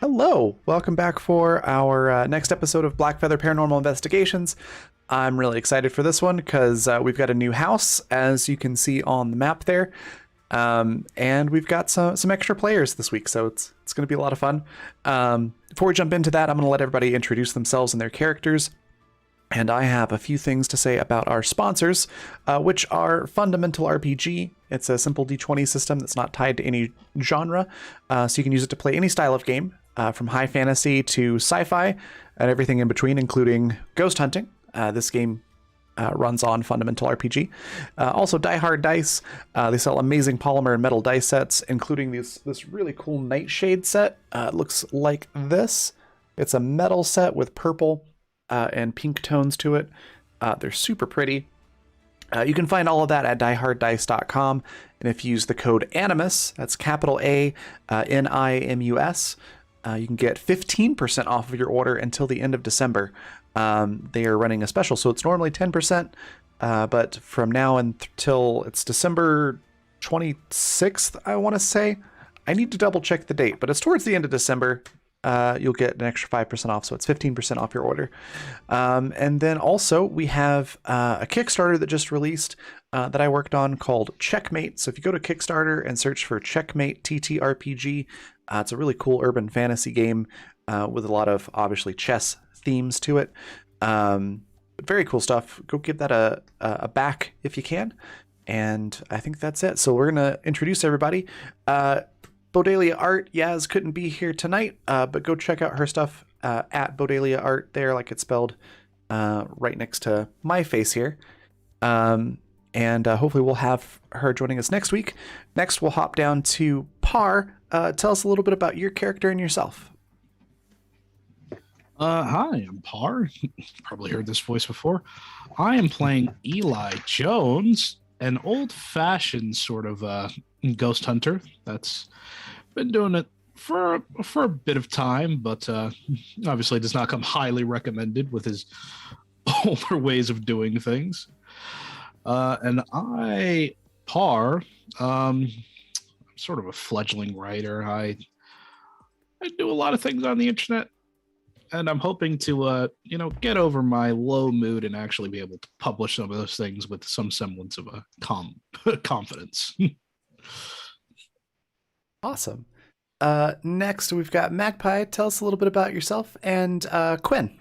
Hello, welcome back for our next episode of Blackfeather Paranormal Investigations. I'm really excited for this one because we've got a new house, as you can see on the map there, and we've got some extra players this week, so it's going to be a lot of fun. Before we jump into that, I'm going to let everybody introduce themselves and their characters. And I have a few things to say about our sponsors, which are Fundamental RPG. It's a simple D20 system that's not tied to any genre, so you can use it to play any style of game, from high fantasy to sci-fi, and everything in between, including ghost hunting. This game runs on Fundamental RPG. Also, Die Hard Dice. They sell amazing polymer and metal dice sets, including this really cool Nightshade set. It looks like this. It's a metal set with purple and pink tones to it. They're super pretty. You can find all of that at dieharddice.com. And if you use the code ANIMUS, that's capital A NIMUS, you can get 15% off of your order until the end of December. They are running a special, so it's normally 10%, but from now until it's December 26th, I want to say. I need to double check the date, but it's towards the end of December. You'll get an extra 5% off, so it's 15% off your order. And then also we have a Kickstarter that just released that I worked on called Checkmate. So if you go to Kickstarter and search for Checkmate TTRPG, it's a really cool urban fantasy game with a lot of obviously chess themes to it. Very cool stuff. Go give that a back if you can. And I think that's it. So we're going to introduce everybody. Bodelia Art, Yaz couldn't be here tonight, but go check out her stuff at Bodelia Art there, like it's spelled right next to my face here. And hopefully we'll have her joining us next week. Next, we'll hop down to Par. Tell us a little bit about your character and yourself. Hi, I'm Par. Probably heard this voice before. I am playing Eli Jones, an old-fashioned sort of ghost hunter that's been doing it for a bit of time, but obviously does not come highly recommended with his older ways of doing things. And I, Par, I'm sort of a fledgling writer. I do a lot of things on the internet, and I'm hoping to get over my low mood and actually be able to publish some of those things with some semblance of a confidence. Awesome. Next, we've got Magpie. Tell us a little bit about yourself, and Quinn.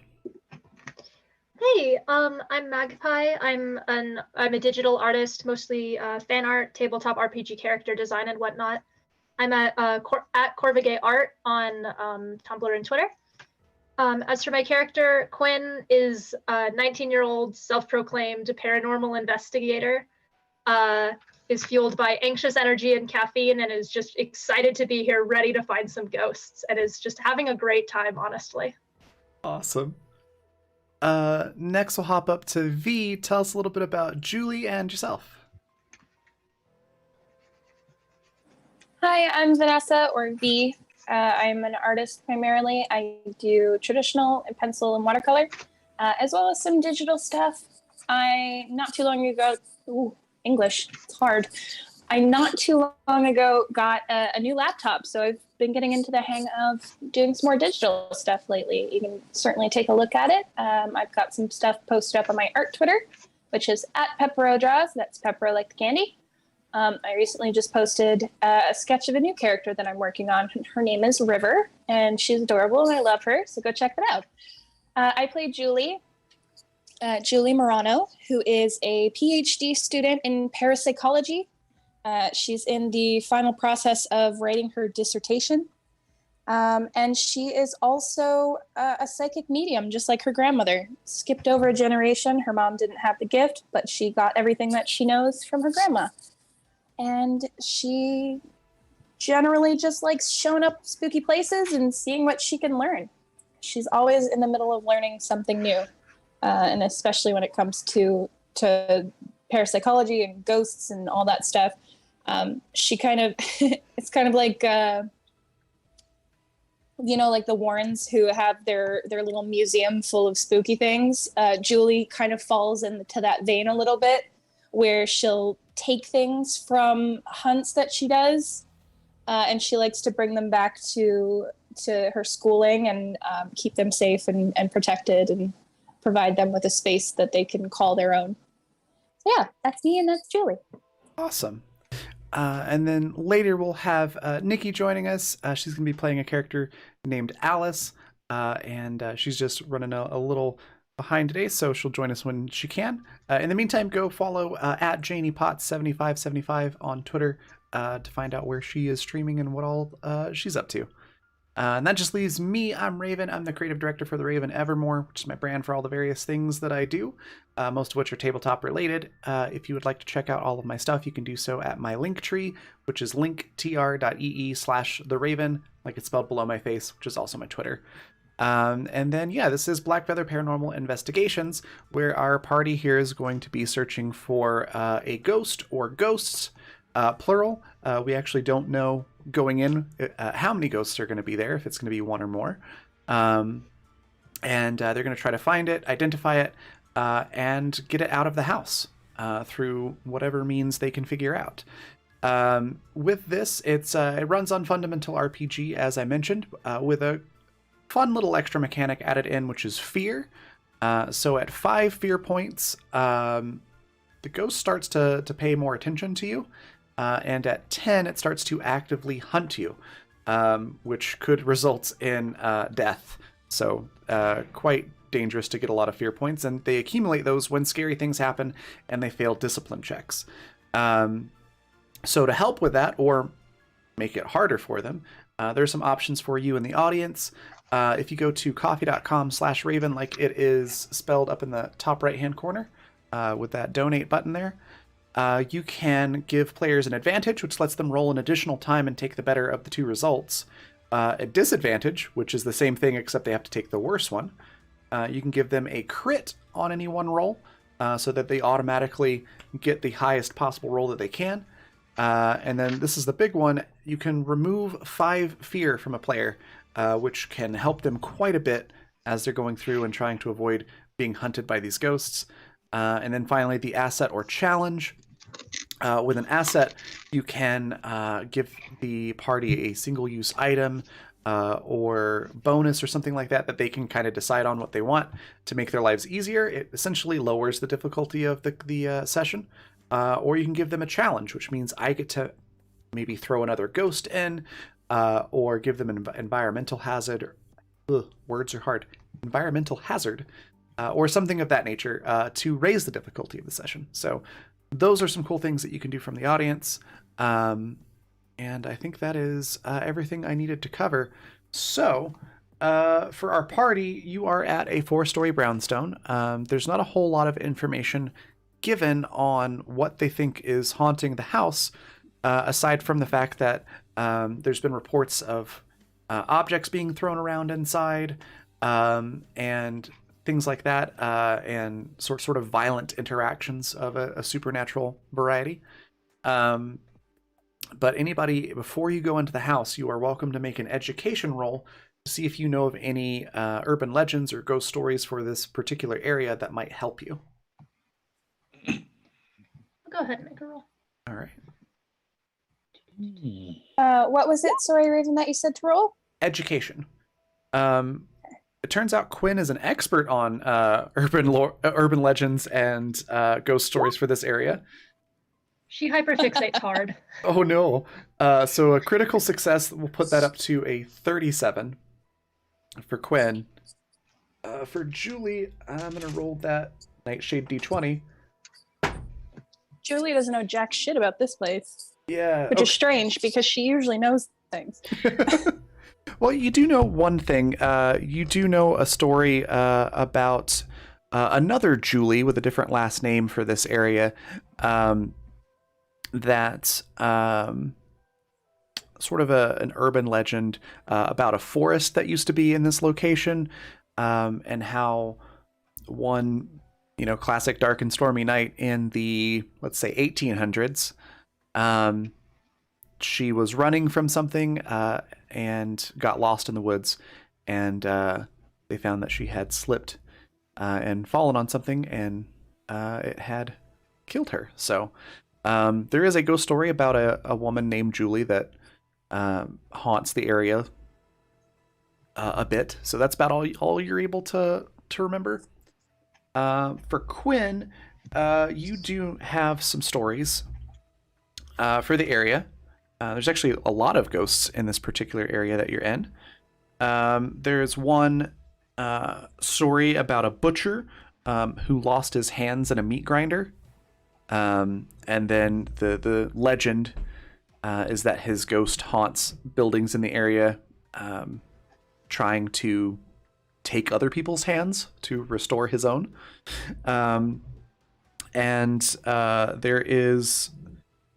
Hey, I'm Magpie. I'm a digital artist, mostly fan art, tabletop RPG character design, and whatnot. I'm at Corvigay Art on Tumblr and Twitter. As for my character, Quinn is a 19-year-old self-proclaimed paranormal investigator. Is fueled by anxious energy and caffeine and is just excited to be here, ready to find some ghosts, and is just having a great time, honestly. Awesome. Next, we'll hop up to V. Tell us a little bit about Julie and yourself. Hi, I'm Vanessa, or V. I'm an artist primarily. I do traditional and pencil and watercolor, as well as some digital stuff. Not too long ago, English, it's hard. I not too long ago got a new laptop, so I've been getting into the hang of doing some more digital stuff lately. You can certainly take a look at it. I've got some stuff posted up on my art Twitter, which is at Pepperodraws. That's Pepper like the candy. I recently just posted a sketch of a new character that I'm working on. Her name is River, and she's adorable, and I love her, so go check that out. I play Julie. Julie Morano, who is a PhD student in parapsychology. She's in the final process of writing her dissertation. And she is also a psychic medium, just like her grandmother. Skipped over a generation. Her mom didn't have the gift, but she got everything that she knows from her grandma. And she generally just likes showing up spooky places and seeing what she can learn. She's always in the middle of learning something new. And especially when it comes to parapsychology and ghosts and all that stuff, she kind of, it's kind of like, like the Warrens who have their little museum full of spooky things. Julie kind of falls into that vein a little bit, where she'll take things from hunts that she does, and she likes to bring them back to to her schooling and keep them safe and protected and provide them with a space that they can call their own. So yeah, that's me and that's Julie. Awesome. And then later we'll have Nikki joining us. She's going to be playing a character named Alice, and she's just running a little behind today, so she'll join us when she can. In the meantime, go follow at JaniePotts7575 on Twitter to find out where she is streaming and what all she's up to. And that just leaves me. I'm Raven. I'm the creative director for the Raven Evermore, which is my brand for all the various things that I do, most of which are tabletop related. If you would like to check out all of my stuff, you can do so at my link tree, which is linktr.ee/theraven, like it's spelled below my face, which is also my Twitter. And then, yeah, this is Blackfeather Paranormal Investigations, where our party here is going to be searching for a ghost or ghosts, plural. We actually don't know going in how many ghosts are going to be there, if it's going to be one or more. And they're going to try to find it, identify it, and get it out of the house through whatever means they can figure out. With this, it runs on Fundamental RPG, as I mentioned, with a fun little extra mechanic added in, which is fear. So at 5 fear points, the ghost starts to pay more attention to you. And at 10, it starts to actively hunt you, which could result in death. So quite dangerous to get a lot of fear points. And they accumulate those when scary things happen and they fail discipline checks. So to help with that, or make it harder for them, there's some options for you in the audience. If you go to coffee.com/Raven, like it is spelled up in the top right-hand corner with that donate button there, you can give players an advantage, which lets them roll an additional time and take the better of the 2 results. A disadvantage, which is the same thing except they have to take the worse one. You can give them a crit on any one roll, so that they automatically get the highest possible roll that they can. And then this is the big one. You can remove 5 fear from a player, which can help them quite a bit as they're going through and trying to avoid being hunted by these ghosts. And then finally, the asset or challenge. With an asset, you can give the party a single-use item or bonus or something like that they can kind of decide on what they want to make their lives easier. It essentially lowers the difficulty of the session. Or you can give them a challenge, which means I get to maybe throw another ghost in, or give them an environmental hazard. Words are hard. Environmental hazard. Or something of that nature to raise the difficulty of the session. So those are some cool things that you can do from the audience. And I think that is everything I needed to cover. So for our party, you are at a 4-story brownstone. There's not a whole lot of information given on what they think is haunting the house, aside from the fact that there's been reports of objects being thrown around inside, and things like that, and sort of violent interactions of a supernatural variety. But anybody, before you go into the house, you are welcome to make an education roll to see if you know of any urban legends or ghost stories for this particular area that might help you. Go ahead and make a roll. All right. What was it? Sorry, Raven, that you said to roll? Education. It turns out Quinn is an expert on urban legends and ghost stories for this area. She hyperfixates hard. Oh no. So a critical success will put that up to a 37 for Quinn. For Julie, I'm going to roll that Nightshade D20. Julie doesn't know jack shit about this place. Yeah. Which is strange because she usually knows things. Well, you do know one thing. You do know a story about another Julie with a different last name for this area. That's sort of an urban legend about a forest that used to be in this location, and how one, classic dark and stormy night in the, let's say, 1800s, she was running from something and got lost in the woods, and they found that she had slipped and fallen on something, and it had killed her. So there is a ghost story about a woman named Julie that haunts the area a bit. So that's about all you're able to remember. For Quinn, you do have some stories for the area. There's actually a lot of ghosts in this particular area that you're in. There's one story about a butcher who lost his hands in a meat grinder. And then the legend is that his ghost haunts buildings in the area, trying to take other people's hands to restore his own. And there is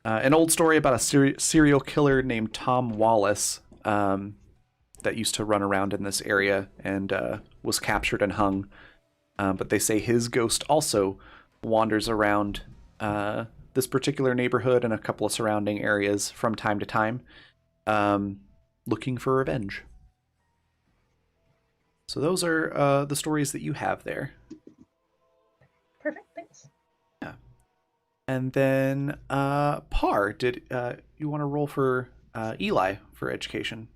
an old story about a serial killer named Tom Wallace that used to run around in this area and was captured and hung. But they say his ghost also wanders around this particular neighborhood and a couple of surrounding areas from time to time, looking for revenge. So those are the stories that you have there. Perfect, thanks. Yeah. And then Par, did you want to roll for Eli for education?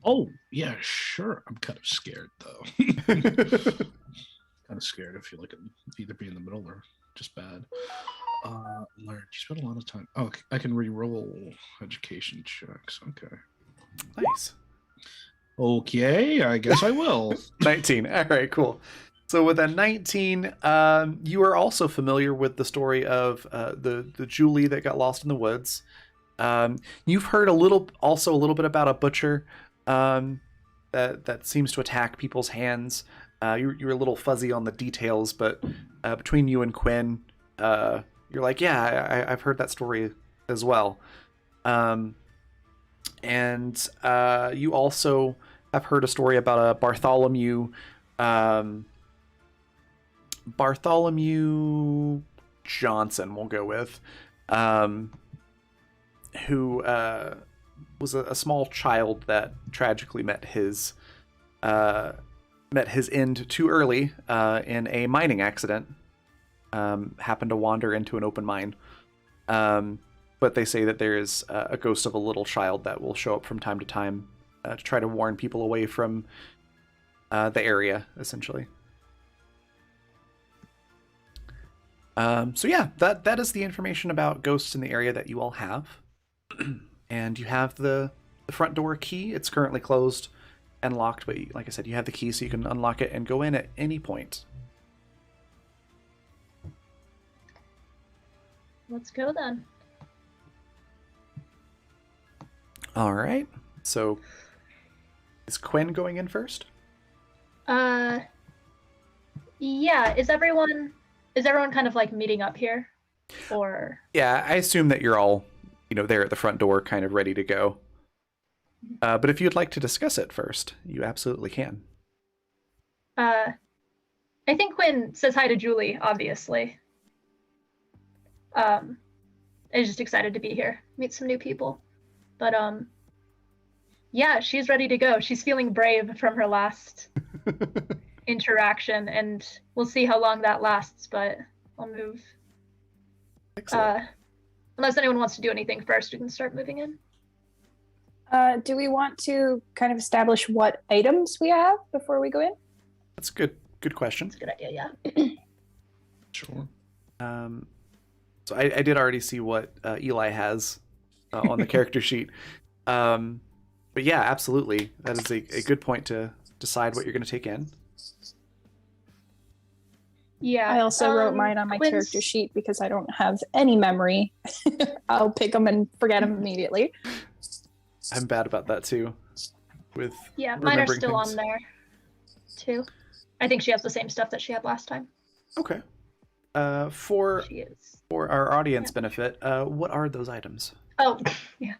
Oh, yeah, sure. I'm kind of scared, though. Kind of scared. I feel like I'm either be in the middle or just bad. Learn. You spent a lot of time. Oh, I can re-roll education checks. Okay. Nice. Okay, I guess I will. 19. All right, cool. So with a 19, you are also familiar with the story of the Julie that got lost in the woods. You've heard a little bit about a butcher that seems to attack people's hands. You're a little fuzzy on the details, but between you and Quinn, you're like, yeah, I've heard that story as well. And you also have heard a story about a Bartholomew Johnson, we'll go with, who was a small child that tragically met his end too early in a mining accident. Happened to wander into an open mine. But they say that there is a ghost of a little child that will show up from time to time to try to warn people away from the area, essentially. So yeah, that is the information about ghosts in the area that you all have. And you have the front door key. It's currently closed and locked, but like I said, you have the key so you can unlock it and go in at any point. Let's go then. All right. So is Quinn going in first? Yeah. Is everyone kind of like meeting up here? Or Yeah, I assume that you're all, there at the front door, kind of ready to go. But if you'd like to discuss it first, you absolutely can. I think Quinn says hi to Julie, obviously. I'm just excited to be here, meet some new people. But yeah, she's ready to go. She's feeling brave from her last interaction, and we'll see how long that lasts, but I'll move. Unless anyone wants to do anything first, we can start moving in. Do we want to kind of establish what items we have before we go in? That's a good question. That's a good idea, yeah. Sure. So I did already see what Eli has on the character sheet. But yeah, absolutely. That is a good point to decide what you're going to take in. Yeah. I also wrote mine on my Quinn's character sheet because I don't have any memory. I'll pick them and forget them immediately. I'm bad about that too. Mine are still things on there too. I think she has the same stuff that she had last time. Okay. For our audience benefit, what are those items? Oh, yeah.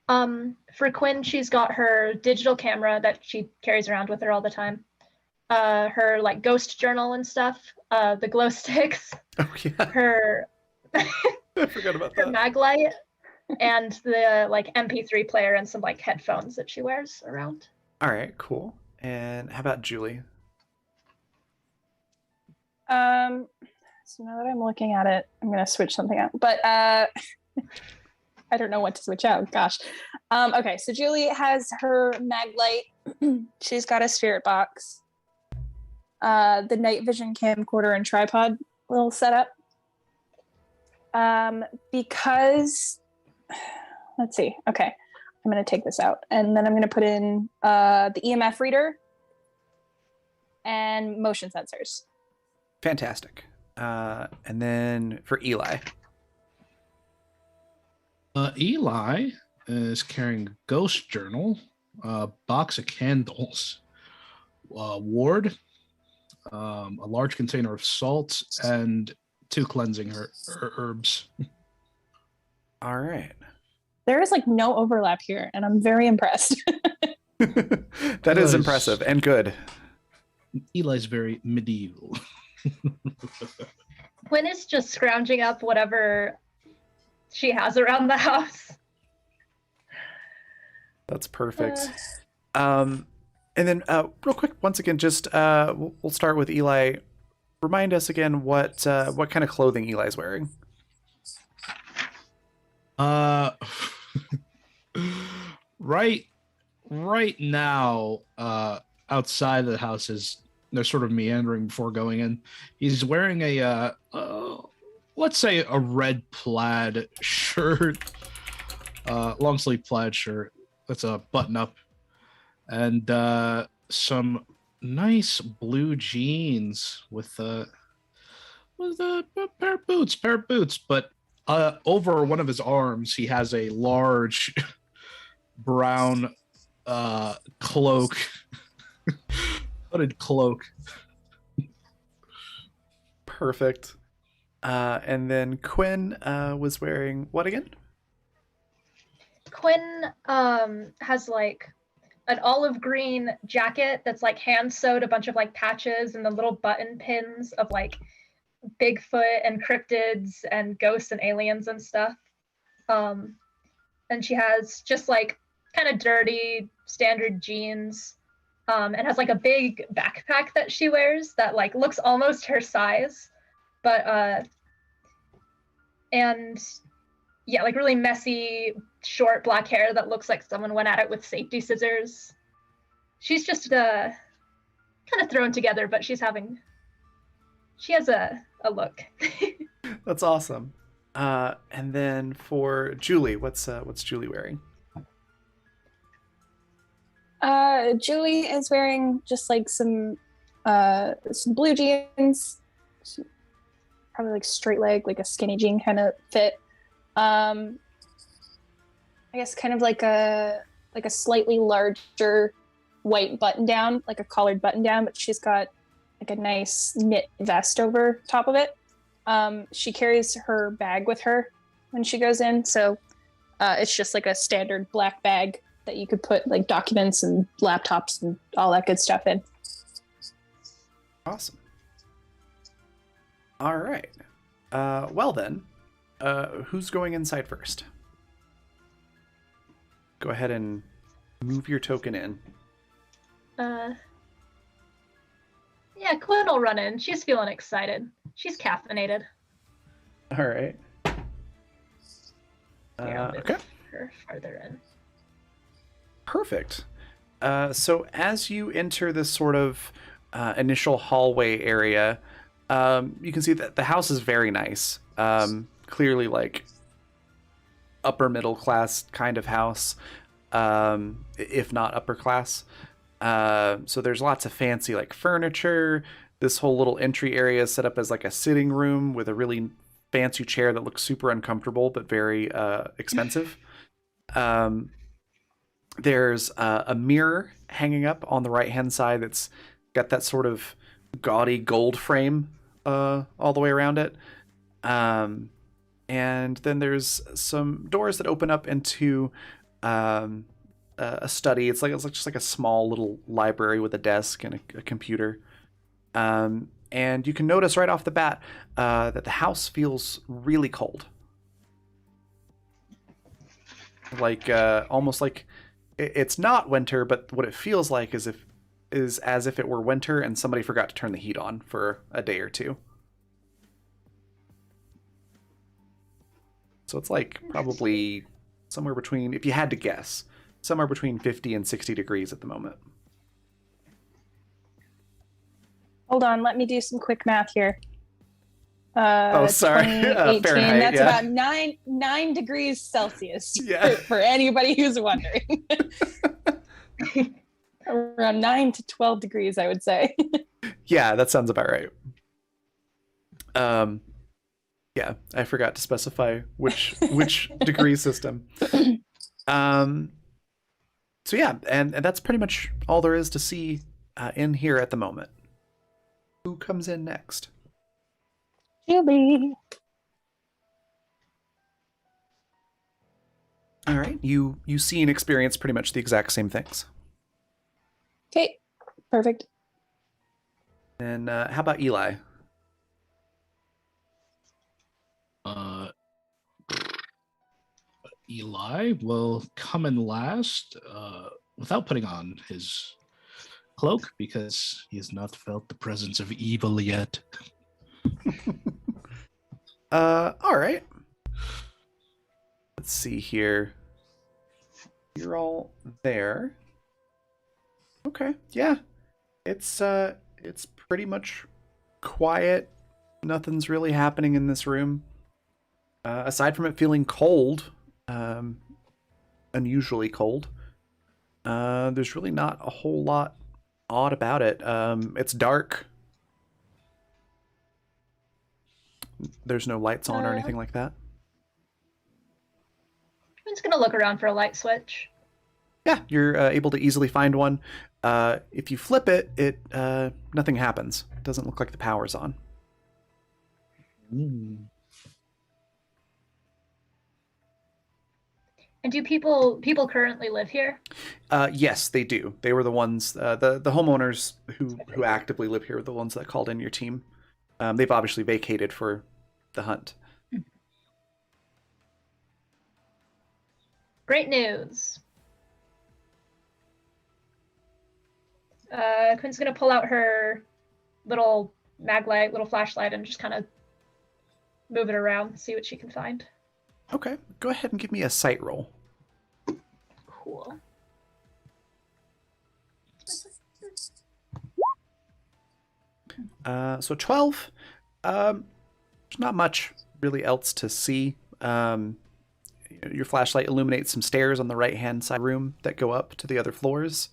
For Quinn, she's got her digital camera that she carries around with her all the time. Her like ghost journal and stuff. The glow sticks. Oh yeah. Her I forgot about her that. mag light, and the like MP3 player and some like headphones that she wears around. All right, cool. And how about Julie? So now that I'm looking at it, I'm gonna switch something out. But I I don't know what to switch out. Gosh. Okay, so Julie has her mag light. She's got a spirit box. The night vision camcorder and tripod little setup. Because let's see. Okay, I'm gonna take this out, and then I'm gonna put in the EMF reader and motion sensors. Fantastic. And then for Eli. Eli is carrying a ghost journal, a box of candles, ward, a large container of salt, and 2 cleansing herbs. All right. There is like no overlap here, and I'm very impressed. That is impressive and good. Eli's very medieval. Quinn is just scrounging up whatever she has around the house. That's perfect. And then real quick, once again, just we'll start with Eli. Remind us again what kind of clothing Eli's wearing. Right now, outside of the house they're sort of meandering before going in. He's wearing a let's say a red plaid shirt, long sleeve plaid shirt. That's a button up, and some nice blue jeans with a pair of boots. But over one of his arms, he has a large brown cloak, hooded cloak. Perfect. And then Quinn was wearing what again? Quinn has like an olive green jacket that's like hand sewed, a bunch of like patches and the little button pins of like Bigfoot and cryptids and ghosts and aliens and stuff. And she has just like kind of dirty standard jeans, and has like a big backpack that she wears that like looks almost her size, but and yeah, like really messy short black hair that looks like someone went at it with safety scissors. She's just kind of thrown together, but she has a look. That's awesome. And then for Julie, what's Julie wearing? Julie is wearing just like some blue jeans, probably like straight leg, like a skinny jean kind of fit. I guess kind of like a slightly larger white button down, like a collared button down, but she's got like a nice knit vest over top of it. She carries her bag with her when she goes in, so it's just like a standard black bag that you could put like documents and laptops and all that good stuff in. Awesome. All right. Well then, who's going inside first? Go ahead and move your token in. Yeah, Quinn will run in. She's feeling excited. She's caffeinated. All right. Here, I'll move Okay. her farther in. Perfect. So as you enter this sort of initial hallway area, you can see that the house is very nice. Clearly like upper middle class kind of house, if not upper class. So there's lots of fancy like furniture. This whole little entry area is set up as like a sitting room with a really fancy chair that looks super uncomfortable but very expensive. There's a mirror hanging up on the right hand side that's got that sort of gaudy gold frame all the way around it. And then there's some doors that open up into a study. It's just like a small little library with a desk and a computer. And you can notice right off the bat that the house feels really cold. Like almost like it's not winter, but what it feels like is as if it were winter and somebody forgot to turn the heat on for a day or two. So it's like probably somewhere between, if you had to guess, somewhere between 50 and 60 degrees at the moment. Hold on, let me do some quick math here. Oh, sorry. 2018, Fahrenheit, that's yeah. about 9 degrees Celsius Yeah. for anybody who's wondering. Around 9 to 12 degrees, I would say. Yeah, that sounds about right. Yeah, I forgot to specify which degree system. So yeah, and that's pretty much all there is to see in here at the moment. Who comes in next? Julie. All right, you see and experience pretty much the exact same things. Okay, perfect. And how about Eli? Eli will come in last without putting on his cloak because he has not felt the presence of evil yet. All right. Let's see here. You're all there. Okay, yeah. It's pretty much quiet. Nothing's really happening in this room. Aside from it feeling cold, unusually cold, there's really not a whole lot odd about it. It's dark. There's no lights on or anything like that. I'm just gonna look around for a light switch. Yeah, you're able to easily find one. If you flip it, nothing happens. It doesn't look like the power's on. Ooh. And do people currently live here? Yes, they do. They were the ones, the homeowners who actively live here were the ones that called in your team. They've obviously vacated for the hunt. Great news. Quinn's gonna pull out her little mag light, little flashlight, and just kind of move it around, see what she can find. Okay, go ahead and give me a sight roll. Cool. So 12. There's not much really else to see. Your flashlight illuminates some stairs on the right-hand side room that go up to the other floors.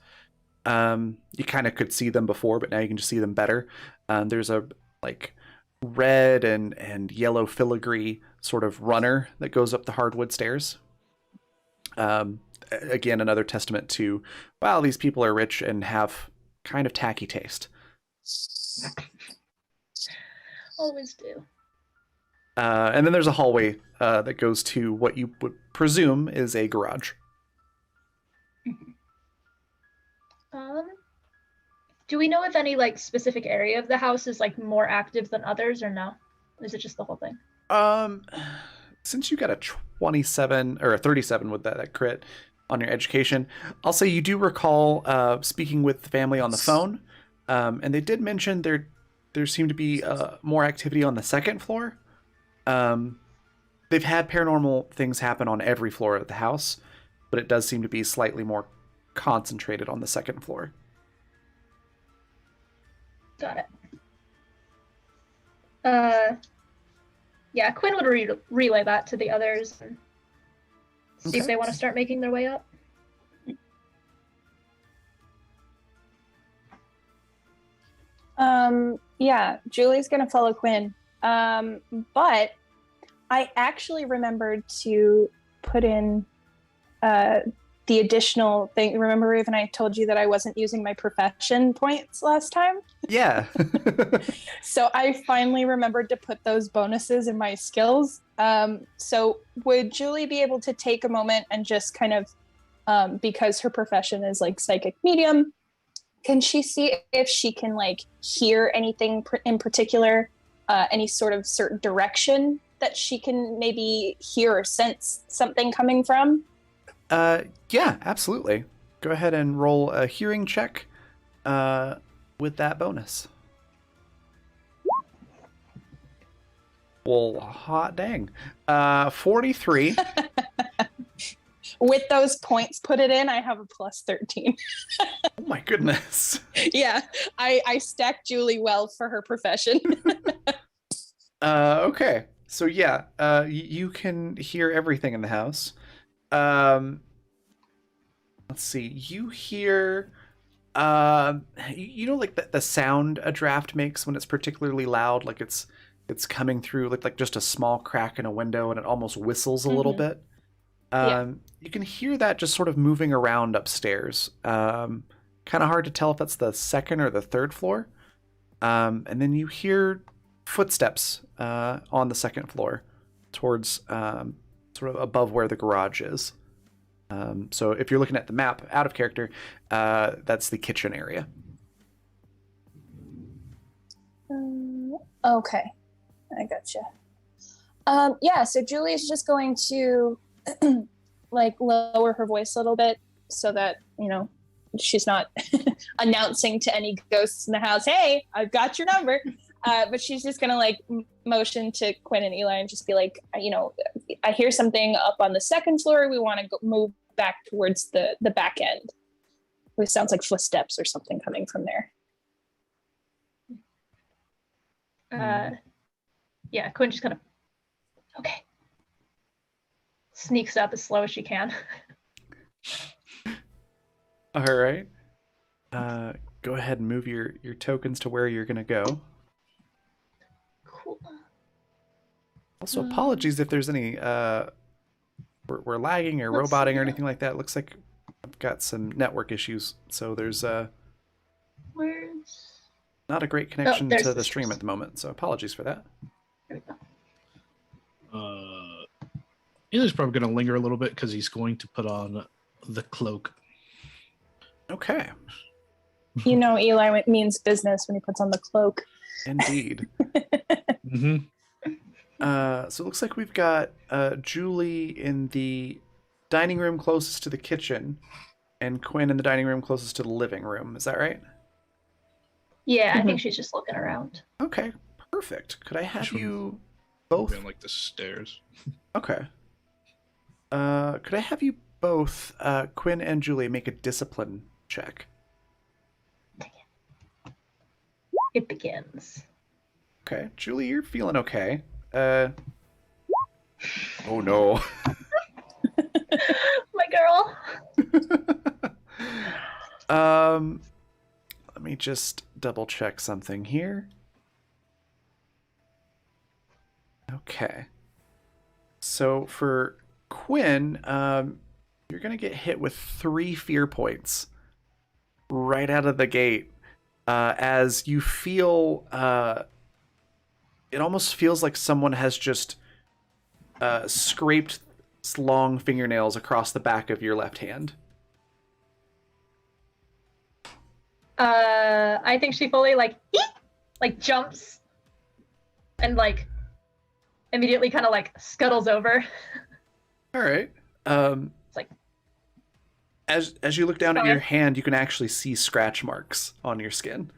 You kind of could see them before, but now you can just see them better. There's a like red and yellow filigree sort of runner that goes up the hardwood stairs. Again, another testament to, wow, these people are rich and have kind of tacky taste. Always do. And then there's a hallway that goes to what you would presume is a garage. Do we know if any like specific area of the house is like more active than others, or no? Is it just the whole thing? Since you got a 27 or a 37 with that crit on your education, I'll say you do recall speaking with the family on the phone, and they did mention there seemed to be more activity on the second floor. They've had paranormal things happen on every floor of the house, but it does seem to be slightly more concentrated on the second floor. Got it. Yeah, Quinn would relay that to the others and see if they want to start making their way up. Yeah, Julie's gonna follow Quinn. But I actually remembered to put in the additional thing. Remember, Ruth and I told you that I wasn't using my profession points last time? Yeah. So I finally remembered to put those bonuses in my skills. So would Julie be able to take a moment and just kind of, because her profession is like psychic medium, can she see if she can like hear anything in particular, any sort of certain direction that she can maybe hear or sense something coming from? Yeah, absolutely. Go ahead and roll a hearing check with that bonus. Well, hot dang. 43. with those points put it in, I have a plus 13. Oh my goodness. Yeah, I stacked Julie well for her profession. Okay. So yeah, you can hear everything in the house. Let's see. You hear, you know, like the sound a draft makes when it's particularly loud, like it's coming through like just a small crack in a window, and it almost whistles a little bit. You can hear that just sort of moving around upstairs. Kind of hard to tell if that's the second or the third floor. And then you hear footsteps on the second floor towards sort of above where the garage is. So if you're looking at the map out of character, that's the kitchen area. Okay, I gotcha. Yeah, so Julie is just going to like lower her voice a little bit so that, you know, she's not announcing to any ghosts in the house, hey, I've got your number. But she's just gonna like motion to Quinn and Eli and just be like, you know, I hear something up on the second floor. We want to move back towards the back end. It sounds like footsteps or something coming from there. Yeah, Quinn just kind of, okay. Sneaks up as slow as she can. All right. Go ahead and move your tokens to where you're gonna go. Cool. Also, apologies if there's any we're lagging or Let's roboting see. or anything like that. It looks like I've got some network issues, so there's Where's... not a great connection there's to the the stream stairs. at the moment. So apologies for that. There we go. Eli's probably going to linger a little bit because he's going to put on the cloak. Okay, You know, Eli means business when he puts on the cloak. indeed. Mm-hmm. So it looks like we've got Julie in the dining room closest to the kitchen, and Quinn in the dining room closest to the living room. Is that right? Yeah, I think she's just looking around. Okay, perfect. Could I have Sure. you both? On like the stairs. Okay. Could I have you both, Quinn and Julie, make a discipline check? It begins. Okay, Julie, you're feeling okay. Oh no. My girl. Let me just double check something here. Okay. So for Quinn, you're gonna get hit with 3 fear points right out of the gate, as you feel. It almost feels like someone has just scraped long fingernails across the back of your left hand. I think she fully like jumps and like immediately kind of like scuttles over. All right. It's like, As you look down at Fine. your hand, you can actually see scratch marks on your skin.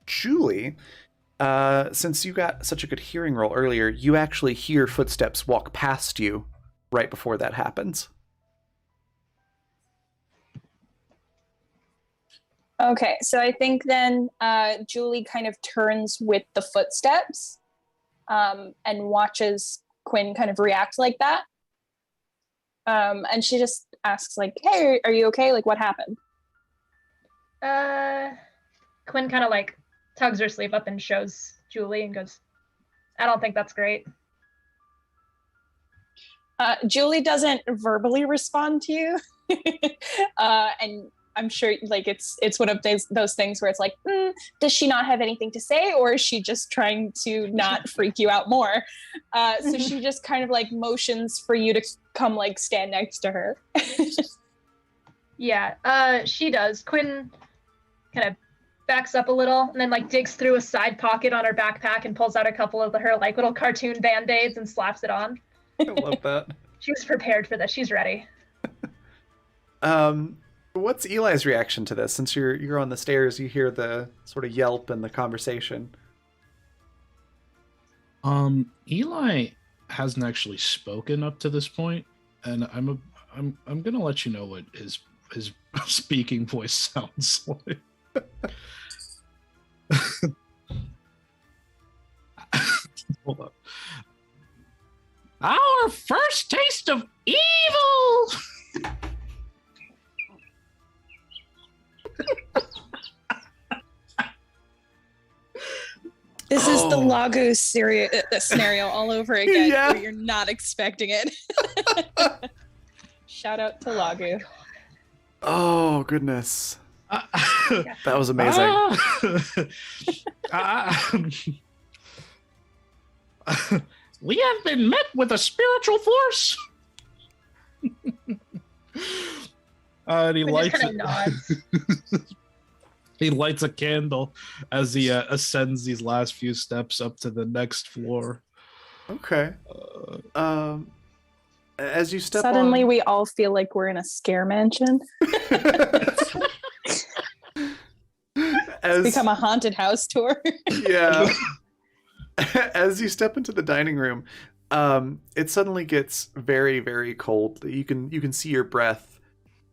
Julie, since you got such a good hearing roll earlier, you actually hear footsteps walk past you right before that happens. Okay, so I think then Julie kind of turns with the footsteps and watches Quinn kind of react like that. And she just asks like, hey, are you okay? Like, what happened? Quinn kind of like tugs her sleeve up and shows Julie and goes, I don't think that's great. Julie doesn't verbally respond to you. And I'm sure like it's one of those things where it's like, does she not have anything to say, or is she just trying to not freak you out more? So she just kind of like motions for you to come like stand next to her. Yeah, she does. Quinn kind of backs up a little and then like digs through a side pocket on her backpack and pulls out a couple of her like little cartoon band-aids and slaps it on. I love that. She was prepared for this. She's ready. What's Eli's reaction to this? Since you're on the stairs, you hear the sort of yelp and the conversation. Eli hasn't actually spoken up to this point, and I'm gonna let you know what his speaking voice sounds like. Hold on. Our first taste of evil. This is the Lago scenario all over again, Yeah. where you're not expecting it. Shout out to Lago. Oh goodness, that was amazing. We have been met with a spiritual force. And he We just lights kind of nods. he lights a candle as he ascends these last few steps up to the next floor. Okay. As you step Suddenly, on... we all feel like we're in a scare mansion. As... Become a haunted house tour. Yeah. As you step into the dining room, it suddenly gets very, very cold. You can see your breath,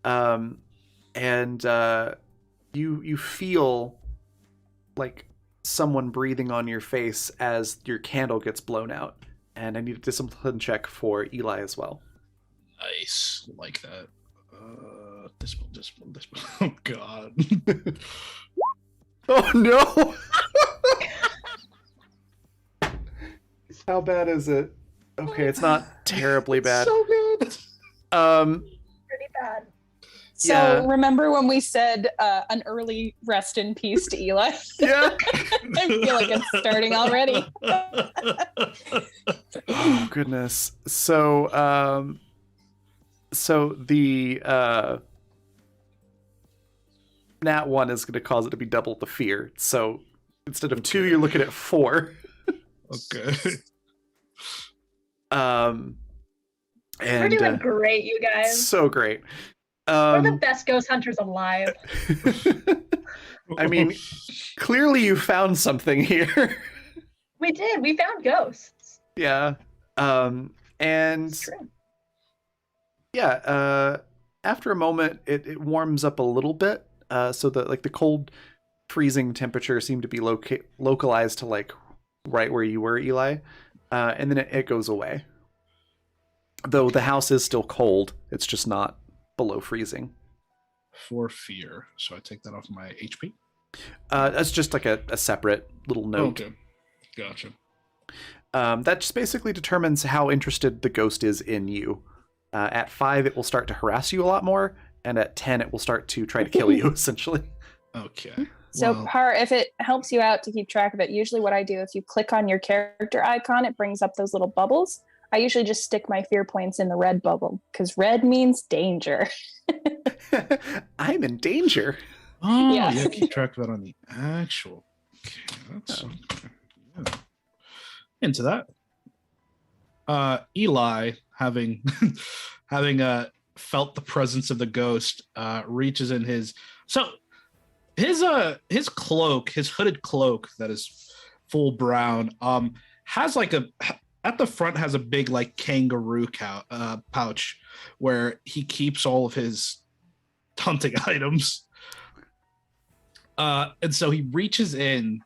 and you feel like someone breathing on your face as your candle gets blown out. And I need a discipline check for Eli as well. Nice, like that. Discipline. Oh God. Oh no! How bad is it? Okay, it's not terribly bad. So good. Pretty bad. So Yeah. remember when we said an early rest in peace to Eli? Yeah. I feel like it's starting already. Oh goodness. So the nat 1 is going to cause it to be double the fear. So instead of 2, you're looking at 4. Okay. And We're doing great, you guys. so great. We're the best ghost hunters alive. I mean, clearly you found something here. We did. We found ghosts. Yeah. And It's true. yeah, after a moment it warms up a little bit. So the cold freezing temperature seemed to be localized to like right where you were, Eli. And then it goes away. Though the house is still cold, it's just not below freezing. For fear. So I take that off my HP? That's just like a separate little note. Okay. Gotcha. That just basically determines how interested the ghost is in you. At 5, it will start to harass you a lot more, and at 10, it will start to try to kill you, essentially. Okay. So, Well, if it helps you out to keep track of it, usually what I do, if you click on your character icon, it brings up those little bubbles. I usually just stick my fear points in the red bubble, because red means danger. I'm in danger. oh, Yeah. yeah, keep track of that on the actual. Okay, that's okay. Yeah. Into that. Eli, having felt the presence of the ghost, reaches in his cloak, his hooded cloak that is full brown, has like at the front has a big like kangaroo pouch where he keeps all of his hunting items. And so he reaches in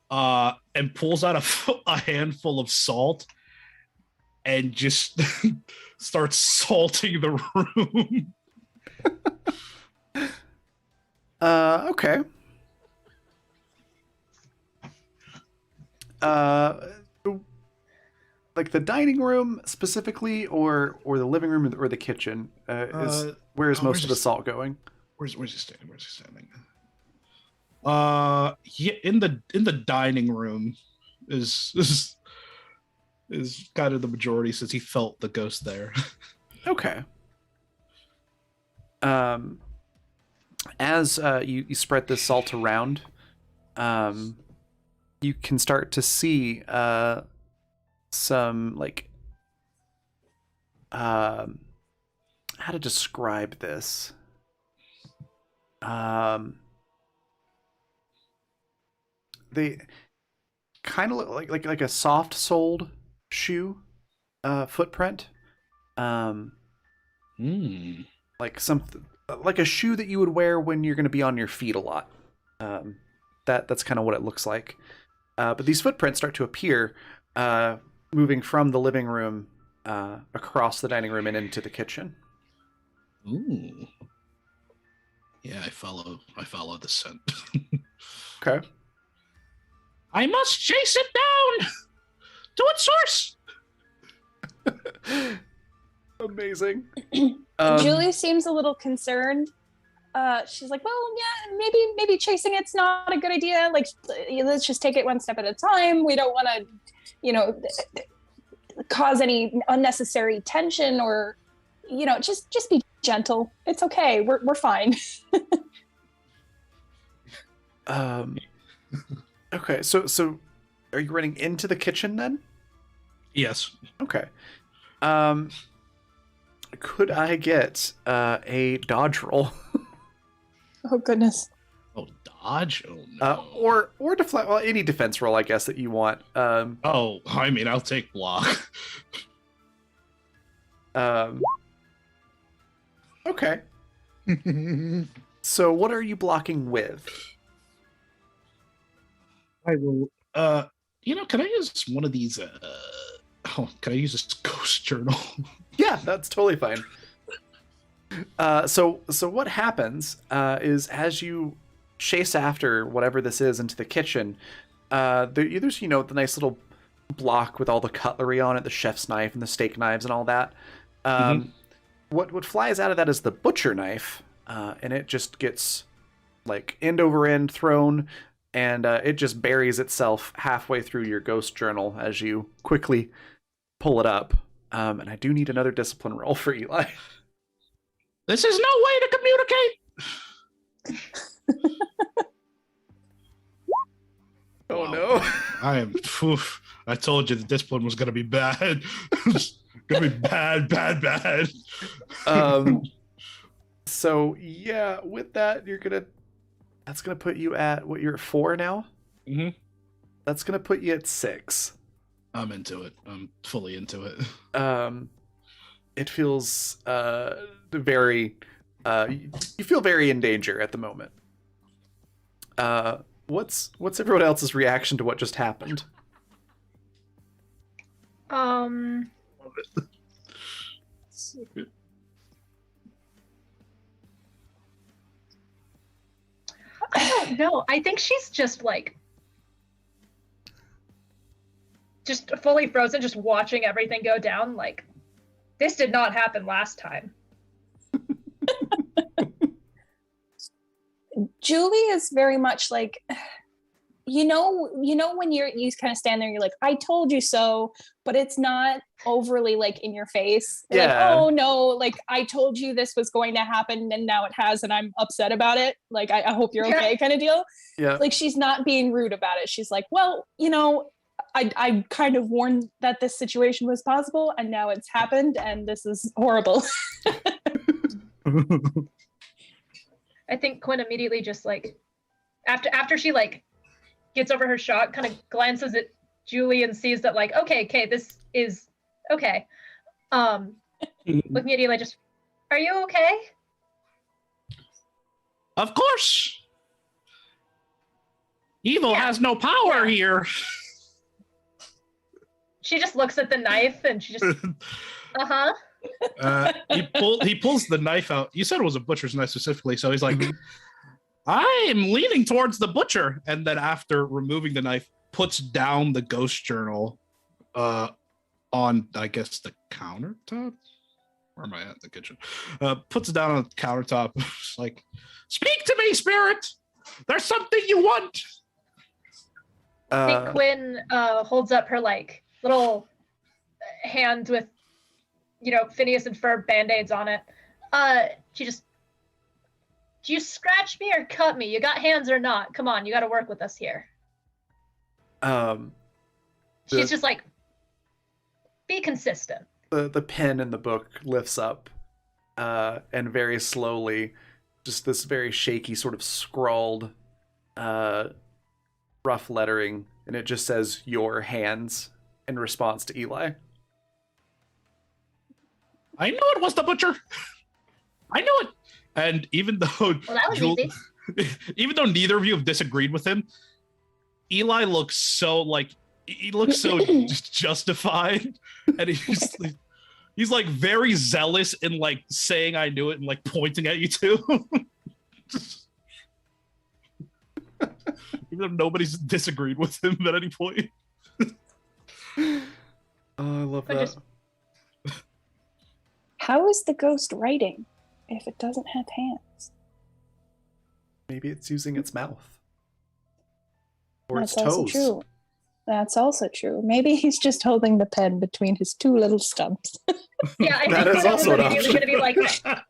and pulls out a handful of salt and just starts salting the room. Okay. Like the dining room specifically, or the living room, or the kitchen? Where's most of the salt going? Where's he standing? Yeah, in the dining room is kind of the majority, since he felt the ghost there. Okay. As you spread this salt around, you can start to see some like how to describe this. They kind of look like a soft-soled shoe. footprint. Like something like a shoe that you would wear when you're going to be on your feet a lot. That's kind of what it looks like. But these footprints start to appear, moving from the living room across the dining room and into the kitchen. Ooh. Yeah, I follow the scent. Okay. I must chase it down to its source. Amazing. Julie seems a little concerned. She's like, well, yeah, maybe chasing it's not a good idea. Like, let's just take it one step at a time. We don't want to, cause any unnecessary tension or, just be gentle. It's okay. We're fine. Okay. So are you running into the kitchen then? Yes. Okay. Could I get a dodge roll? Oh, goodness. Oh, dodge? Oh, no. Or deflect. Well, any defense roll, I guess, that you want. I'll take block. Okay. So what are you blocking with? I will. Can I use one of these? Can I use this ghost journal? Yeah, that's totally fine. So what happens is as you chase after whatever this is into the kitchen, there's the nice little block with all the cutlery on it, the chef's knife and the steak knives and all that. What flies out of that is the butcher knife, and it just gets like end over end thrown, and it just buries itself halfway through your ghost journal as you quickly pull it up. And I do need another discipline roll for Eli. This is no way to communicate. Oh no! I told you the discipline was gonna be bad. Gonna be bad. So yeah, with that, that's gonna put you at what, you're at 4 now. Mm-hmm. That's gonna put you at 6. I'm into it. I'm fully into it. It feels very. You feel very in danger at the moment. What's everyone else's reaction to what just happened? Love it. I don't know. I think she's just fully frozen, just watching everything go down. Like, this did not happen last time. Julie is very much like, when you kind of stand there, you're like, I told you so, but it's not overly like in your face. You're like, oh no, like I told you this was going to happen and now it has, and I'm upset about it. Like, I hope you're okay, kind of deal. Yeah. Like, she's not being rude about it. She's like, well, I kind of warned that this situation was possible, and now it's happened, and this is horrible. I think Quinn immediately just after she gets over her shock, kind of glances at Julie and sees that okay, this is okay. Looking at Eli, just, are you okay? Of course. Evil has no power here. She just looks at the knife and she just, He pulls the knife out. You said it was a butcher's knife specifically, so he's like, I am leaning towards the butcher. And then after removing the knife, puts down the ghost journal on, I guess, the countertop? Where am I at? The kitchen. Puts it down on the countertop. Like, speak to me, spirit! There's something you want! I think Quinn holds up her little hand with, Phineas and Ferb band-aids on it. She just, do you scratch me or cut me? You got hands or not? Come on, you got to work with us here. She's just like, be consistent. The pen in the book lifts up, and very slowly, just this very shaky sort of scrawled, rough lettering, and it just says "your hands" in response to Eli. I knew it was the butcher. I knew it. And even though Well, that was easy. even though neither of you have disagreed with him, Eli looks so justified, and he's like very zealous in like saying I knew it and like pointing at you too. Even though nobody's disagreed with him at any point. Oh, I love But that. just- How is the ghost writing if it doesn't have hands? Maybe it's using its mouth. Or That's its toes. also true. That's also true. Maybe he's just holding the pen between his two little stumps. Yeah, I That think is Quinn also an immediately option. gonna be like.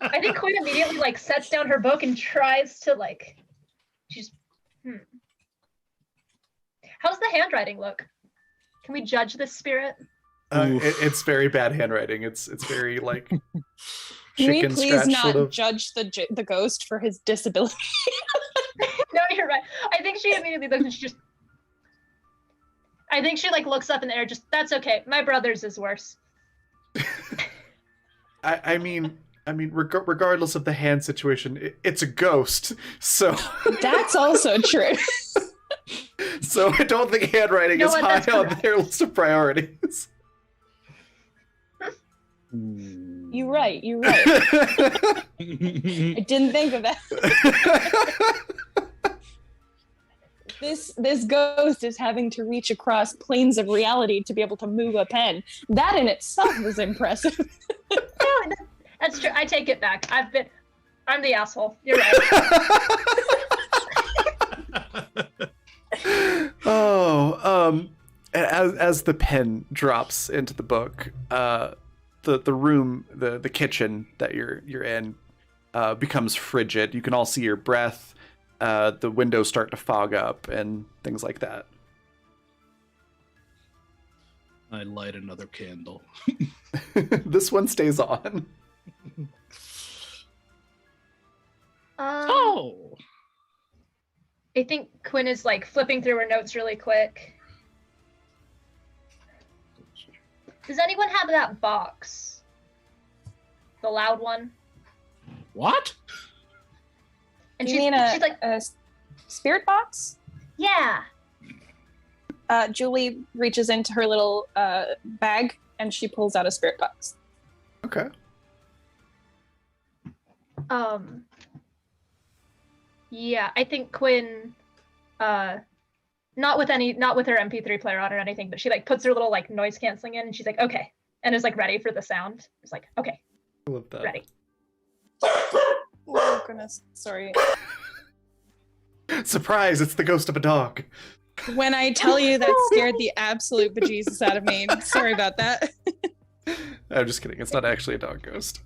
I think Quinn immediately like sets down her book and tries to like. She's. How's the handwriting look? Can we judge this spirit? It's very bad handwriting. It's very like Can we chicken please scratch not sort of. judge the ghost for his disability? No, you're right. I think she immediately looks and she just. I think she like looks up in the air. Just that's okay. My brother's is worse. I mean, regardless of the hand situation, it's a ghost. So, That's also true. so I don't think handwriting You know is what? high That's on correct. their list of priorities. You're right. I didn't think of that. This ghost is having to reach across planes of reality to be able to move a pen. That in itself is impressive. No, that's true. I take it back. I'm the asshole. You're right. Oh, as the pen drops into the book, the room, the kitchen that you're in, becomes frigid. You can all see your breath. The windows start to fog up and things like that. I light another candle. This one stays on. Oh! I think Quinn is like flipping through her notes really quick. Does anyone have that box? The loud one? What? And You she's, mean she's like, a spirit box? yeah. Julie reaches into her little bag and she pulls out a spirit box. Okay. Yeah, I think Quinn, not with her MP3 player on or anything, but she like puts her little like noise canceling in and she's like, okay. And is like ready for the sound. It's like, okay, I love that. ready. Oh goodness, sorry. Surprise, it's the ghost of a dog. When I tell you that scared the absolute bejesus out of me. Sorry about that. I'm just kidding. It's not actually a dog ghost.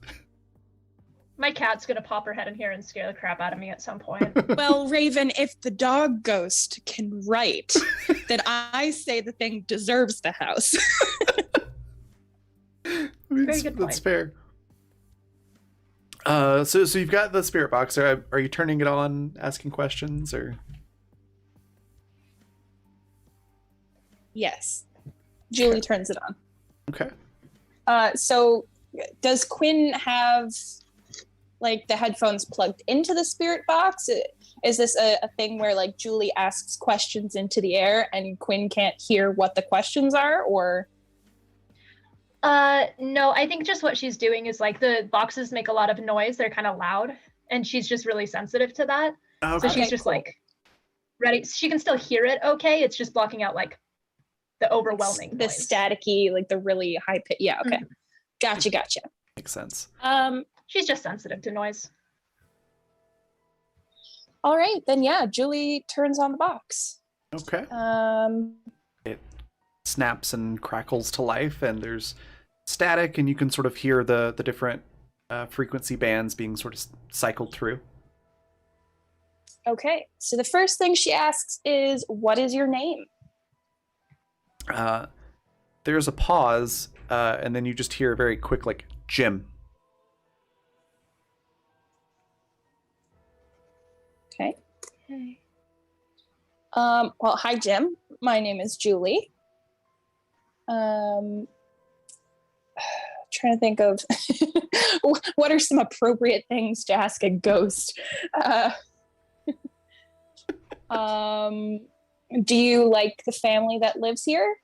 My cat's gonna pop her head in here and scare the crap out of me at some point. Well, Raven, if the dog ghost can write, then I say the thing deserves the house. Very good That's point. fair. So you've got the spirit box. Are you turning it on, asking questions, or? Yes. Julie turns it on. Okay. So does Quinn have like the headphones plugged into the spirit box? Is this a thing where like Julie asks questions into the air and Quinn can't hear what the questions are, or? No, I think just what she's doing is like the boxes make a lot of noise. They're kind of loud, and she's just really sensitive to that. Okay. So she's Okay, just cool. like ready. She can still hear it. Okay, it's just blocking out like the overwhelming The noise. staticky, like the really high pitch. Yeah. Okay. Gotcha. Makes sense. She's just sensitive to noise. All right, then yeah, Julie turns on the box. Okay. It snaps and crackles to life, and there's static, and you can sort of hear the different frequency bands being sort of cycled through. Okay, so the first thing she asks is, "What is your name?" There's a pause, and then you just hear a very quick, like, Jim. Okay. Well, hi, Jim. My name is Julie. trying to think of what are some appropriate things to ask a ghost. Do you like the family that lives here?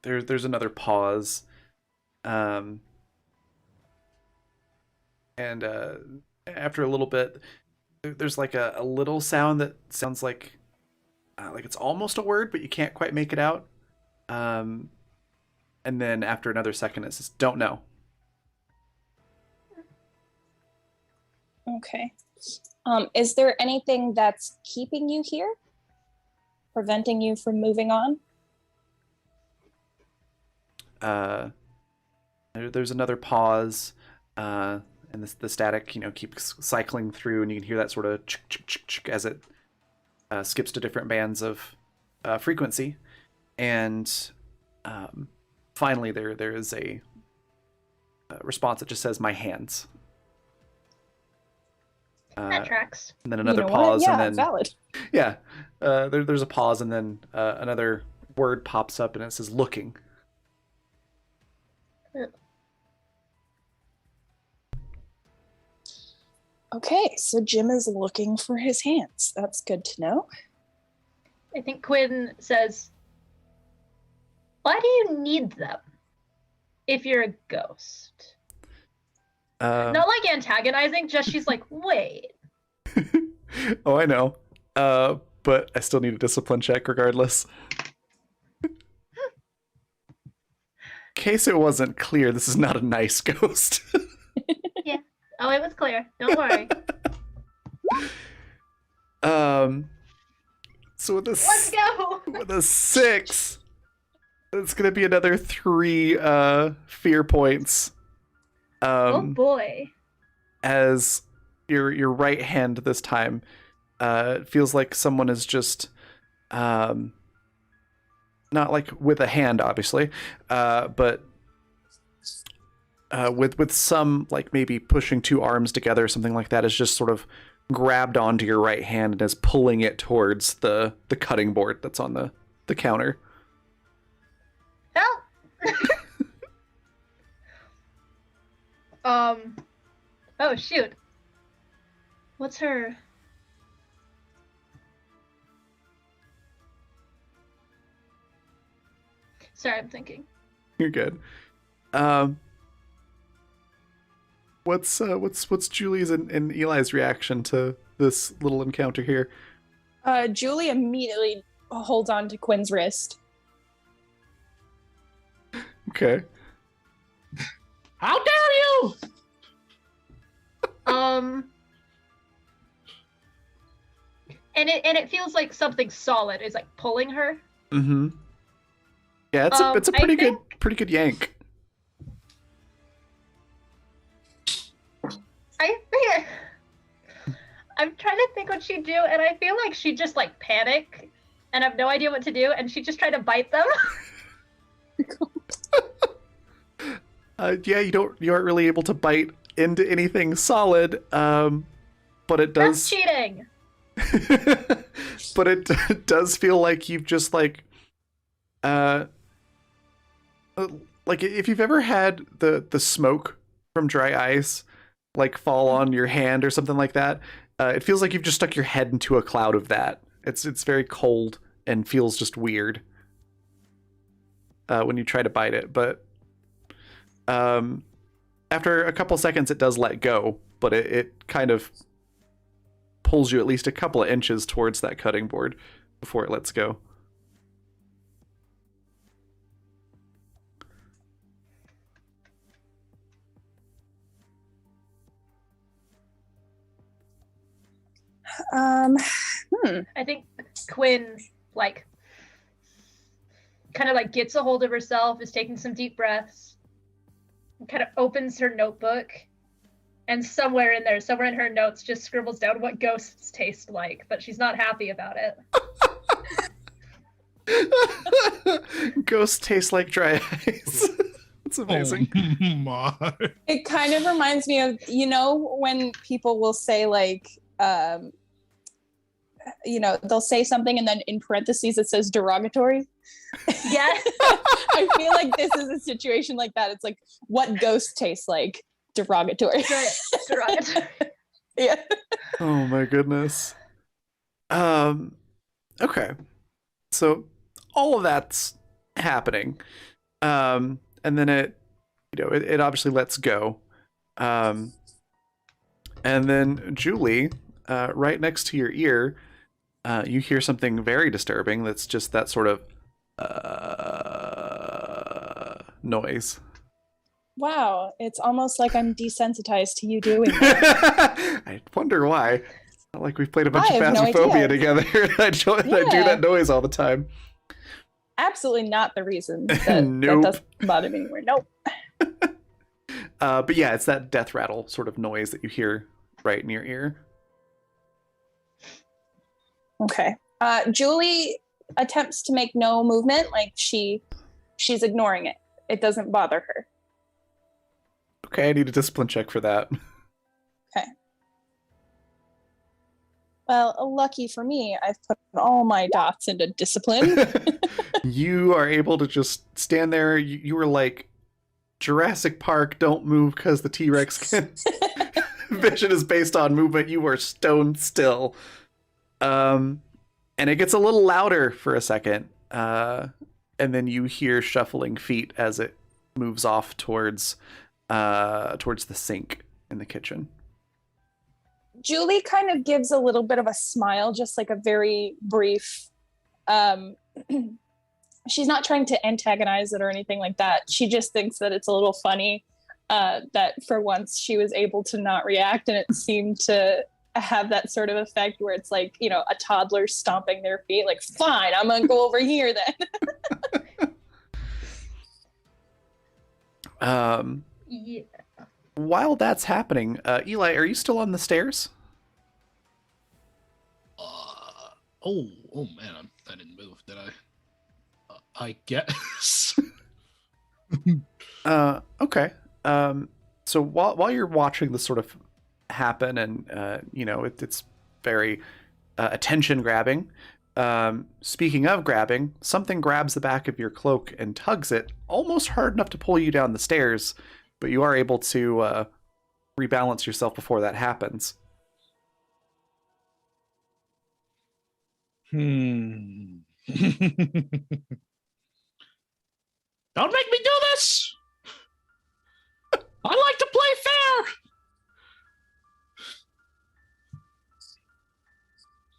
There's another pause. And after a little bit, there's like a little sound that sounds like it's almost a word, but you can't quite make it out. And then after another second, it says, "Don't know." Okay. Is there anything that's keeping you here? Preventing you from moving on? There's another pause, and the static, keeps cycling through, and you can hear that sort of as it skips to different bands of frequency, and finally there is a response that just says, "My hands." That tracks. And then another You know pause, what? Yeah, and then valid. yeah, there's a pause, and then another word pops up, and it says, "Looking." Okay, so Jim is looking for his hands. That's good to know. I think Quinn says, "Why do you need them if you're a ghost?" Not like antagonizing, just she's like, wait. Oh, I know. But I still need a discipline check regardless. In case it wasn't clear, this is not a nice ghost. Yeah. Oh, it was clear. Don't worry. So with Let's go. with a 6, it's gonna be another 3 fear points. Oh boy. As your right hand this time, it feels like someone is just not like with a hand, obviously, but with some, like, maybe pushing 2 arms together or something like that, is just sort of grabbed onto your right hand and is pulling it towards the cutting board that's on the counter. Help. Oh shoot. What's her? Sorry, I'm thinking. You're good. What's Julie's and Eli's reaction to this little encounter here? Julie immediately holds on to Quinn's wrist. Okay. How dare you! And it feels like something solid is like pulling her. Mm-hmm. Yeah, it's a pretty good yank. I'm trying to think what she'd do, and I feel like she'd just like panic and have no idea what to do, and she'd just try to bite them. Yeah, you aren't really able to bite into anything solid, but it does. That's cheating. But it does feel like you've just like if you've ever had the smoke from dry ice like fall on your hand or something like that, it feels like you've just stuck your head into a cloud of that. It's very cold and feels just weird when you try to bite it, but after a couple seconds it does let go, but it kind of pulls you at least a couple of inches towards that cutting board before it lets go. I think Quinn like kind of like gets a hold of herself, is taking some deep breaths, and kind of opens her notebook, and somewhere in her notes just scribbles down what ghosts taste like, but she's not happy about it. Ghosts taste like dry ice. It's amazing. Oh my. It kind of reminds me of, when people will say like, they'll say something and then in parentheses it says derogatory. Yeah. I feel like this is a situation like that. It's like, what ghost tastes like? Derogatory. Derogatory. Yeah. Oh my goodness. Okay. So all of that's happening. And then it obviously lets go. And then Julie, right next to your ear, you hear something very disturbing. That's just that sort of noise. Wow, it's almost like I'm desensitized to you doing that. I wonder why. It's not like we've played a bunch I of have no Phasmophobia idea. together. I do that noise all the time. Absolutely not the reason that, Nope. that doesn't bother me anymore. Nope. But yeah, it's that death rattle sort of noise that you hear right in your ear. Okay. Julie attempts to make no movement, like she's ignoring it. It doesn't bother her. Okay, I need a discipline check for that. Well, lucky for me, I've put all my dots into discipline. You are able to just stand there. You were like Jurassic Park, don't move because the T-Rex can. Vision is based on movement. You are stone still. And it gets a little louder for a second. And then you hear shuffling feet as it moves off towards the sink in the kitchen. Julie kind of gives a little bit of a smile, just like a very brief. She's not trying to antagonize it or anything like that. She just thinks that it's a little funny that for once she was able to not react, and it seemed to have that sort of effect where it's like, a toddler stomping their feet, like, fine, I'm gonna go over here then. Yeah. While that's happening, Eli, are you still on the stairs? Oh man, I didn't move, did I? I guess. Okay. So while you're watching this sort of happen, and it's very attention grabbing. Speaking of grabbing, something grabs the back of your cloak and tugs it almost hard enough to pull you down the stairs, but you are able to rebalance yourself before that happens. Don't make me do this! I like to play fair!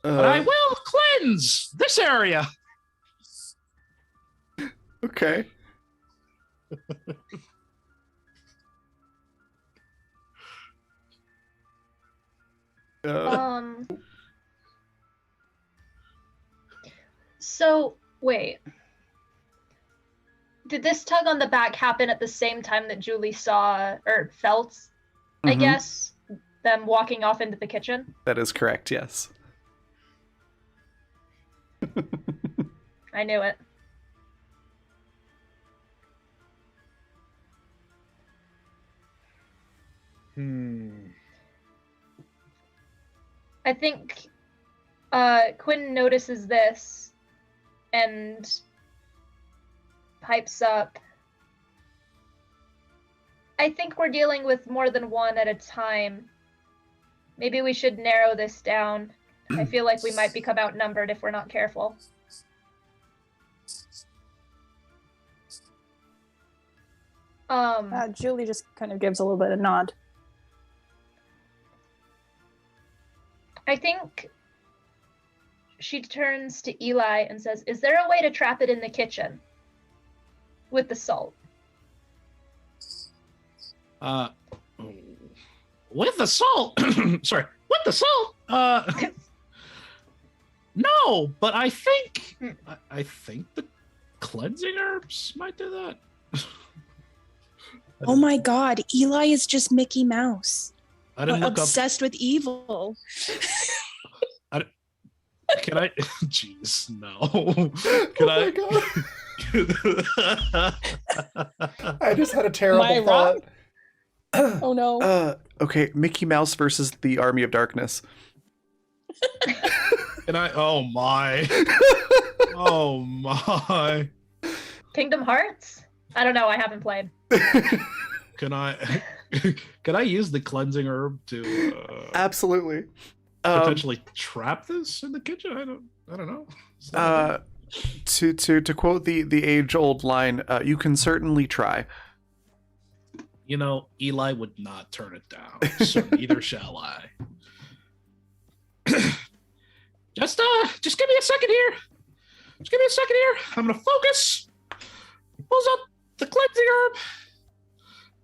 But I will cleanse this area! Okay. So wait. Did this tug on the back happen at the same time that Julie saw or felt, I guess, them walking off into the kitchen? That is correct, yes. I knew it. I think Quinn notices this and pipes up. I think we're dealing with more than one at a time. Maybe we should narrow this down. I feel like we might become outnumbered if we're not careful. Julie just kind of gives a little bit of nod. I think she turns to Eli and says, "Is there a way to trap it in the kitchen with the salt?" With the salt? Sorry, with the salt? No, but I think the cleansing herbs might do that. Oh my god, Eli is just Mickey Mouse. I didn't look obsessed with evil. Can I? Jeez, no. Can I? I just had a terrible Am I thought. Oh no. Okay, Mickey Mouse versus the Army of Darkness. Can I? Oh my! Oh my! Kingdom Hearts? I don't know. I haven't played. Can I? Can I use the cleansing herb to Absolutely. potentially trap this in the kitchen? I don't know. Is that To quote the age-old line, you can certainly try. You know, Eli would not turn it down, so neither shall I. Just give me a second here. Just give me a second here. I'm gonna focus. He pulls out the cleansing herb.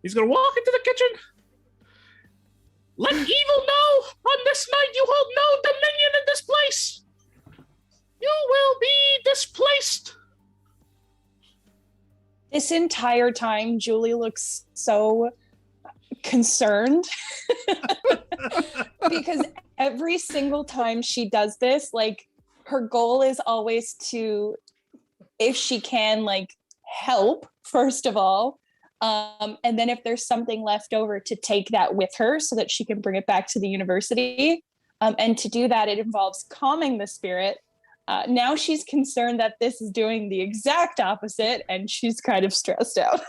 He's gonna walk into the kitchen. Let evil know on this night you hold no dominion in this place. You will be displaced. This entire time, Julie looks so concerned because every single time she does this, like, her goal is always to, if she can, like, help, first of all. And then if there's something left over, to take that with her so that she can bring it back to the university. And to do that, it involves calming the spirit. Now she's concerned that this is doing the exact opposite, and she's kind of stressed out.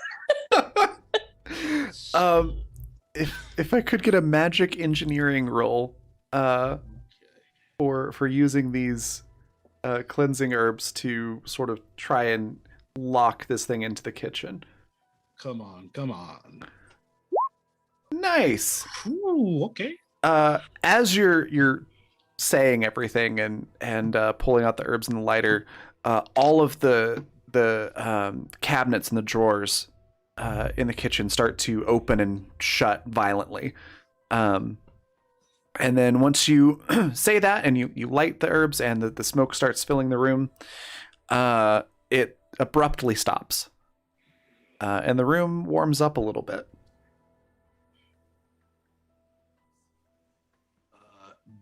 If I could get a magic engineering roll for using these cleansing herbs to sort of try and lock this thing into the kitchen. Come on. Nice. Ooh, okay. As you're saying everything and pulling out the herbs and the lighter, all of the cabinets and the drawers in the kitchen start to open and shut violently. And then once you say that and you light the herbs and the smoke starts filling the room, it abruptly stops. And the room warms up a little bit.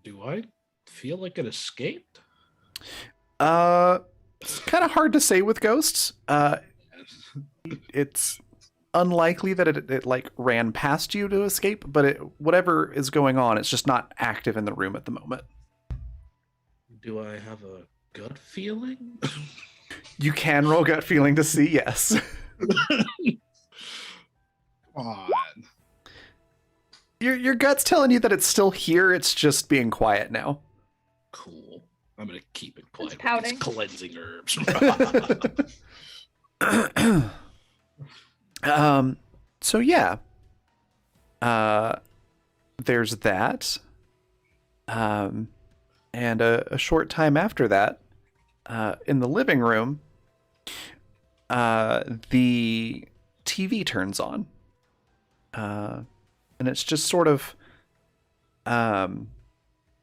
Do I feel like it escaped? It's kind of hard to say with ghosts. It's unlikely that it like ran past you to escape, but whatever is going on, it's just not active in the room at the moment. Do I have a gut feeling? You can roll gut feeling to see, yes. Come on. Your gut's telling you that it's still here, it's just being quiet now. Cool. I'm gonna keep it quiet. It's pouting. With these cleansing herbs. So yeah. There's that. And a short time after that, in the living room, the TV turns on. And it's just sort of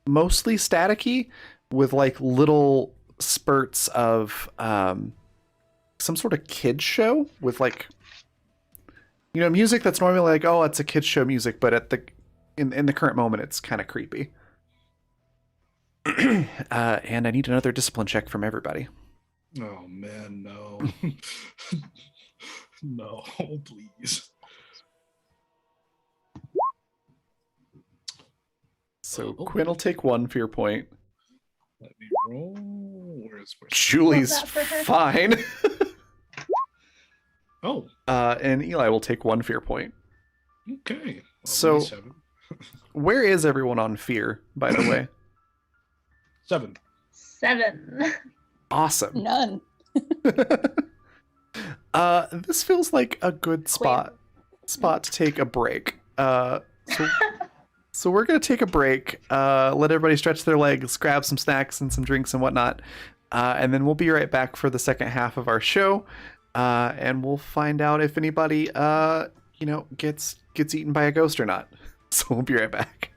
mostly staticky with like little spurts of some sort of kids show with like, you know, music that's normally like, oh, it's a kids show music, but in the current moment it's kind of creepy. And I need another discipline check from everybody. Oh man, no. No, please. So Quinn will take 1 fear point. Let me roll. Where's Julie's Love that for her. fine. Oh, And Eli will take 1 fear point. okay. So- 7. Where is everyone on fear, by the way? 7. 7. Awesome. None. This feels like a good spot to take a break. So we're gonna take a break, let everybody stretch their legs, grab some snacks and some drinks and whatnot, and then we'll be right back for the second half of our show, and we'll find out if anybody gets eaten by a ghost or not. So we'll be right back.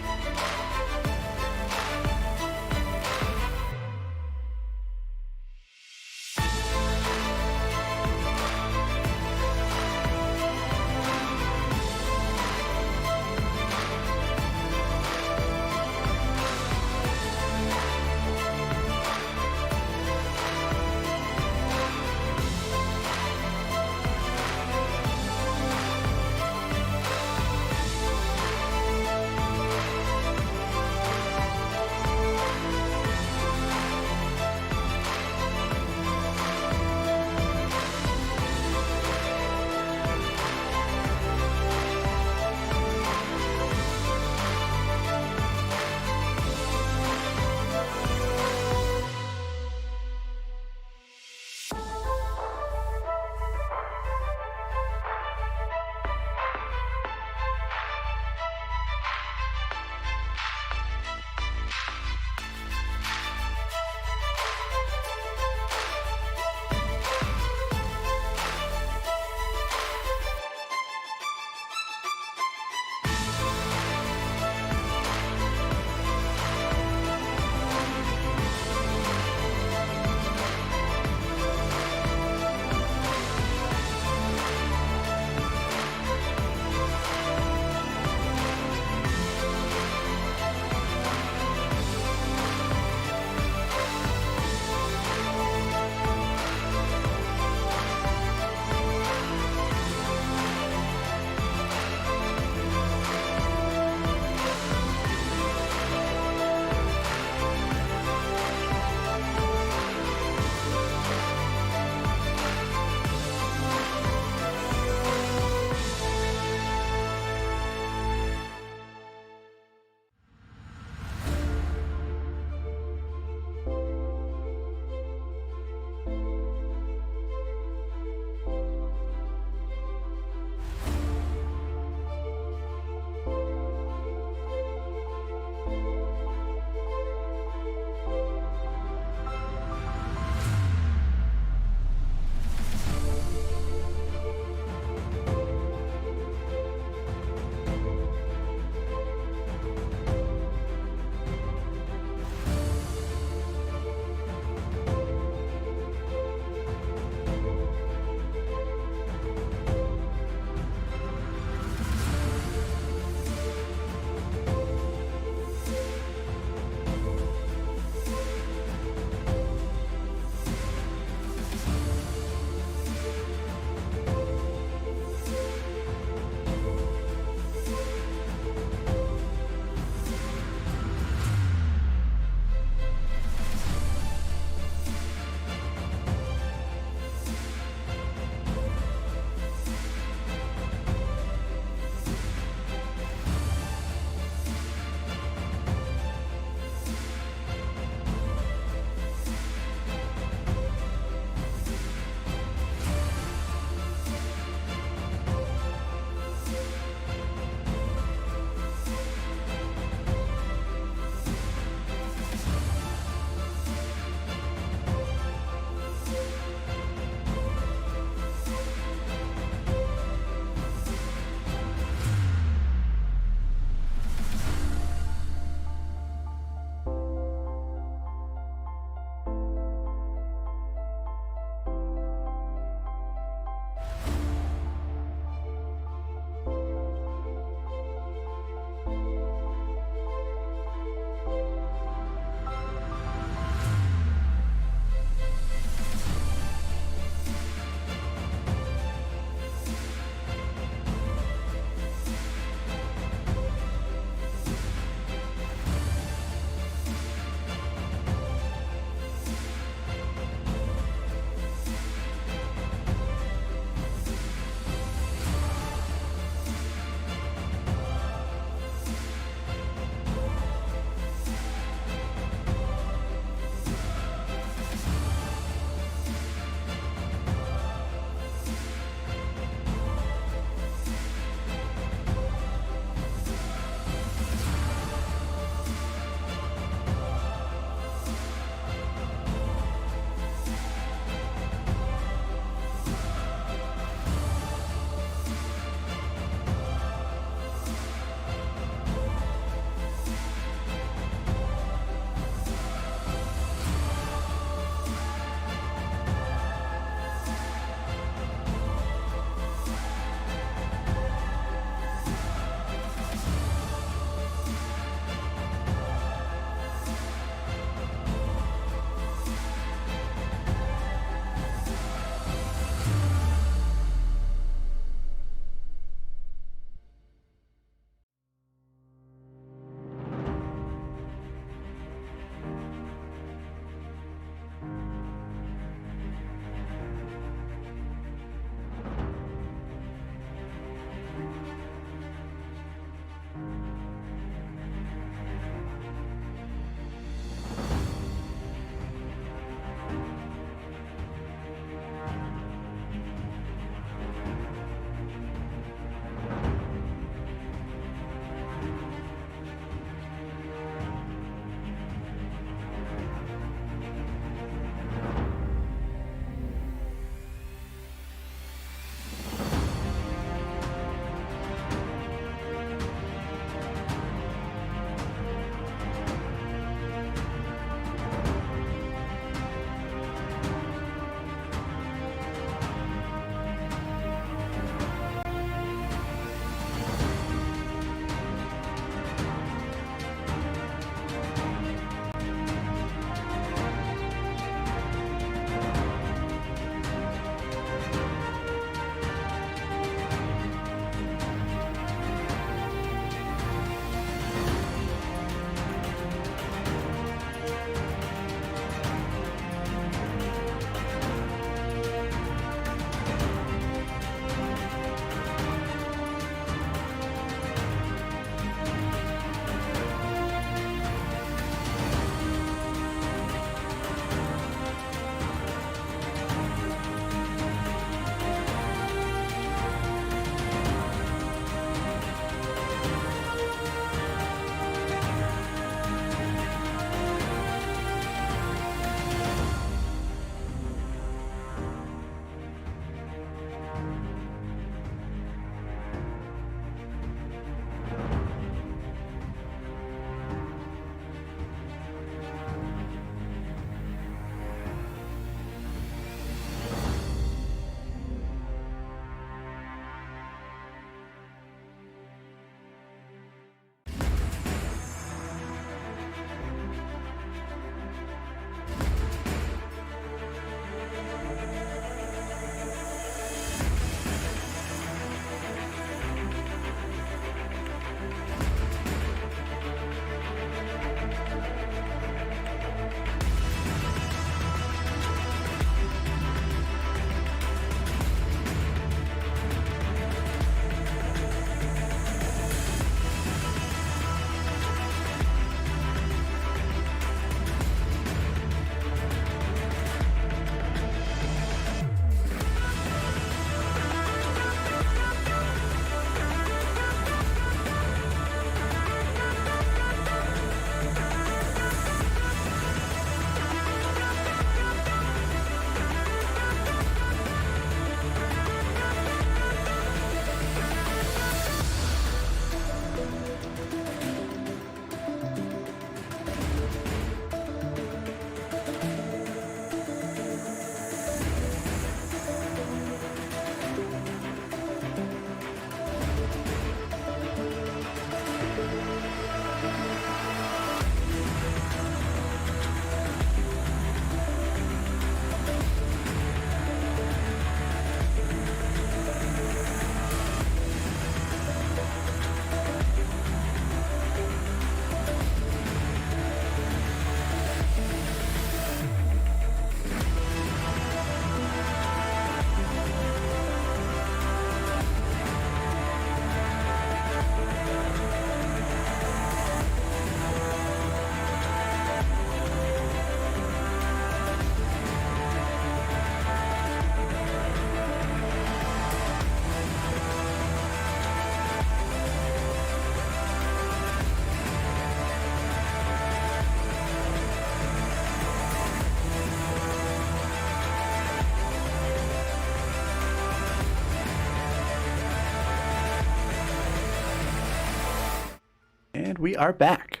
And we are back.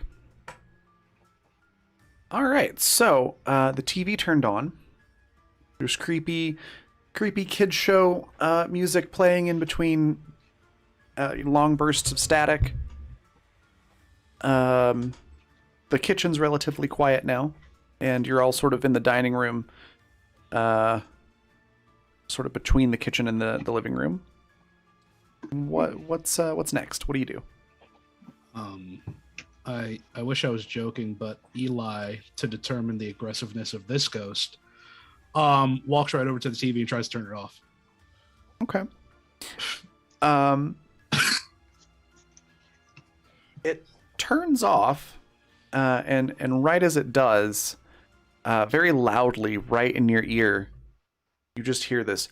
All right, so the TV turned on. There's creepy kids show music playing in between long bursts of static. The kitchen's relatively quiet now, and you're all sort of in the dining room, sort of between the kitchen and the living room. What's next? What do you do? I wish I was joking, but Eli, to determine the aggressiveness of this ghost, walks right over to the TV and tries to turn it off. Okay. It turns off, and right as it does, very loudly, right in your ear, you just hear this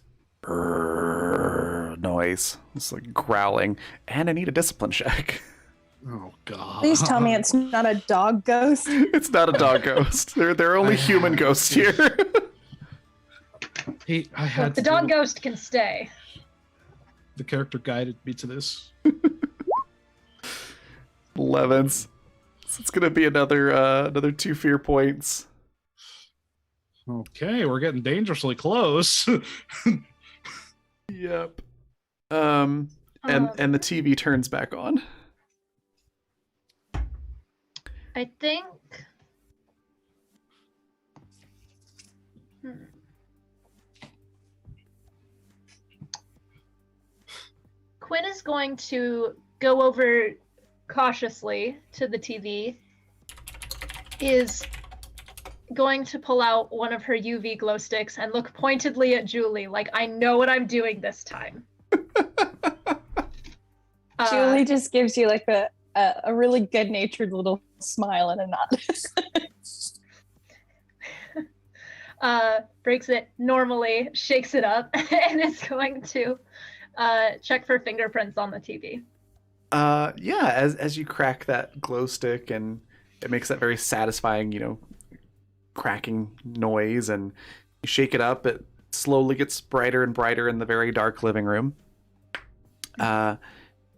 noise. It's like growling, and I need a discipline check. Oh God! Please tell me it's not a dog ghost. It's not a dog ghost. There are only human ghosts here. I had The dog ghost can stay. The character guided me to this. 11s. So it's gonna be another 2 fear points. Okay, we're getting dangerously close. Yep. And the TV turns back on. I think. Quinn is going to go over cautiously to the TV, is going to pull out one of her UV glow sticks and look pointedly at Julie like, I know what I'm doing this time. Julie just gives you like a really good-natured little smile and a nod. Breaks it normally, shakes it up, and is going to check for fingerprints on the TV. Yeah, as you crack that glow stick, and it makes that very satisfying, cracking noise, and you shake it up, it slowly gets brighter and brighter in the very dark living room.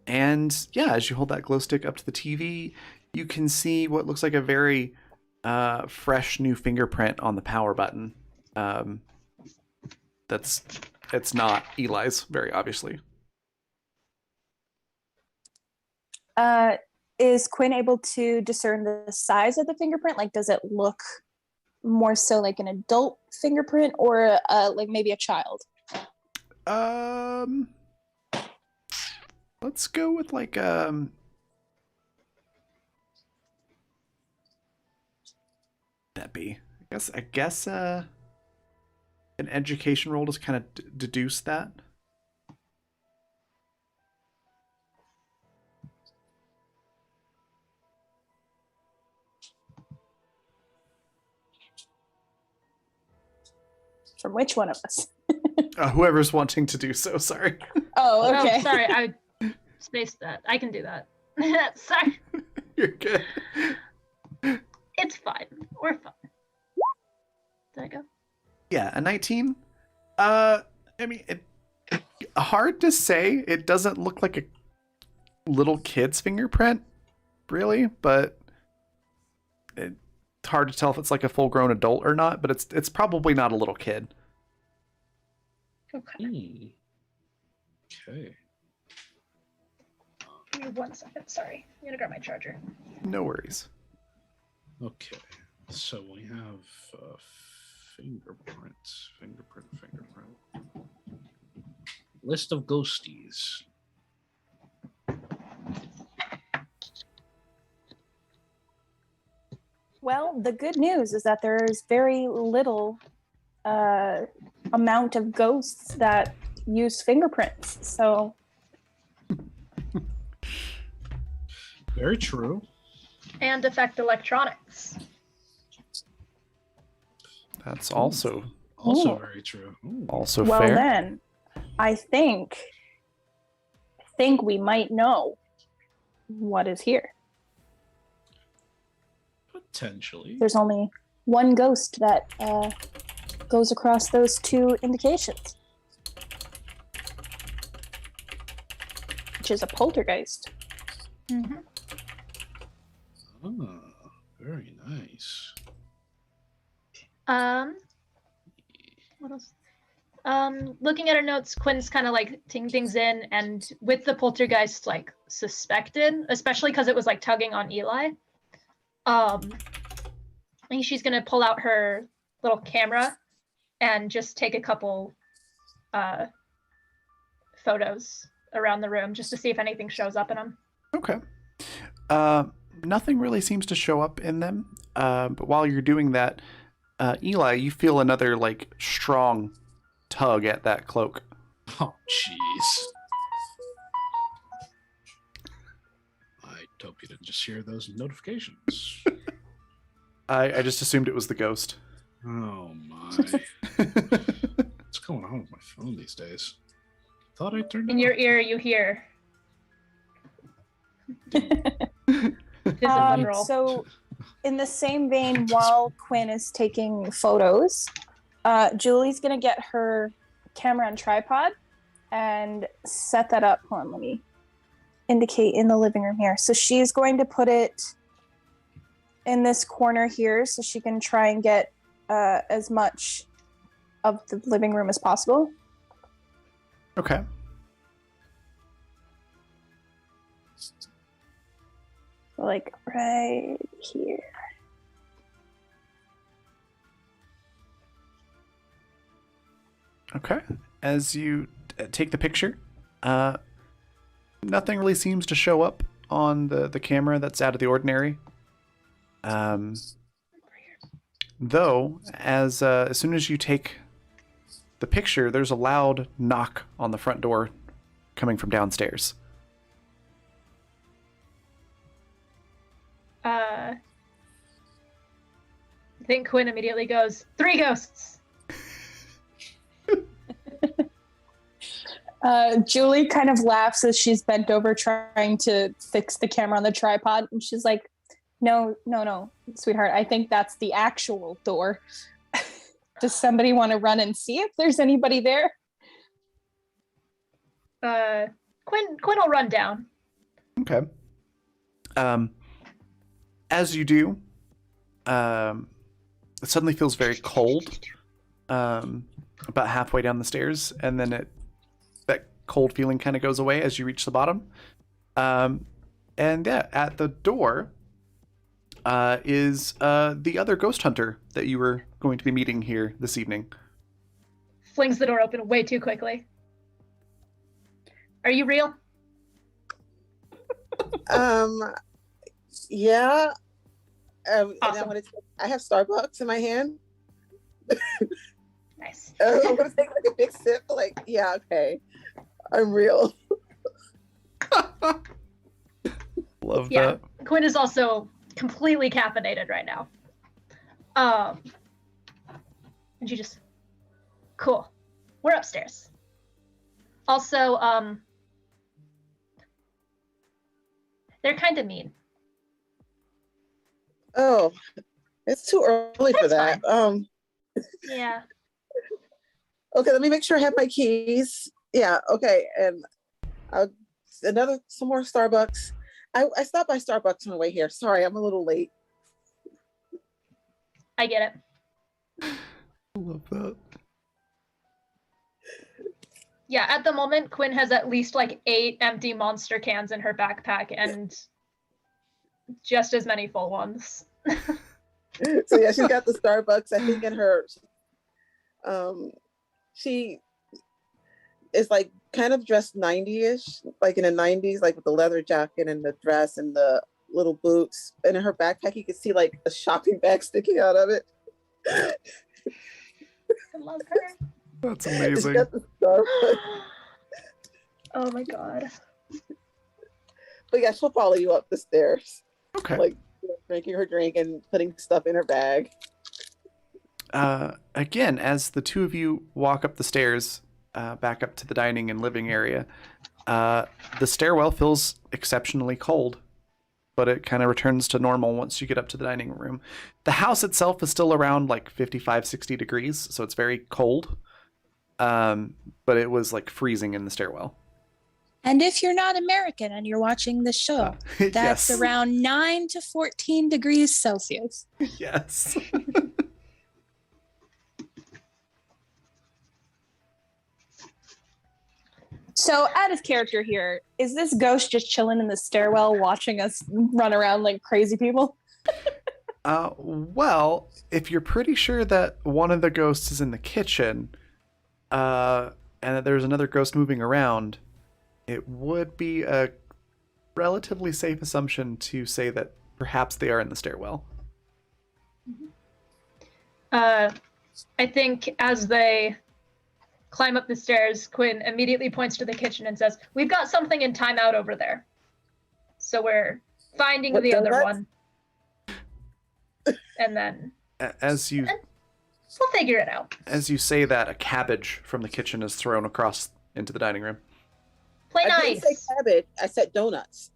And yeah, as you hold that glow stick up to the TV, you can see what looks like a very fresh new fingerprint on the power button. It's not Eli's, very obviously. Is Quinn able to discern the size of the fingerprint? Like, does it look more so like an adult fingerprint or like maybe a child? Let's go with like I guess an education roll to kind of deduce that. From which one of us? Whoever's wanting to do so, sorry. Oh, okay. Oh, sorry, I spaced that. I can do that. Sorry. You're good. It's fine. We're fine. Did I go? Yeah, a 19. I mean, hard to say. It doesn't look like a little kid's fingerprint, really, but it's hard to tell if it's like a full-grown adult or not. But it's probably not a little kid. Okay. Okay. Give me 1 second. Sorry, I'm gonna grab my charger. No worries. Okay. So we have fingerprint. List of ghosties. Well, the good news is that there's very little amount of ghosts that use fingerprints. So Very true. And affect electronics. That's also Also Ooh. very true. also well fair. then, I think we might know what is here. Potentially. There's only one ghost that goes across those two indications, which is a poltergeist. Mm-hmm. Oh, very nice. What else? Looking at her notes, Quinn's kind of like taking things in, and with the poltergeist like suspected, especially because it was like tugging on Eli. I think she's gonna pull out her little camera and just take a couple photos around the room just to see if anything shows up in them. Okay. Nothing really seems to show up in them. But while you're doing that, Eli, you feel another like strong tug at that cloak. Oh, jeez. I hope you didn't just hear those notifications. I just assumed it was the ghost. Oh my. What's going on with my phone these days? Thought I turned In it your off. ear, you hear. Roll. So, in the same vein, while Quinn is taking photos, Julie's gonna get her camera and tripod and set that up. Hold on, let me indicate in the living room here. So she's going to put it in this corner here, so she can try and get as much of the living room as possible. Okay. Like right here. Okay. As you take the picture, nothing really seems to show up on the camera that's out of the ordinary. Though, as soon as you take the picture, there's a loud knock on the front door coming from downstairs. I think Quinn immediately goes, 3 ghosts. Julie kind of laughs as she's bent over trying to fix the camera on the tripod, and she's like, no, sweetheart, I think that's the actual door. Does somebody want to run and see if there's anybody there? Quinn will run down. Okay. As you do, it suddenly feels very cold. About halfway down the stairs, and then that cold feeling kind of goes away as you reach the bottom. And yeah, at the door is the other ghost hunter that you were going to be meeting here this evening. Flings the door open way too quickly. Are you real? Yeah. And Awesome. I have Starbucks in my hand. Nice. I'm gonna take like a big sip. Like, yeah, okay, I'm real. Love Yeah. that. Quinn is also completely caffeinated right now. And she just, cool. We're upstairs. Also, they're kind of mean. Oh, it's too early for That's that. Yeah. Okay, let me make sure I have my keys. Yeah, okay, and some more Starbucks. I stopped by Starbucks on the way here. Sorry, I'm a little late. I get it. Love that. Yeah, at the moment, Quinn has at least like 8 empty monster cans in her backpack and just as many full ones. So yeah, she's got the Starbucks, I think, in her. She is like kind of dressed 90-ish, like in the 90s, like with the leather jacket and the dress and the little boots. And in her backpack, you can see like a shopping bag sticking out of it. I love her. That's She's amazing. got the Starbucks. Oh my god. But yeah, she'll follow you up the stairs, Okay. like drinking her drink and putting stuff in her bag. Again, as the two of you walk up the stairs, back up to the dining and living area, the stairwell feels exceptionally cold, but it kind of returns to normal once you get up to the dining room. The house itself is still around like 55, 60 degrees, so it's very cold. But it was like freezing in the stairwell. And if you're not American and you're watching this show, that's yes. around 9 to 14 degrees Celsius. Yes. So out of character here, is this ghost just chilling in the stairwell watching us run around like crazy people? Well, if you're pretty sure that one of the ghosts is in the kitchen, and that there's another ghost moving around, it would be a relatively safe assumption to say that perhaps they are in the stairwell. I think as they climb up the stairs, Quinn immediately points to the kitchen and says, "We've got something in timeout over there." So we're finding What, the other donuts? one. And then As you we'll figure it out. as you say that, a cabbage from the kitchen is thrown across into the dining room. Play I didn't say nice. cabbage. I said donuts.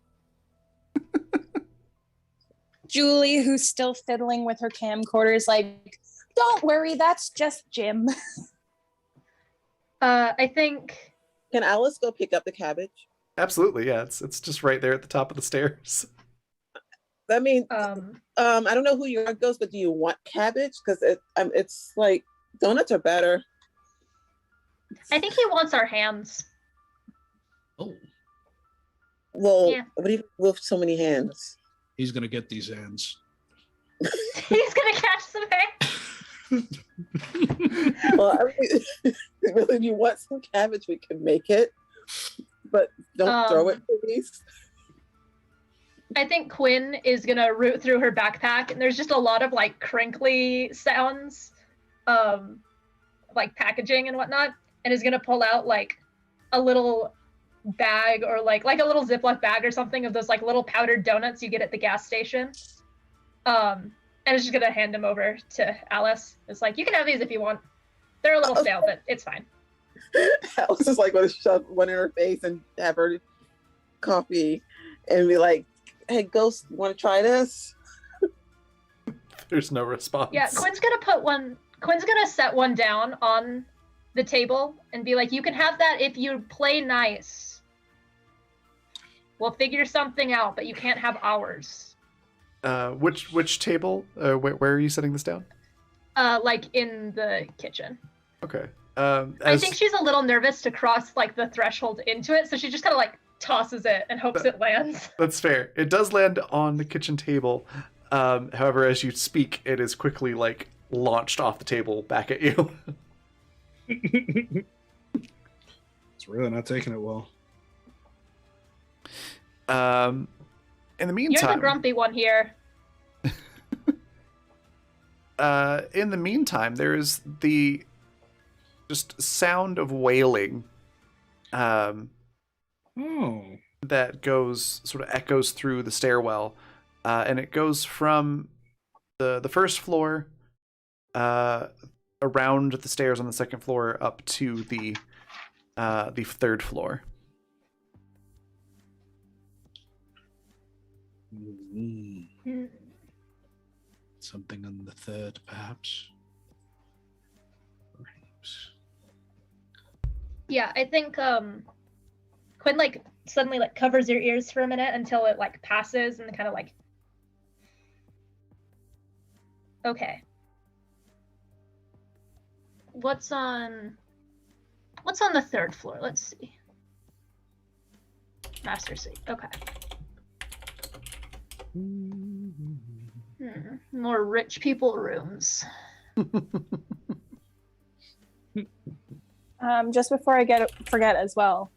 Julie, who's still fiddling with her camcorder, is like, don't worry, that's just Jim. I think Can Alice go pick up the cabbage? Absolutely, yeah. It's just right there at the top of the stairs. I mean, um I don't know who you are, Ghost, but do you want cabbage? Because it's like donuts are better. I think he wants our hands. Oh, Well, Yeah. what do you with so many hands? he's gonna get these hands. He's gonna catch some hands. Well, I mean, really, if you want some cabbage, we can make it, but don't throw it, please. I think Quinn is gonna root through her backpack, and there's just a lot of like crinkly sounds, like packaging and whatnot, and is gonna pull out like a little bag or like a little Ziploc bag or something of those like little powdered donuts you get at the gas station. And is just gonna hand them over to Alice. It's like, you can have these if you want. They're a little stale, but it's fine. Alice is like going to shove one in her face and have her coffee and be like, "Hey, Ghost, you want to try this?" There's no response. Yeah, Quinn's gonna set one down on the table and be like, you can have that if you play nice. We'll figure something out, but you can't have ours. Which table? Where are you setting this down? Like in the kitchen. Okay. I think she's a little nervous to cross like the threshold into it, so she just kind of like tosses it and hopes it lands. That's fair. It does land on the kitchen table. However, as you speak, it is quickly like launched off the table back at you. It's really not taking it well. In the You're meantime, the grumpy one here. in the meantime, there is the just sound of wailing Oh, that sort of echoes through the stairwell, and it goes from the first floor around the stairs on the second floor up to the third floor. Something on the third, perhaps. Perhaps. Yeah, I think Quinn like suddenly like covers your ears for a minute until it like passes and kind of like, okay. What's on the third floor? Let's see. Master suite. Okay. More rich people rooms. Just before I forget as well,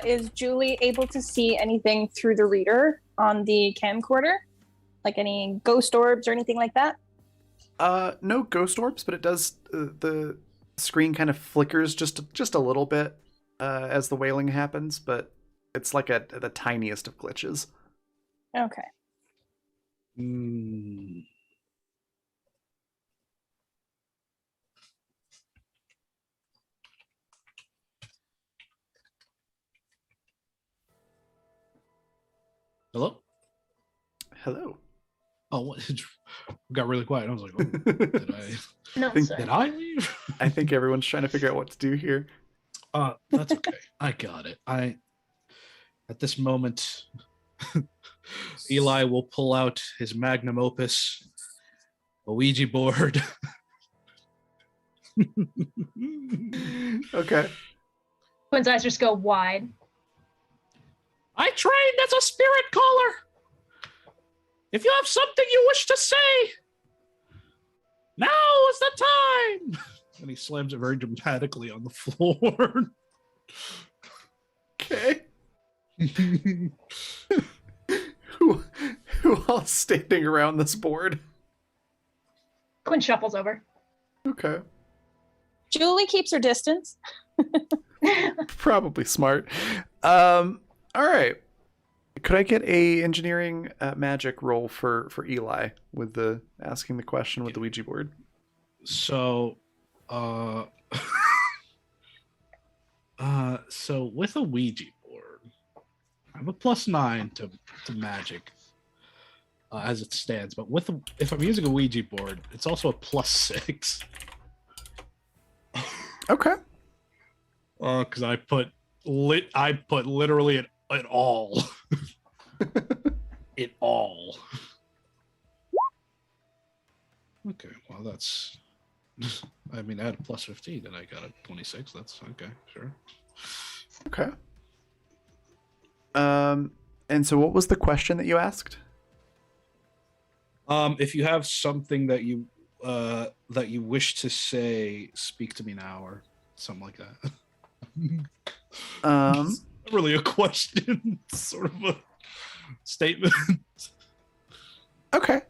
is Julie able to see anything through the reader on the camcorder? Like any ghost orbs or anything like that? No ghost orbs, but it does. The screen kind of flickers just a little bit as the wailing happens, but it's like the tiniest of glitches. Okay. Hello? Hello. Oh, what? It got really quiet. I was like, oh, did I? No, Think- sorry. Did I leave? I think everyone's trying to figure out what to do here. That's okay. I got it. At this moment, Eli will pull out his magnum opus, a Ouija board. Okay. Quinn's eyes just go wide. I trained as a spirit caller. If you have something you wish to say, now is the time. And he slams it very dramatically on the floor. Okay. who else standing around this board? Quinn shuffles over. Okay. Julie keeps her distance. Probably smart. All right. Could I get a engineering magic roll for Eli with the asking the question with the Ouija board? So, so with a Ouija board, I have a +9 to magic as it stands. But if I'm using a Ouija board, it's also a +6. Okay. Because I put literally it all. It all. Okay, well that's. I mean, I had a +15 and I got a 26. That's okay, sure. Okay. And so what was the question that you asked? If you have something that you wish to say, speak to me now, or something like that. Um, It's not really a question, it's sort of a statement. okay.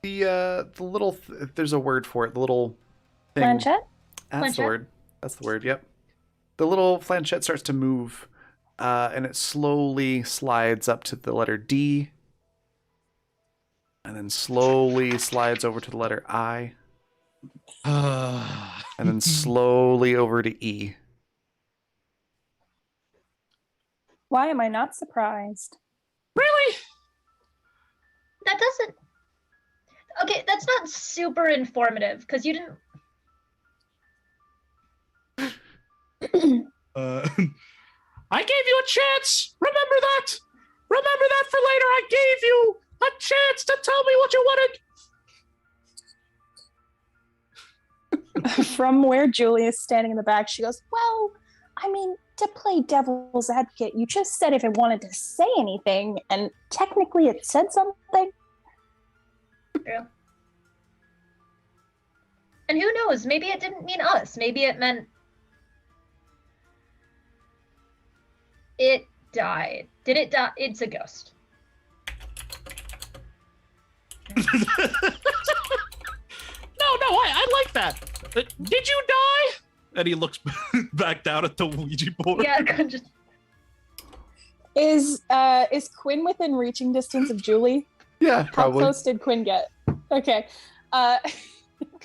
The little there's a word for it. The little thing. Planchette? That's the Planchette? word. That's the word. Yep. The little planchette starts to move, and it slowly slides up to the letter D, and then slowly slides over to the letter I, and then slowly over to E. Why am I not surprised? Really? That doesn't. Okay, that's not super informative because you didn't. I gave you a chance. Remember that. Remember that for later. I gave you a chance to tell me what you wanted. From where Julie is standing in the back, she goes, well, I mean, to play devil's advocate, you just said if it wanted to say anything, and technically it said something. True. And who knows? Maybe it didn't mean us. Maybe it meant it died. Did it die? It's a ghost. No, I like that. Did you die? And he looks back down at the Ouija board. Yeah, just Is Quinn within reaching distance of Julie? Yeah, How probably. close did Quinn get? Okay.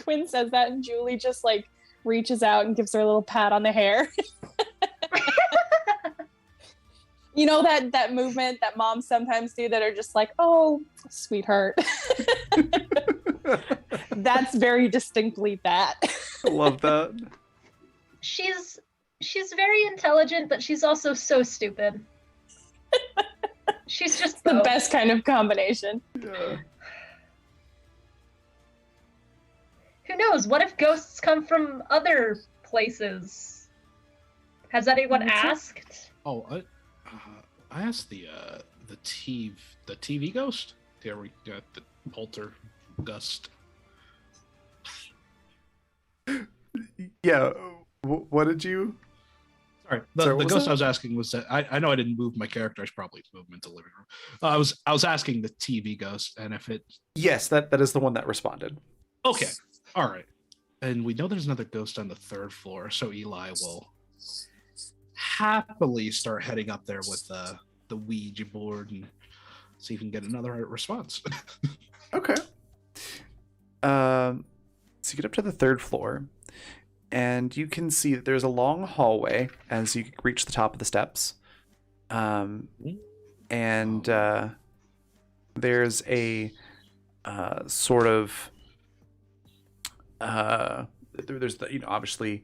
Quinn says that, and Julie just like reaches out and gives her a little pat on the hair. You know that movement that moms sometimes do that are just like, oh, sweetheart. That's very distinctly that. I love that. she's very intelligent, but she's also so stupid. She's just The both. best kind of combination. Yeah. Who knows? What if ghosts come from other places? Has anyone That's it. asked? Oh, I asked the TV ghost. There we got the poltergust. Yeah. What did you? Sorry, Sorry, the what was ghost that? I was asking was that I know I didn't move my character. I should probably move him into the living room. I was asking the TV ghost, and if it Yes, that is the one that responded. okay, all right, and we know there's another ghost on the 3rd floor, so Eli will happily start heading up there with the Ouija board and see if we can get another response. Okay. So you get up to the 3rd floor, and you can see that there's a long hallway as you reach the top of the steps. And there's a sort of there's the, obviously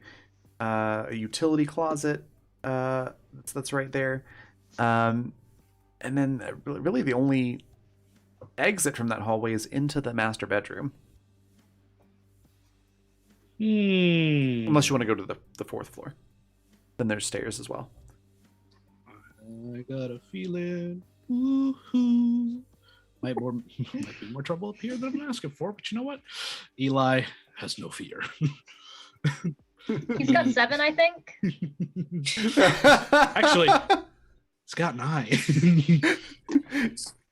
a utility closet that's right there. And then really the only exit from that hallway is into the master bedroom. Unless you want to go to the fourth floor. Then there's stairs as well. I got a feeling. Woohoo. Might be more trouble up here than I'm asking for, but you know what? Eli has no fear. He's got 7, I think. Actually, it's got 9.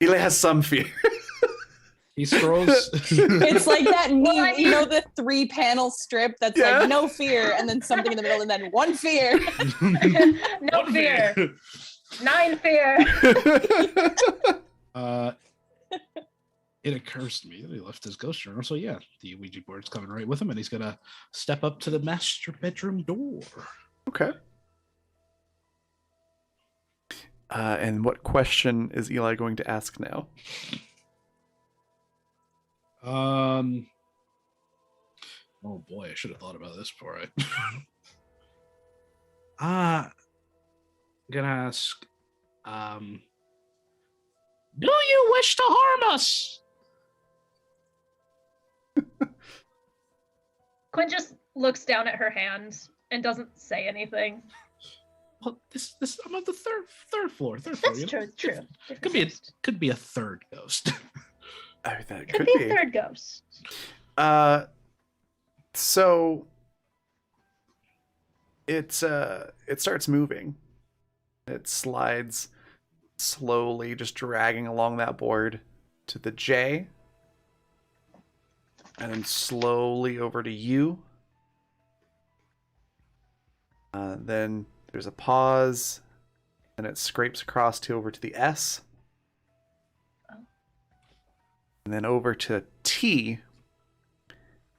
Eli has some fear. He scrolls. It's like that meme, Well, I mean- you know, the 3-panel strip that's Yeah. like no fear, and then something in the middle, and then 1 fear. No One fear. 9 fear. It occurs to me that he left his ghost journal. So yeah, the Ouija board's coming right with him, and he's gonna step up to the master bedroom door. Okay. And what question is Eli going to ask now? Oh boy, I should have thought about this before I. Gonna ask. Do you wish to harm us? Quinn just looks down at her hand and doesn't say anything. Well, this I'm on the third floor. Third floor. That's you know? true. Could be a third ghost. That Could be a third ghost. So it starts moving. It slides slowly, just dragging along that board to the J, and then slowly over to U. Then there's a pause, and it scrapes across to over to the S. And then over to T,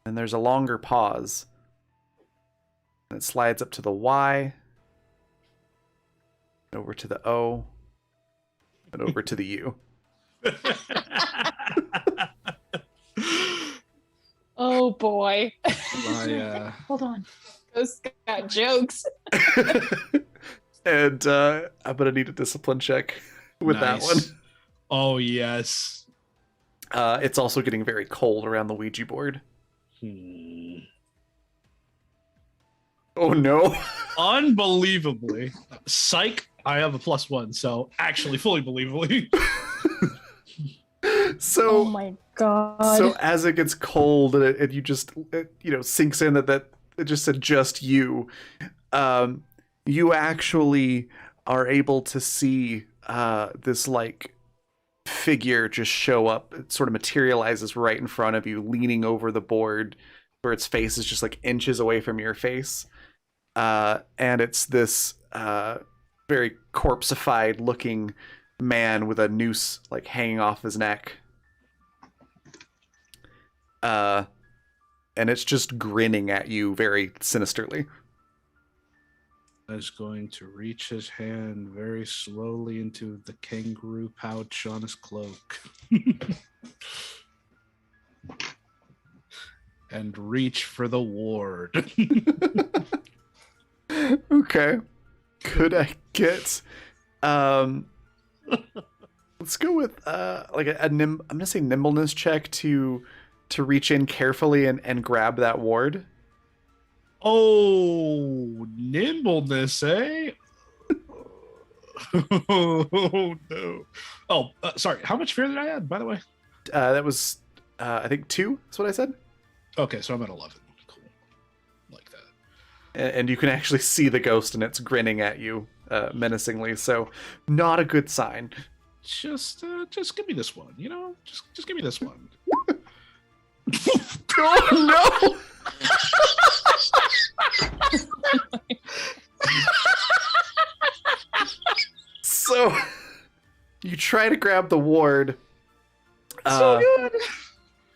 and there's a longer pause. And it slides up to the Y, over to the O, and over to the U. Oh boy. Hold on. Those got jokes. And I'm gonna need a discipline check with that one. Oh yes. It's also getting very cold around the Ouija board. Oh no. Unbelievably. Psych, I have a +1, so actually fully believably. So Oh my god. So as it gets cold and you just sinks in that it just said just you, you actually are able to see this like figure just show up. It sort of materializes right in front of you, leaning over the board, where its face is just like inches away from your face, and it's this very corpseified looking man with a noose like hanging off his neck. And it's just grinning at you very sinisterly. Is going to reach his hand very slowly into the kangaroo pouch on his cloak. And reach for the ward. Okay. Could I get let's go with like I'm gonna say nimbleness check to reach in carefully and grab that ward. Oh, nimbleness, eh? Oh, no. Oh, sorry. How much fear did I add, by the way? That was, I think 2. That's what I said. Okay, so I'm at 11. Cool. Like that. And you can actually see the ghost, and it's grinning at you menacingly. So, not a good sign. Just give me this one. You know, just give me this one. Oh no! So you try to grab the ward, So good.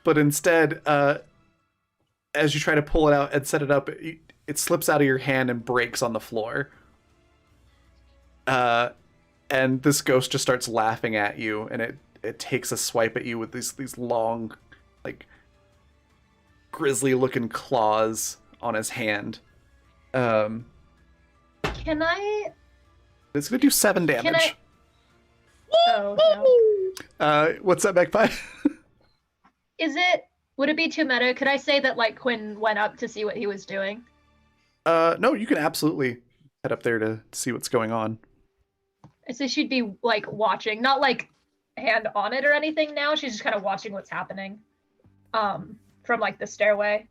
but instead, as you try to pull it out and set it up, it slips out of your hand and breaks on the floor. And this ghost just starts laughing at you, and it takes a swipe at you with these long, like, grisly looking claws on his hand. Can Can I? It's gonna do 7 damage. Can I? Oh no. What's that, Magpie? Would it be too meta? Could I say that like Quinn went up to see what he was doing? No, you can absolutely head up there to see what's going on. I say she'd be like watching, not like hand on it or anything now. She's just kind of watching what's happening. From like the stairway.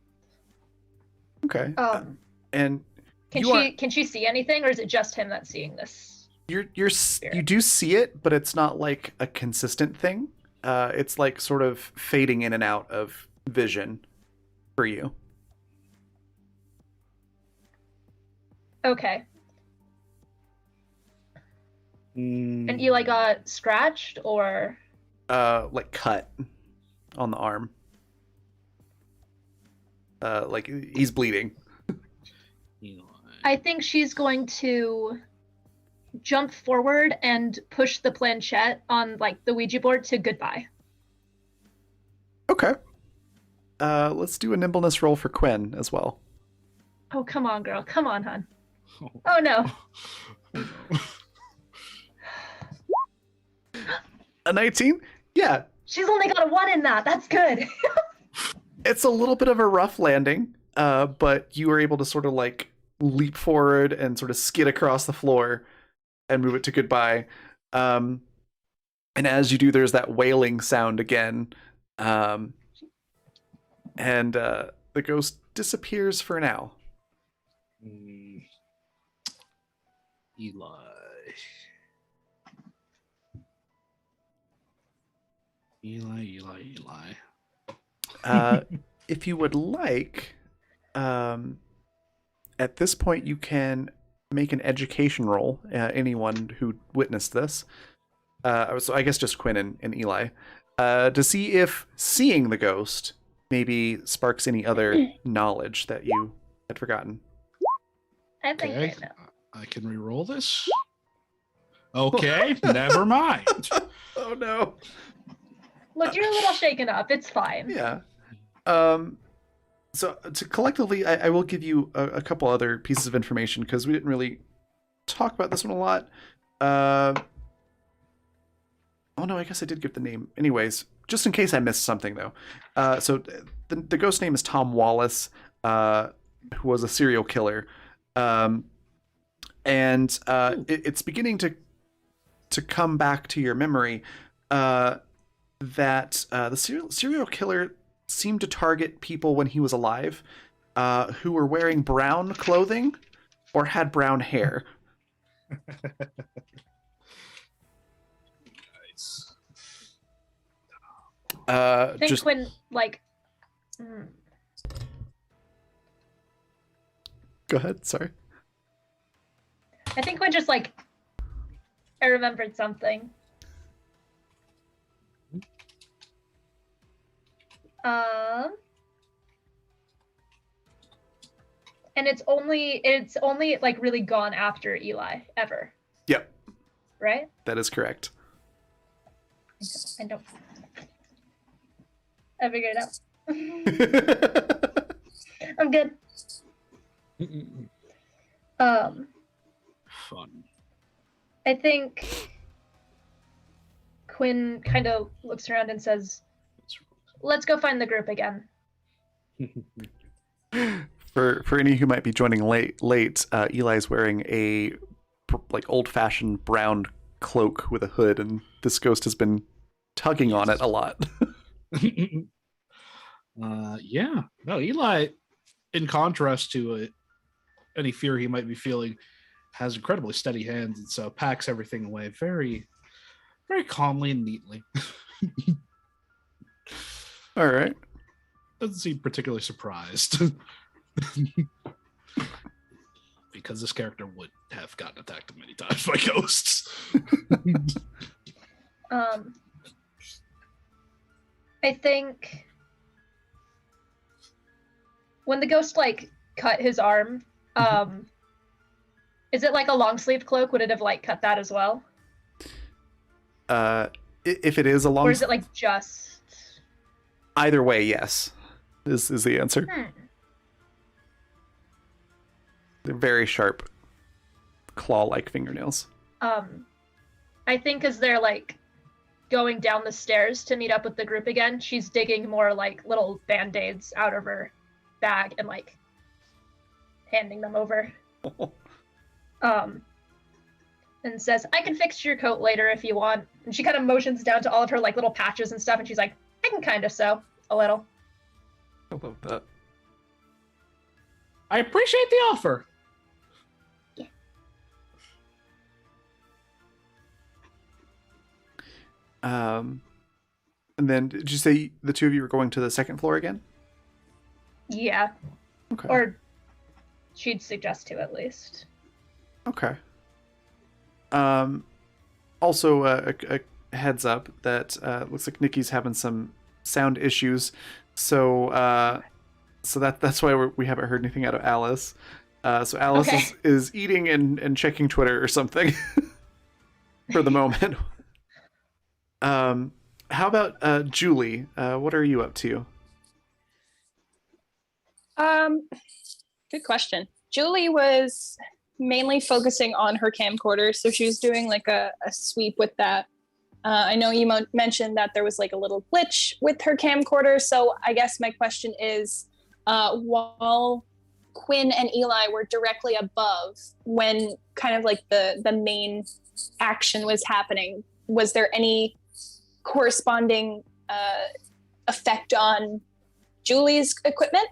Okay. And can she see anything, or is it just him that's seeing this? You do see it, but it's not like a consistent thing. It's like sort of fading in and out of vision for you. Okay. And Eli got scratched, or like cut on the arm. Like he's bleeding. I think she's going to jump forward and push the planchette on like the Ouija board to goodbye. Okay. Let's do a nimbleness roll for Quinn as well. Oh, come on, girl. Come on, hun. Oh, no. A 19? Yeah. She's only got a 1 in that. That's good. It's a little bit of a rough landing, but you were able to sort of like leap forward and sort of skid across the floor and move it to goodbye. And as you do, there's that wailing sound again. And the ghost disappears for now. Eli. If you would like, at this point, you can make an education roll. Anyone who witnessed this, so I guess just Quinn and Eli, to see if seeing the ghost maybe sparks any other knowledge that you had forgotten. I think Okay. I know. I can re-roll this. Okay, never mind. Oh no. Look, you're a little shaken up. It's fine. Yeah. So to collectively, I will give you a couple other pieces of information because we didn't really talk about this one a lot. Oh no, I guess I did give the name. Anyways, just in case I missed something though. So the ghost name is Tom Wallace, who was a serial killer. It's beginning to come back to your memory that the serial killer seemed to target people when he was alive who were wearing brown clothing or had brown hair. Nice. I think Just when, like... go ahead. Sorry. I think when just, like... I remembered something. And it's only like really gone after Eli ever, Yep, right? that is correct. I don't. I figured it out. I'm good. Fun. I think Quinn kind of looks around and says, "Let's go find the group again." For any who might be joining late, Eli's wearing a like old-fashioned brown cloak with a hood, and this ghost has been tugging on it a lot. Yeah. No, Eli, in contrast to any fear he might be feeling, has incredibly steady hands, and so packs everything away very, very calmly and neatly. All right. Doesn't seem particularly surprised. Because this character would have gotten attacked many times by ghosts. I think when the ghost like cut his arm, is it like a long sleeve cloak? Would it have like cut that as well? If it is a long, or is it like just? Either way, yes, is the answer. They're very sharp claw-like fingernails. I think as they're like going down the stairs to meet up with the group again, she's digging more like little band-aids out of her bag and like handing them over. And says, I can fix your coat later if you want. And she kind of motions down to all of her like little patches and stuff, and she's like, I can kind of sew a little. I love that. I appreciate the offer. Yeah. And then did you say the two of you were going to the second floor again? Yeah. Okay. Or she'd suggest to at least. Okay. Also, a heads up that looks like Nikki's having some sound issues, so that's why we haven't heard anything out of Alice. So Alice Okay. is eating and checking Twitter or something for the moment. How about Julie? What are you up to? Good question. Julie was mainly focusing on her camcorder, so she was doing like a sweep with that. I know you mentioned that there was like a little glitch with her camcorder, so I guess my question is, while Quinn and Eli were directly above when kind of like the main action was happening, was there any corresponding effect on Julie's equipment?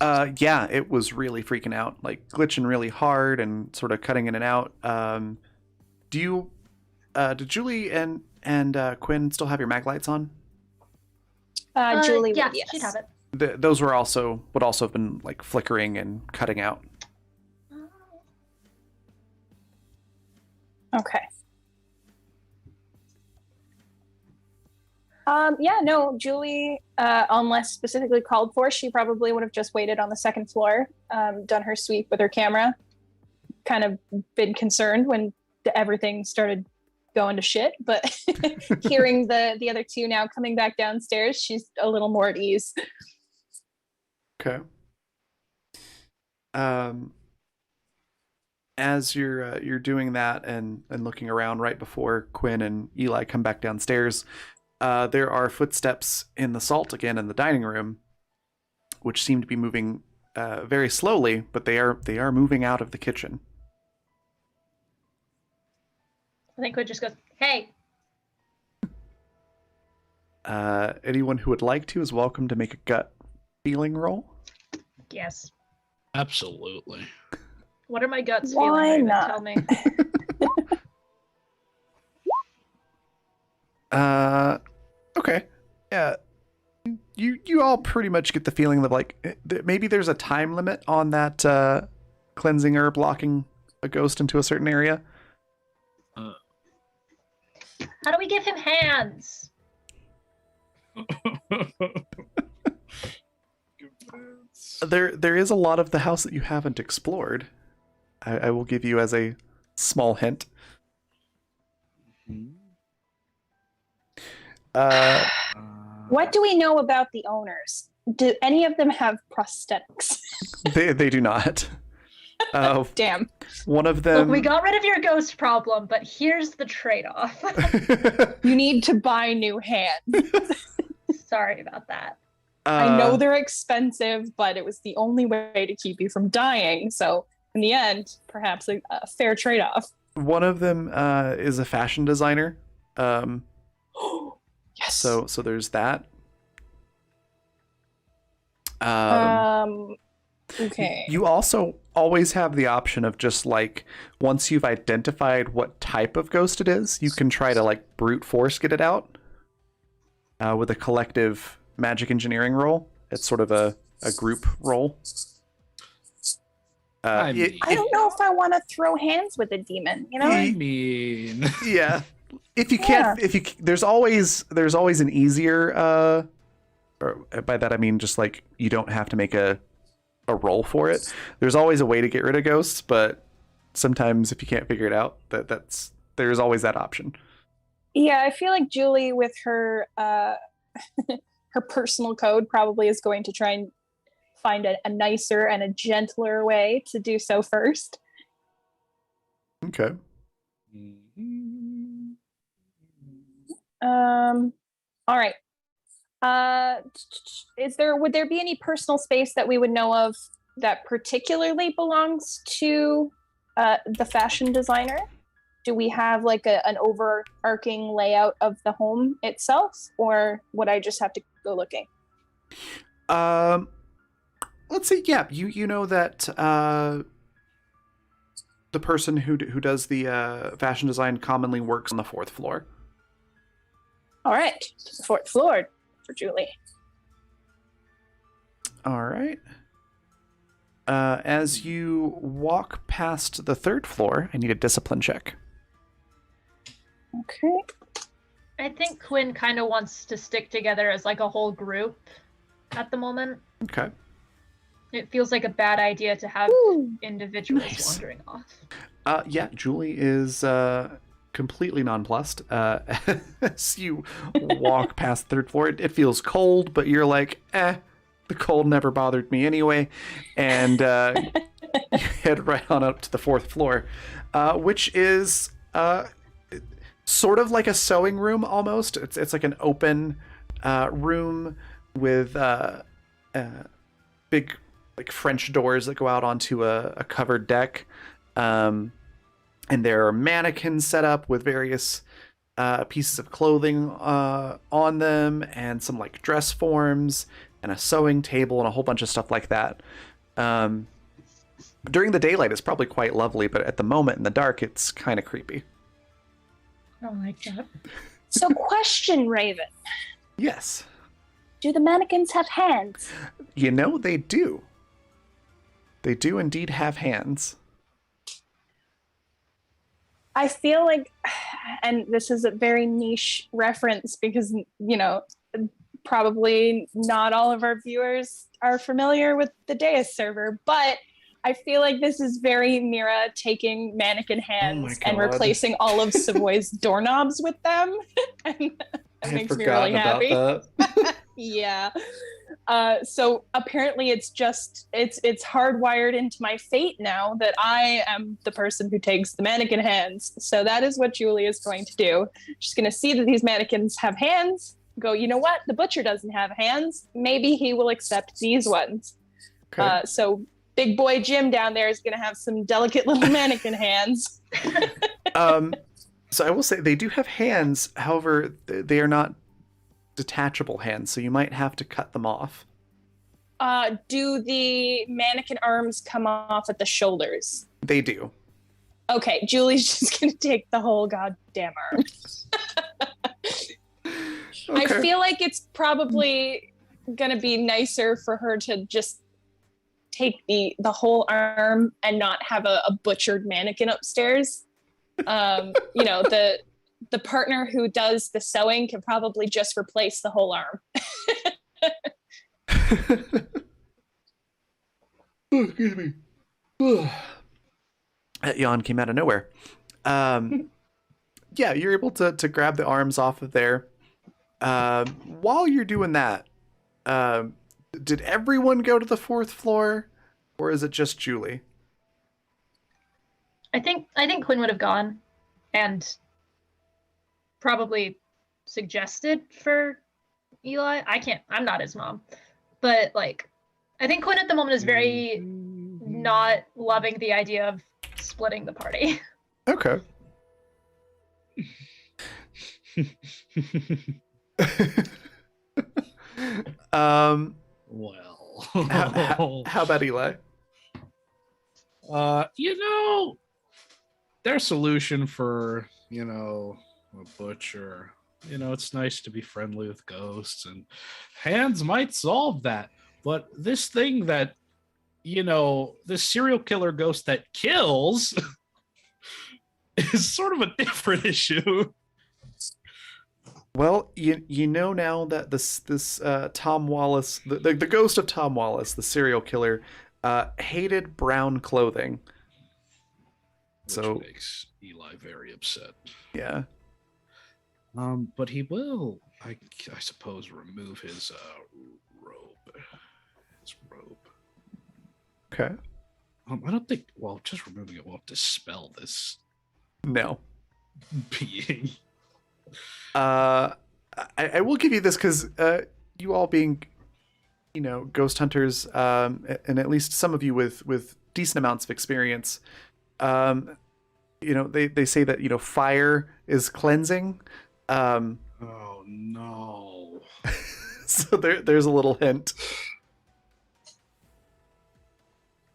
Yeah, it was really freaking out, like glitching really hard and sort of cutting in and out. Did Julie and Quinn still have your mag lights on? Julie yeah, would, yes. she'd have it. Those would also have been like flickering and cutting out. Okay. Yeah, no, Julie, unless specifically called for, she probably would have just waited on the second floor, done her sweep with her camera, kind of been concerned when everything started going to shit, but hearing the other two now coming back downstairs, she's a little more at ease. Okay. As you're doing that and looking around right before Quinn and Eli come back downstairs, there are footsteps in the salt again in the dining room, which seem to be moving very slowly, but they are moving out of the kitchen. I think Quinn just goes, hey. Anyone who would like to is welcome to make a gut feeling roll. Yes. Absolutely. What are my guts Why feeling? not? Tell me. Okay. Yeah. You all pretty much get the feeling that like maybe there's a time limit on that cleansing herb locking a ghost into a certain area. How do we give him hands? There is a lot of the house that you haven't explored. I will give you as a small hint. What do we know about the owners? Do any of them have prosthetics? They do not. Damn. One of them. Look, we got rid of your ghost problem, but here's the trade-off. You need to buy new hands. Sorry about that. I know they're expensive, but it was the only way to keep you from dying. So in the end, perhaps a fair trade-off. One of them is a fashion designer. Yes. So there's that. Okay. You also always have the option of just like once you've identified what type of ghost it is, you can try to like brute force get it out with a collective magic engineering roll. It's sort of a group roll. I don't know if I want to throw hands with a demon, you know? mean, Yeah. If you can't, there's always an easier. Or by that I mean just like you don't have to make a roll for it. There's always a way to get rid of ghosts, but sometimes if you can't figure it out, there's always that option. Yeah, I feel like Julie with her her personal code probably is going to try and find a nicer and a gentler way to do so first. Okay. All right. Would there be any personal space that we would know of that particularly belongs to the fashion designer? Do we have like an overarching layout of the home itself, or would I just have to go looking? Let's see. Yeah, you know that the person who does the fashion design commonly works on the 4th floor. All right, the 4th floor for Julie. All right. As you walk past the 3rd floor, I need a discipline check. Okay. I think Quinn kind of wants to stick together as like a whole group at the moment. Okay. It feels like a bad idea to have individuals Nice. wandering off. Yeah, Julie is completely nonplussed. As you walk past the 3rd floor, it feels cold, but you're like, the cold never bothered me anyway. And you head right on up to the 4th floor, which is sort of like a sewing room almost. It's like an open room with big like French doors that go out onto a covered deck. And there are mannequins set up with various pieces of clothing on them, and some like dress forms and a sewing table and a whole bunch of stuff like that. During the daylight, it's probably quite lovely, but at the moment in the dark, it's kind of creepy. I don't like that. So, question, Raven. Yes. Do the mannequins have hands? You know, they do. They do indeed have hands. I feel like, and this is a very niche reference because, you know, probably not all of our viewers are familiar with the Deus server, but I feel like this is very Mira taking mannequin hands and replacing all of Savoy's doorknobs with them. And that makes me really happy. That. Yeah. So apparently it's hardwired into my fate now that I am the person who takes the mannequin hands. So that is what Julie is going to do. She's going to see that these mannequins have hands, go, you know what? The butcher doesn't have hands. Maybe he will accept these ones. Okay. So big boy Jim down there is going to have some delicate little mannequin hands. So I will say they do have hands. However, they are not detachable hands, so you might have to cut them off. Do the mannequin arms come off at the shoulders? They do. Okay, Julie's just gonna take the whole goddamn arm. Okay. I feel like it's probably gonna be nicer for her to just take the whole arm and not have a butchered mannequin upstairs. You know, the partner who does the sewing can probably just replace the whole arm. Oh, excuse me. That yawn came out of nowhere. Yeah, you're able to grab the arms off of there. While you're doing that, did everyone go to the 4th floor, or is it just Julie? I think Quinn would have gone and probably suggested for Eli. I'm not his mom, but like I think Quinn at the moment is very not loving the idea of splitting the party. Okay. Well, how about Eli? You know, their solution for, you know, a butcher, you know, it's nice to be friendly with ghosts, and hands might solve that. But this thing that, you know, this serial killer ghost that kills is sort of a different issue. Well, you know now that this Tom Wallace, the ghost of Tom Wallace, the serial killer, hated brown clothing. Which makes Eli very upset. Yeah. But he will, I suppose, remove his robe. His robe. Okay. I don't think. Well, just removing it won't dispel this No. being. I will give you this because you all being, ghost hunters, and at least some of you with decent amounts of experience, they say that fire is cleansing. Oh no! So there's a little hint.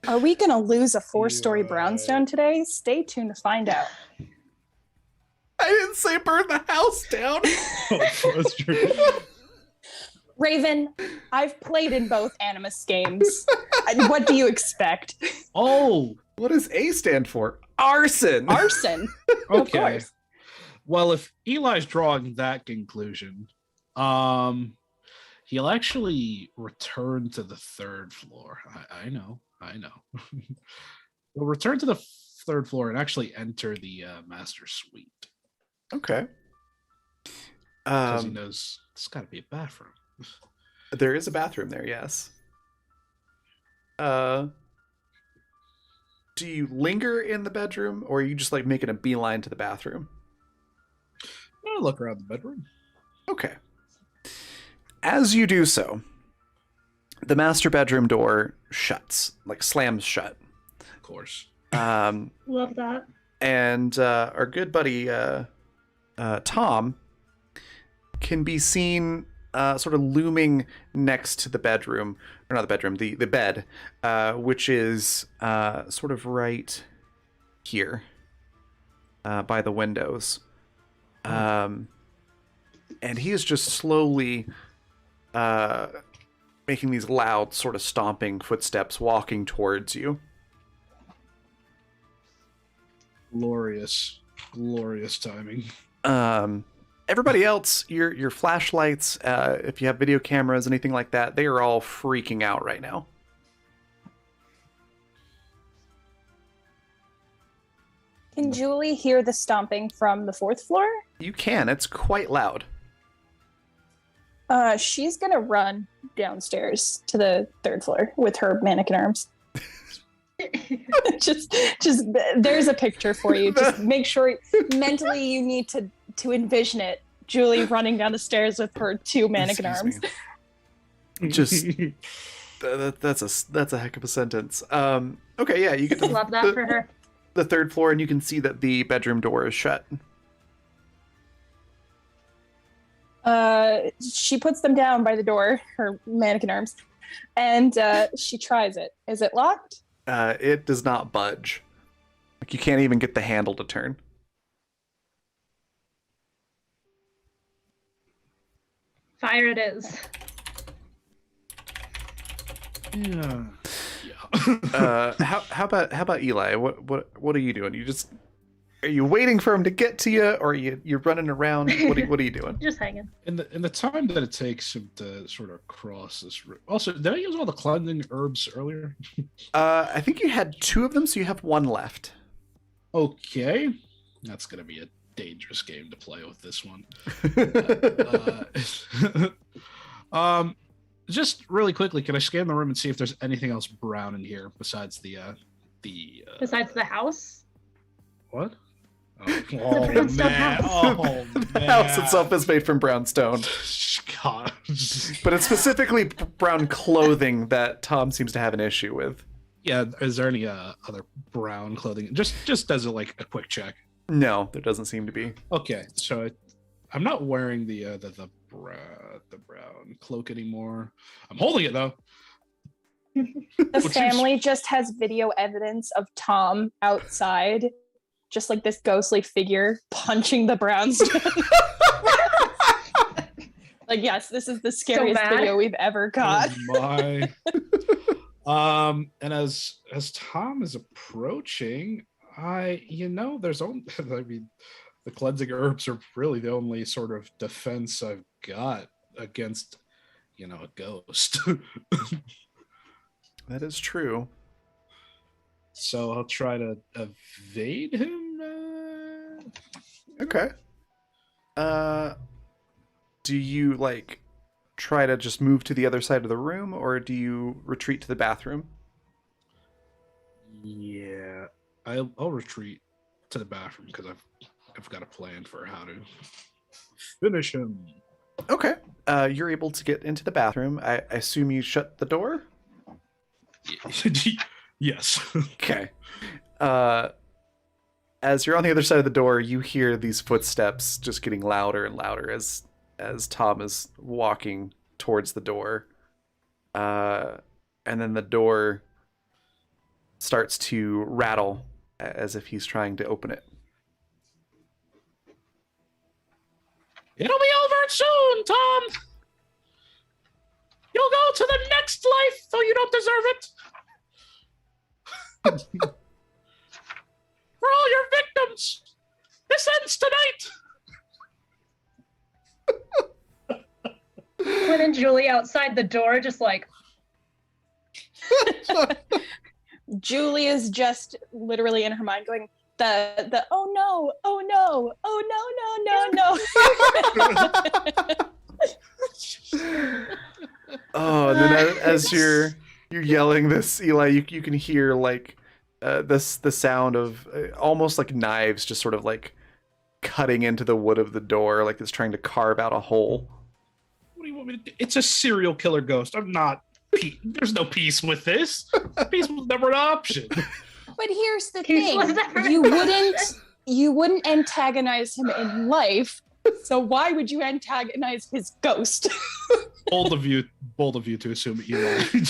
Are we going to lose a 4-story Eli. brownstone today? Stay tuned to find out. I didn't say burn the house down. Oh, that's true. Raven, I've played in both Animus games. What do you expect? Oh, What does A stand for? Arson. Arson. Of okay. course. Well, if Eli's drawing that conclusion, he'll actually return to the third floor. I know. He'll return to the third floor and actually enter the master suite Okay. because he knows there's got to be a bathroom. There is a bathroom there, yes. Do you linger in the bedroom, or are you just like making a beeline to the bathroom? I'll look around the bedroom. Okay. As you do so, the master bedroom door shuts, like slams shut. Of course. Love that. And our good buddy Tom can be seen sort of looming next to the bedroom, or not the bedroom, the bed, which is sort of right here by the windows. And he is just slowly making these loud sort of stomping footsteps walking towards you. Glorious timing. Everybody else, your flashlights, if you have video cameras, anything like that, they are all freaking out right now. Can Julie hear the stomping from the 4th floor? You can. It's quite loud. She's gonna run downstairs to the 3rd floor with her mannequin arms. just there's a picture for you. Just make sure mentally you need to envision it. Julie running down the stairs with her 2 mannequin Excuse arms. me. Just that's a heck of a sentence. Okay, yeah, you get to Love that for her. the 3rd floor, and you can see that the bedroom door is shut. She puts them down by the door, her mannequin arms, and she tries it. Is it locked? It does not budge. Like you can't even get the handle to turn. Fire it is. Yeah. How about Eli? What are you doing? Are you waiting for him to get to you, or you're running around? What are you doing? Just hanging. In the time that it takes him to sort of cross this room. Also, did I use all the cleansing herbs earlier? I think you had 2 of them, so you have 1 left. Okay, that's gonna be a dangerous game to play with this one. Just really quickly, can I scan the room and see if there's anything else brown in here besides Besides the house? what? Oh, brownstone man! house. Oh man! The house itself is made from brown stone, God. but it's specifically brown clothing that Tom seems to have an issue with. Yeah, is there any other brown clothing? Just as a quick check. No, there doesn't seem to be. Okay, so I'm not wearing the brown cloak anymore. I'm holding it though. The family just has video evidence of Tom outside, just like this ghostly figure punching the brownstone. Like, yes, this is the scariest bad. video we've ever got. Oh and as Tom is approaching, there's only the cleansing herbs are really the only sort of defense I've got against a ghost. That is true. So I'll try to evade him. Okay. Do you try to just move to the other side of the room, or do you retreat to the bathroom? Yeah, I'll retreat. to the bathroom because I've got a plan for how to finish him. Okay. You're able to get into the bathroom. I assume you shut the door? Yes. Okay. As you're on the other side of the door, you hear these footsteps just getting louder and louder as Tom is walking towards the door. And then the door starts to rattle as if he's trying to open it. It'll be over soon, Tom. You'll go to the next life, though you don't deserve it. For all your victims, this ends tonight. Quinn and Julie outside the door, just like, Julia's just literally in her mind going, the oh no, oh no, oh no, no, no, no. Oh, and then as you're yelling this, Eli, you can hear like the sound of almost like knives just sort of like cutting into the wood of the door, like it's trying to carve out a hole. What do you want me to do? It's a serial killer ghost. I'm not. There's no peace with this. Peace was never an option. But here's the Peace was thing: never you wouldn't antagonize him in life. So why would you antagonize his ghost? Bold of you to assume Eli. You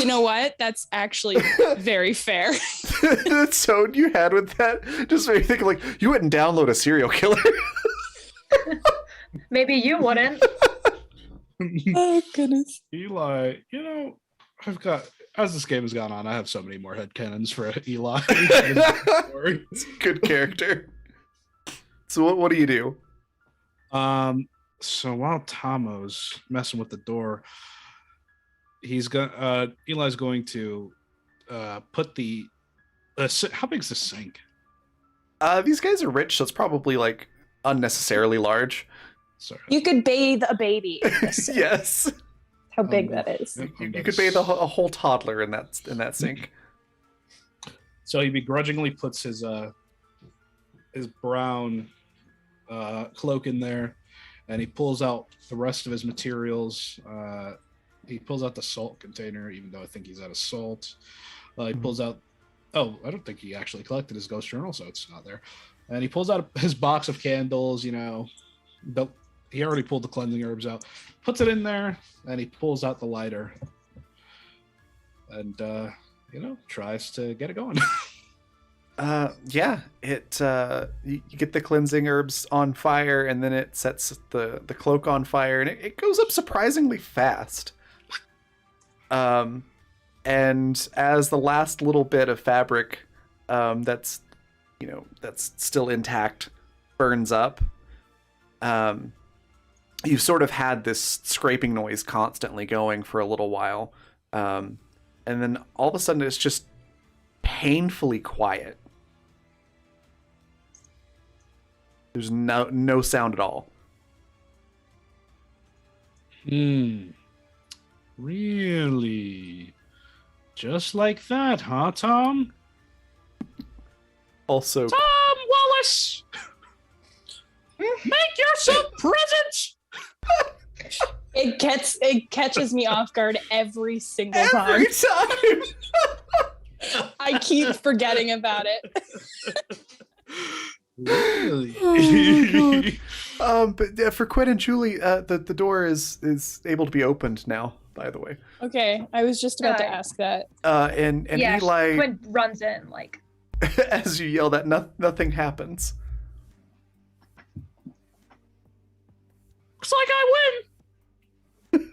know what? That's actually very fair. The tone you had with that just made me think like you wouldn't download a serial killer. maybe you wouldn't. Oh goodness. Eli, I've got, as this game has gone on, I have so many more headcanons for Eli. It's a good character. So what do you do? So while Tomo's messing with the door, Eli's going to put the how big's the sink? These guys are rich, so it's probably like unnecessarily large. Sorry. You could bathe a baby in this sink. Yes. How big that is. You could bathe a whole toddler in that sink. So he begrudgingly puts his brown cloak in there, and he pulls out the rest of his materials. He pulls out the salt container, even though I think he's out of salt. He pulls out. Oh, I don't think he actually collected his ghost journal, so it's not there. And he pulls out his box of candles. He already pulled the cleansing herbs out, puts it in there, and he pulls out the lighter, and tries to get it going. Yeah, it you get the cleansing herbs on fire, and then it sets the cloak on fire, and it goes up surprisingly fast. And as the last little bit of fabric that's still intact burns up, you've sort of had this scraping noise constantly going for a little while, and then all of a sudden it's just painfully quiet. There's no sound at all. Really? Just like that, huh, Tom? Also, Tom Wallace! Make yourself present! It catches me off guard every single time. every time. I keep forgetting about it. Really? But for Quinn and Julie, the door is able to be opened now. By the way, Okay, I was just about to ask that. and Yeah, Eli, Quinn runs in like, as you yell that, nothing happens. Looks like I win.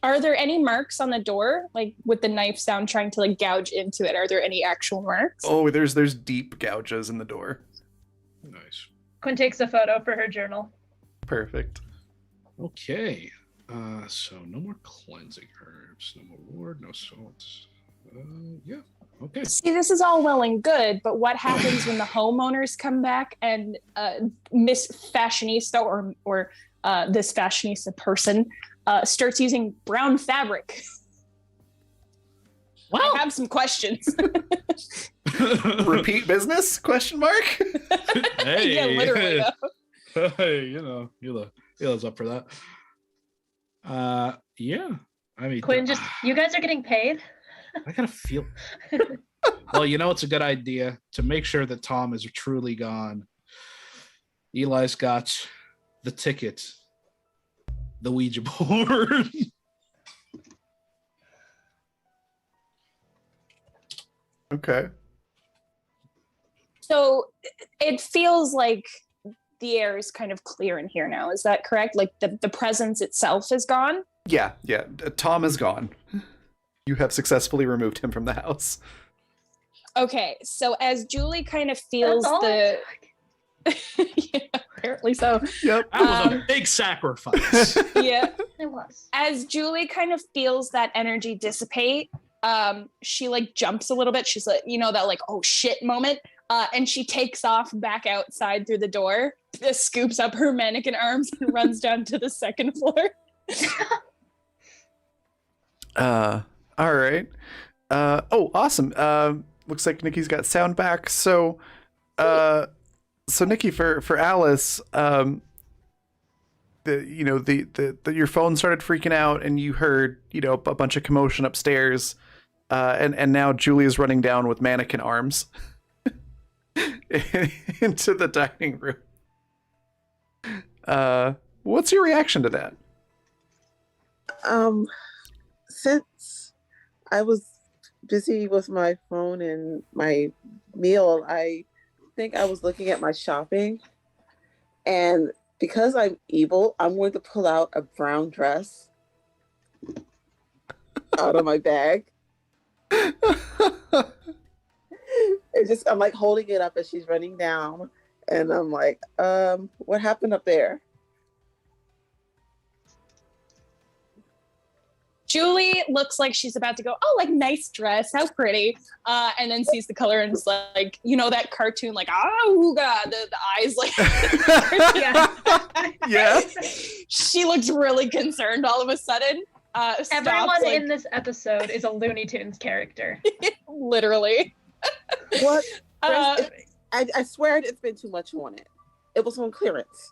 Are there any marks on the door, like with the knife sound trying to like gouge into it? Are there any actual marks? Oh, there's deep gouges in the door. Nice. Quinn takes a photo for her journal. Perfect. Okay. So no more cleansing herbs, no more ward, no salt. Yeah. Okay. See, this is all well and good, but what happens when the homeowners come back and Miss Fashionista or this fashionista person starts using brown fabric? Well, I have some questions. Repeat business? Question mark. hey, Yeah, literally. Though. hey, Hila's up for that. Yeah. I mean, Quinn, just you guys are getting paid. I gotta feel. Well, it's a good idea to make sure that Tom is truly gone. Eli's got the ticket, the Ouija board. Okay. So it feels like the air is kind of clear in here now. Is that correct? Like the presence itself is gone? Yeah. Tom is gone. You have successfully removed him from the house. Okay, so as Julie kind of feels That's all the... yeah, apparently so. Yep. That was a big sacrifice. Yeah. It was. As Julie kind of feels that energy dissipate, she like jumps a little bit. She's like, that like, oh shit moment. And she takes off back outside through the door, scoops up her mannequin arms and runs down to the second floor. All right. Oh, awesome. Looks like Nikki's got sound back. So Nikki, for Alice, your phone started freaking out and you heard, a bunch of commotion upstairs. And now Julie's running down with mannequin arms into the dining room. What's your reaction to that? Since I was busy with my phone and my meal, I think I was looking at my shopping, and because I'm evil, I'm going to pull out a brown dress out of my bag. I'm like holding it up as she's running down, and I'm like, what happened up there? Julie looks like she's about to go, oh, like, nice dress, how pretty. And then sees the color and is like, that cartoon, like, oh, God, the eyes, like. Yeah. She looks really concerned all of a sudden. Everyone in this episode is a Looney Tunes character. Literally. What? I swear it's been too much on it. It was on clearance.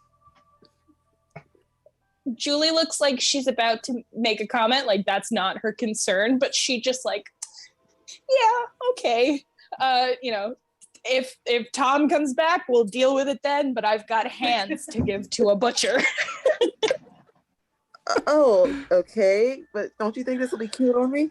Julie looks like she's about to make a comment, like that's not her concern, but she just like, yeah, okay. If Tom comes back, we'll deal with it then, but I've got hands to give to a butcher. Oh, okay. But don't you think this will be cute on me?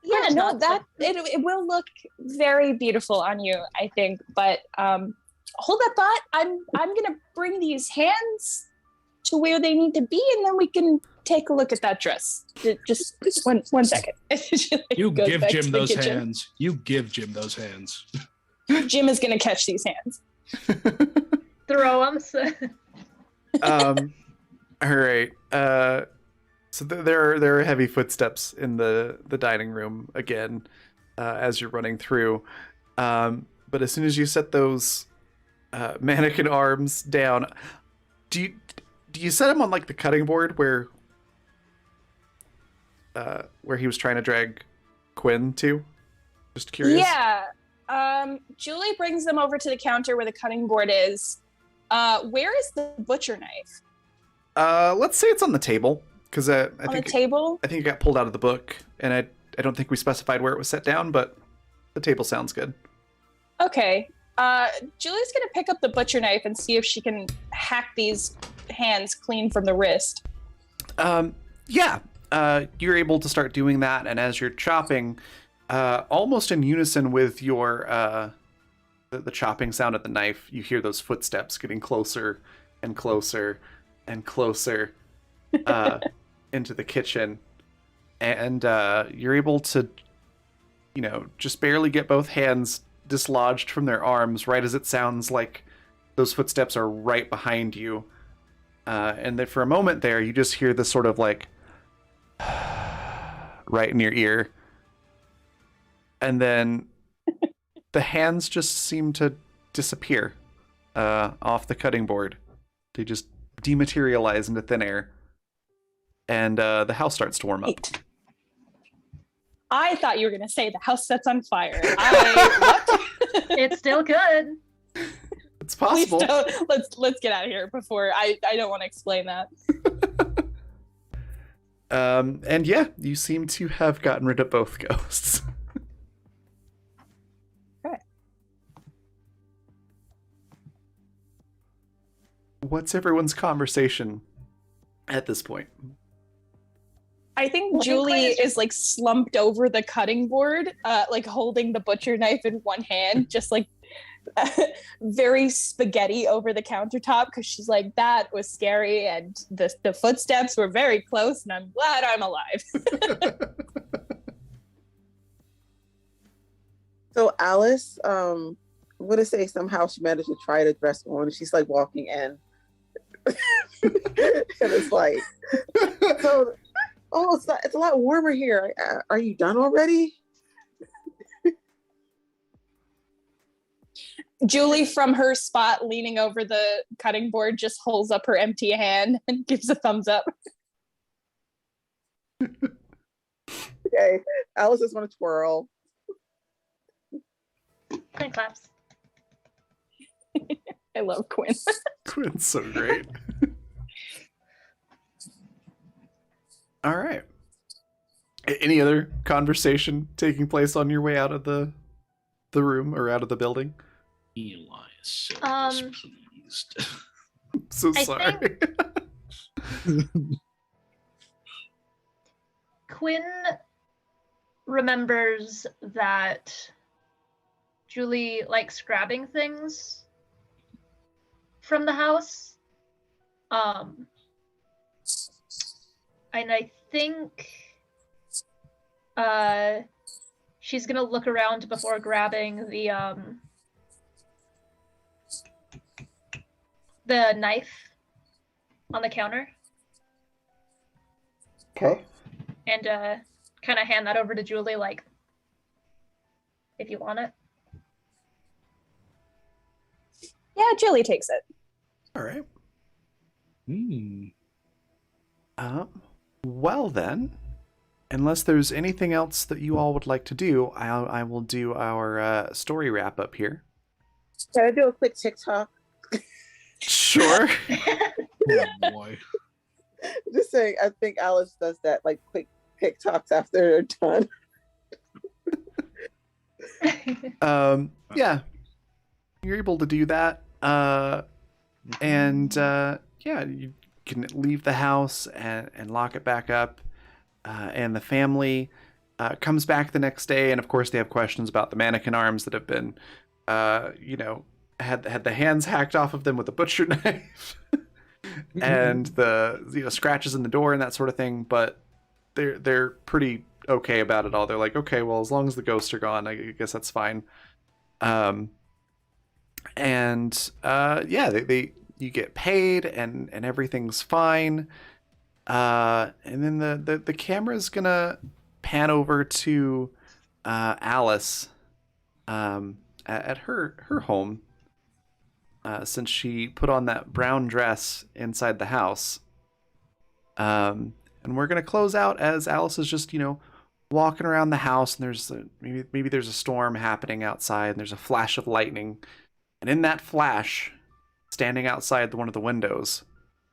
Yeah, no, it will look very beautiful on you, I think. But hold that thought. I'm gonna bring these hands to where they need to be, and then we can take a look at that dress. Just one second. You give Jim those hands. You give Jim those hands. Jim is gonna catch these hands. Throw them. All right. So there are heavy footsteps in the dining room again as you're running through. But as soon as you set those mannequin arms down, do you set them on like the cutting board where he was trying to drag Quinn to? Just curious. Yeah. Julie brings them over to the counter where the cutting board is. Where is the butcher knife? Let's say it's on the table, because I think the table. I think it got pulled out of the book, and I don't think we specified where it was set down, but the table sounds good. Okay. Julie's gonna pick up the butcher knife and see if she can hack these hands clean from the wrist. Yeah. You're able to start doing that, and as you're chopping, almost in unison with your the chopping sound of the knife, you hear those footsteps getting closer and closer and closer into the kitchen, and you're able to, just barely get both hands dislodged from their arms right as it sounds like those footsteps are right behind you, and then for a moment there you just hear this sort of like right in your ear, and then the hands just seem to disappear off the cutting board. They just dematerialize into thin air, and the house starts to warm up. I thought you were gonna say the house sets on fire. What? It still could. It's Please possible. don't. Let's get out of here before I don't want to explain that. And yeah, you seem to have gotten rid of both ghosts. Okay. What's everyone's conversation at this point? I think Well, Julie Quinn is like slumped over the cutting board, like holding the butcher knife in one hand, just like very spaghetti over the countertop because she's like, that was scary and the footsteps were very close and I'm glad I'm alive. So Alice, I'm gonna say somehow she managed to try to dress on. She's like walking in, and it's like, so, oh, it's a lot warmer here. Are you done already? Julie, from her spot leaning over the cutting board, just holds up her empty hand and gives a thumbs up. Okay, Alice just want to twirl. Quinn claps. I love Quinn. Quinn's so great. All right. Any other conversation taking place on your way out of the room or out of the building? Eli is so displeased. So I sorry. Quinn remembers that Julie likes grabbing things from the house. And I think she's gonna look around before grabbing the knife on the counter Okay. and kind of hand that over to Julie, like, if you want it. Yeah, Julie takes it. All right. Hmm. Well then, unless there's anything else that you all would like to do, I will do our story wrap up here. Can I do a quick TikTok? Sure. Oh boy. Just saying, I think Alice does that, like quick TikToks after they're done. Yeah, you're able to do that. And yeah, you can leave the house and lock it back up. And the family comes back the next day, and of course they have questions about the mannequin arms that have been, had the hands hacked off of them with a butcher knife, and the scratches in the door and that sort of thing. But they're pretty okay about it all. They're like, okay, well, as long as the ghosts are gone, I guess that's fine. Yeah, you get paid and everything's fine. And then the camera's gonna pan over to Alice at her home, since she put on that brown dress inside the house. And we're gonna close out as Alice is just walking around the house, and there's maybe there's a storm happening outside, and there's a flash of lightning, and in that flash, standing outside one of the windows,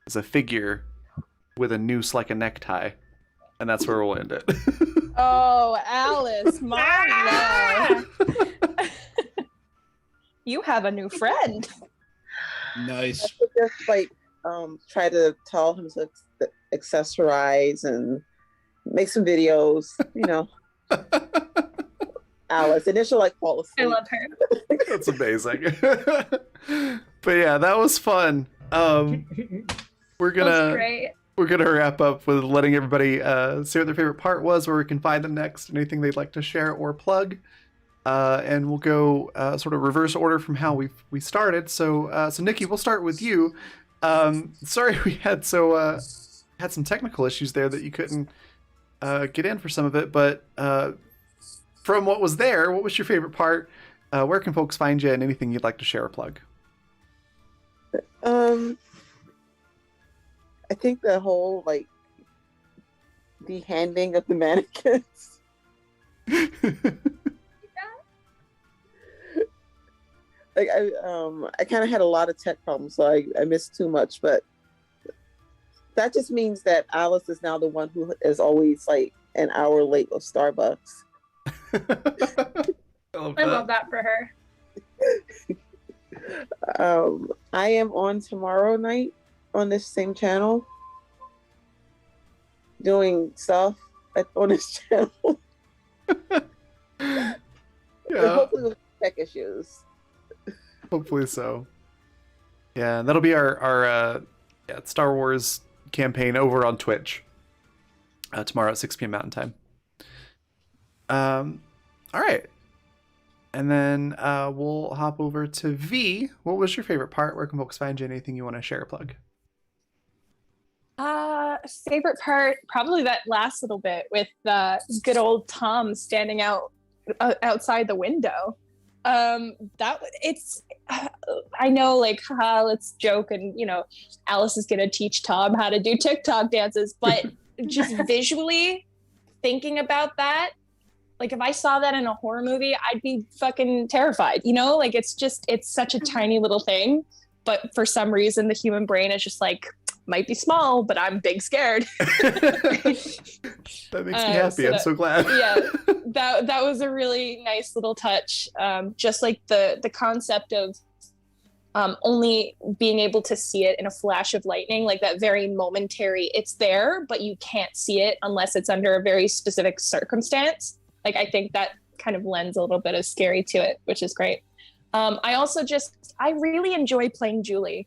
is a figure with a noose like a necktie, and that's where we'll end it. Oh, Alice, my love. You have a new friend. Nice. I could just like try to tell him to accessorize and make some videos, Alice, and then she'll like fall I asleep. love her. That's amazing. But yeah, that was fun. We're That's gonna great. wrap up with letting everybody say what their favorite part was, where we can find them next, anything they'd like to share or plug. And we'll go sort of reverse order from how we started. So Nikki, we'll start with you. Sorry we had some technical issues there that you couldn't get in for some of it, but from what was there, what was your favorite part? Where can folks find you, and anything you'd like to share or plug? I think the whole like the handing of the mannequins Like I kind of had a lot of tech problems, so I missed too much. But that just means that Alice is now the one who is always like an hour late with Starbucks. I love that for her. I am on tomorrow night on this same channel doing stuff on this channel. Yeah, Hopefully with tech issues. hopefully so. Yeah, and that'll be our Star Wars campaign over on Twitch tomorrow at 6 p.m. Mountain Time. All right. And then we'll hop over to V. What was your favorite part? Where can folks find you? Anything you want to share or plug? Favorite part, probably that last little bit with good old Tom standing outside the window. I know, like, let's joke, and Alice is gonna teach Tom how to do TikTok dances, but just visually thinking about that, like if I saw that in a horror movie, I'd be fucking terrified. Like it's such a tiny little thing, but for some reason the human brain is just like, might be small, but I'm big scared. That makes me happy. I'm so glad. Yeah, that was a really nice little touch. Just like the concept of only being able to see it in a flash of lightning, like that very momentary, it's there, but you can't see it unless it's under a very specific circumstance. Like, I think that kind of lends a little bit of scary to it, which is great. I really enjoy playing Julie.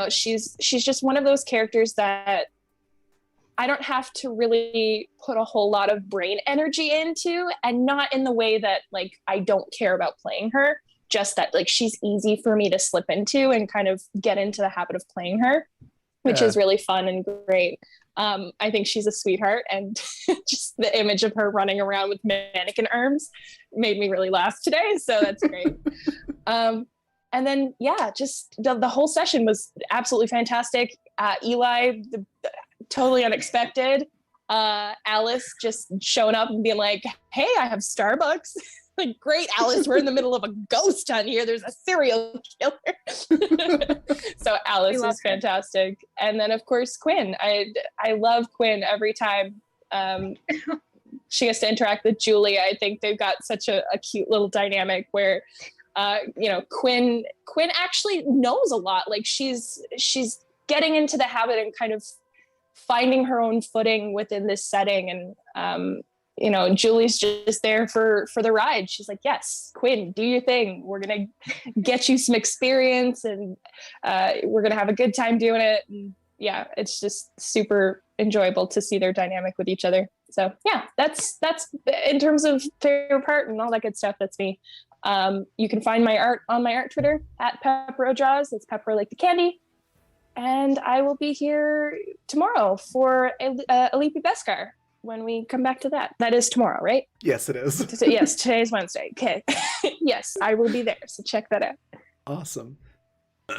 She's just one of those characters that I don't have to really put a whole lot of brain energy into, and not in the way that like I don't care about playing her, just that like she's easy for me to slip into and kind of get into the habit of playing her, which is really fun and great. I think she's a sweetheart, and just the image of her running around with mannequin arms made me really laugh today, so that's great. And then, just the whole session was absolutely fantastic. Eli, totally unexpected. Alice just showing up and being like, hey, I have Starbucks. Like, great, Alice, we're in the middle of a ghost hunt here. There's a serial killer. So Alice is fantastic. And then, of course, Quinn. I love Quinn every time she gets to interact with Julie. I think they've got such a cute little dynamic where Quinn actually knows a lot. Like she's getting into the habit and kind of finding her own footing within this setting. And Julie's just there for the ride. She's like, yes, Quinn, do your thing. We're gonna get you some experience, and we're gonna have a good time doing it. And yeah, it's just super enjoyable to see their dynamic with each other. So yeah, that's in terms of favorite part and all that good stuff. That's me. You can find my art on my art Twitter at Pepero Draws. It's Pepper like the candy. And I will be here tomorrow for Alipi Beskar when we come back to that. That is tomorrow, right? Yes, it is. Yes, today's Wednesday. Okay. Yes, I will be there. So check that out. Awesome.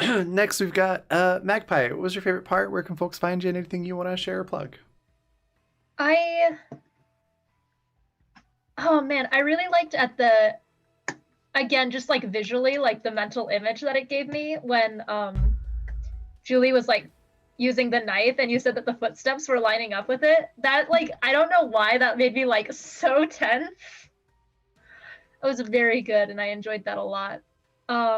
Next, we've got Magpie. What was your favorite part? Where can folks find you? And anything you want to share or plug? Oh man, I really liked again, just like visually, like the mental image that it gave me when Julie was like using the knife and you said that the footsteps were lining up with it. That, like, I don't know why that made me like so tense. It was very good and I enjoyed that a lot. I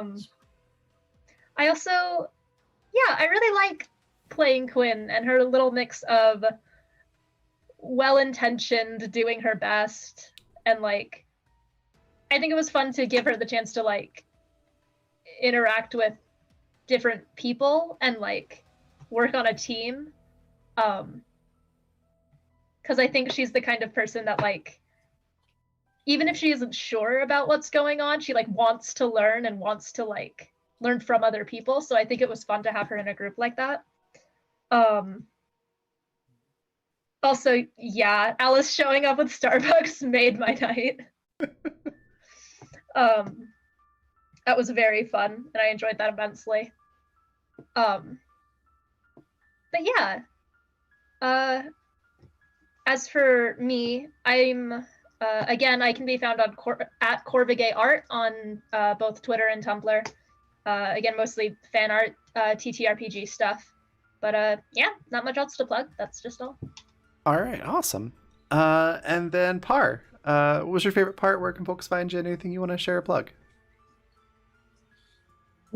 also, I really like playing Quinn and her little mix of well-intentioned, doing her best, and like, I think it was fun to give her the chance to like interact with different people and like work on a team. Because I think she's the kind of person that like, even if she isn't sure about what's going on, she like wants to learn and wants to like learn from other people. So I think it was fun to have her in a group like that. Also, Alice showing up with Starbucks made my night. That was very fun and I enjoyed that immensely. But yeah, as for me, I'm Again, I can be found on at Corvigay Art on both Twitter and Tumblr. Again, mostly fan art, TTRPG stuff. But yeah, not much else to plug. That's just all. All right, awesome. And then Par, what was your favorite part? Where can folks find you? Anything you want to share or plug?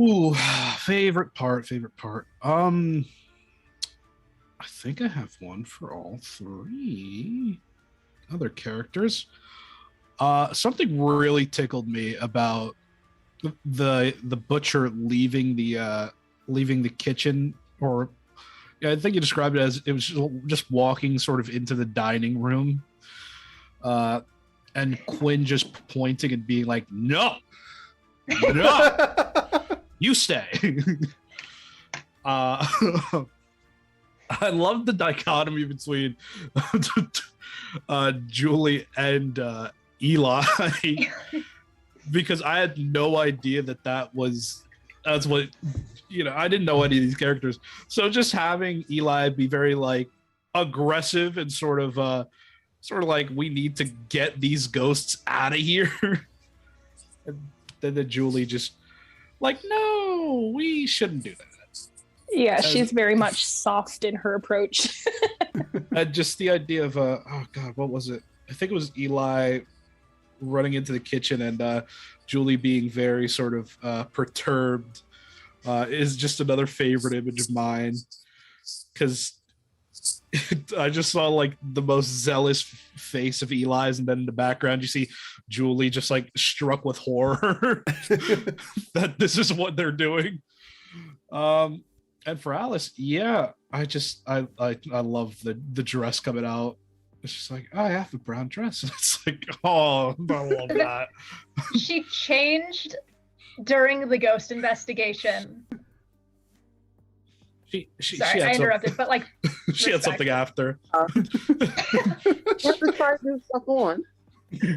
Ooh, favorite part. I think I have one for all three other characters. Something really tickled me about the butcher leaving the kitchen, or I think you described it as it was just walking sort of into the dining room, and Quinn just pointing and being like, "No, you stay." I love the dichotomy between Julie and Eli, because I had no idea that's what, I didn't know any of these characters. So just having Eli be very like aggressive and sort of like, we need to get these ghosts out of here. And then the Julie just like, no, we shouldn't do that. Yeah, she's very much soft in her approach. Just the idea of oh god, what was it? I think it was Eli running into the kitchen and Julie being very sort of perturbed is just another favorite image of mine, because I just saw like the most zealous face of Eli's, and then in the background you see Julie just like struck with horror that this is what they're doing. And for Alice, yeah, I love the dress coming out. It's just like, oh, I have a brown dress. It's like, oh, I love that. She changed during the ghost investigation. Sorry, I interrupted, but like, she had something after. You have to try new stuff on,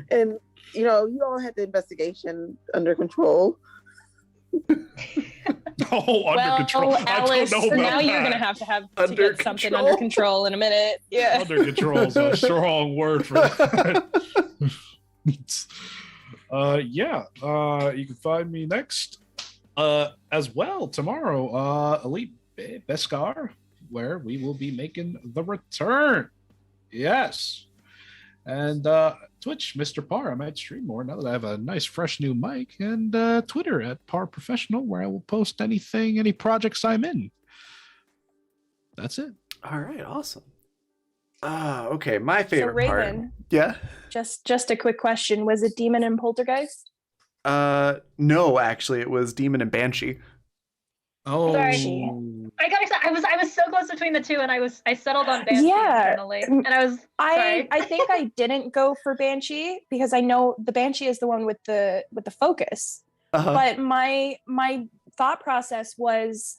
and you all had the investigation under control. Under control. Alice, I don't know about now that. you're gonna have to Under get something control. under control in a minute. Yeah. Under control is a strong word for that. You can find me next as well tomorrow, Elite Beskar, where we will be making the return. Yes. And Twitch, Mr. Par, I might stream more now that I have a nice fresh new mic, and Twitter at Par Professional, where I will post any projects I'm in. That's it. All right, awesome. Okay, my favorite Raven, part. Yeah. Just a quick question: was it Demon and Poltergeist? No, actually, it was Demon and Banshee. Oh, Sorry. I got excited. I was so close between the two, and I settled on Banshee internally, and I was sorry. I think I didn't go for Banshee because I know the Banshee is the one with the focus. Uh-huh. But my thought process was,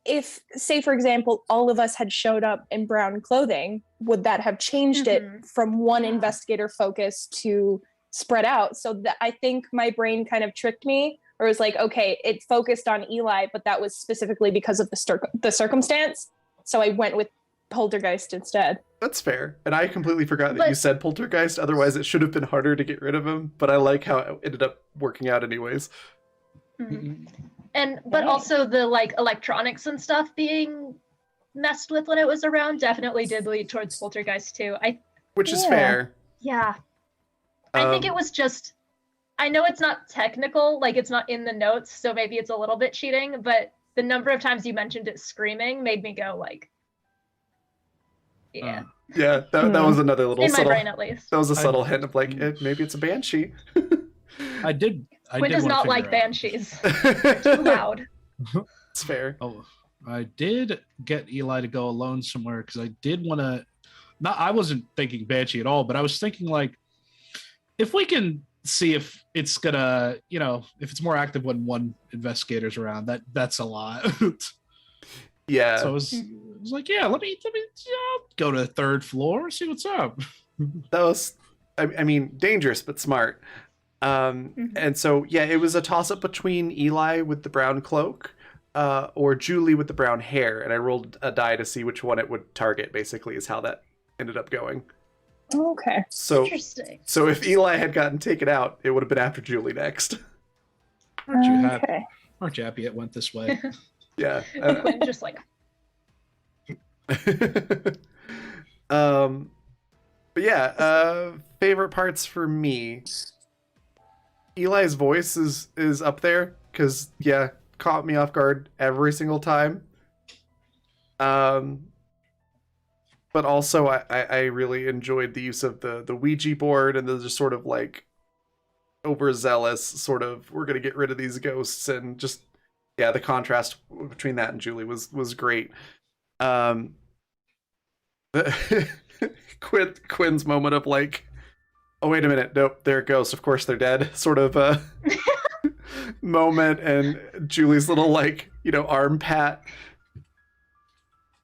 if, say for example, all of us had showed up in brown clothing, would that have changed it from one investigator focus to spread out? So that, I think my brain kind of tricked me, or was like, okay, it focused on Eli, but that was specifically because of the circumstance. So I went with Poltergeist instead. That's fair. And I completely forgot that you said Poltergeist. Otherwise, it should have been harder to get rid of him. But I like how it ended up working out anyways. But also the like electronics and stuff being messed with when it was around definitely did lead towards Poltergeist too. Which is fair. Yeah. I think it was just, I know it's not technical, like it's not in the notes, so maybe it's a little bit cheating, but the number of times you mentioned it screaming made me go like, yeah. Yeah, that was another little in my subtle, brain at least. that was a subtle hint of like, maybe it's a Banshee. I did does not like banshees. They're too loud. It's fair. Oh, I did get Eli to go alone somewhere because I did want to. I wasn't thinking Banshee at all, but I was thinking like, if we can see if it's gonna, if it's more active when one investigator's around, that's a lot. Yeah. So I was like, yeah, let me go to the third floor, see what's up. That was, I mean, dangerous but smart. And so yeah, it was a toss up between Eli with the brown cloak, or Julie with the brown hair, and I rolled a die to see which one it would target. Basically, is how that ended up going. Okay. So Interesting. if Eli had gotten taken out, it would have been after Julie next. Aren't you happy? Okay. Aren't you happy it went this way? Yeah. Quinn just like, But yeah, favorite parts for me. Eli's voice is up there because caught me off guard every single time. But also I really enjoyed the use of the Ouija board and the just sort of like overzealous sort of we're gonna get rid of these ghosts, and just the contrast between that and Julie was great. Quinn's moment of like, oh wait a minute, nope, they're ghosts, of course they're dead, sort of moment, and Julie's little like arm pat.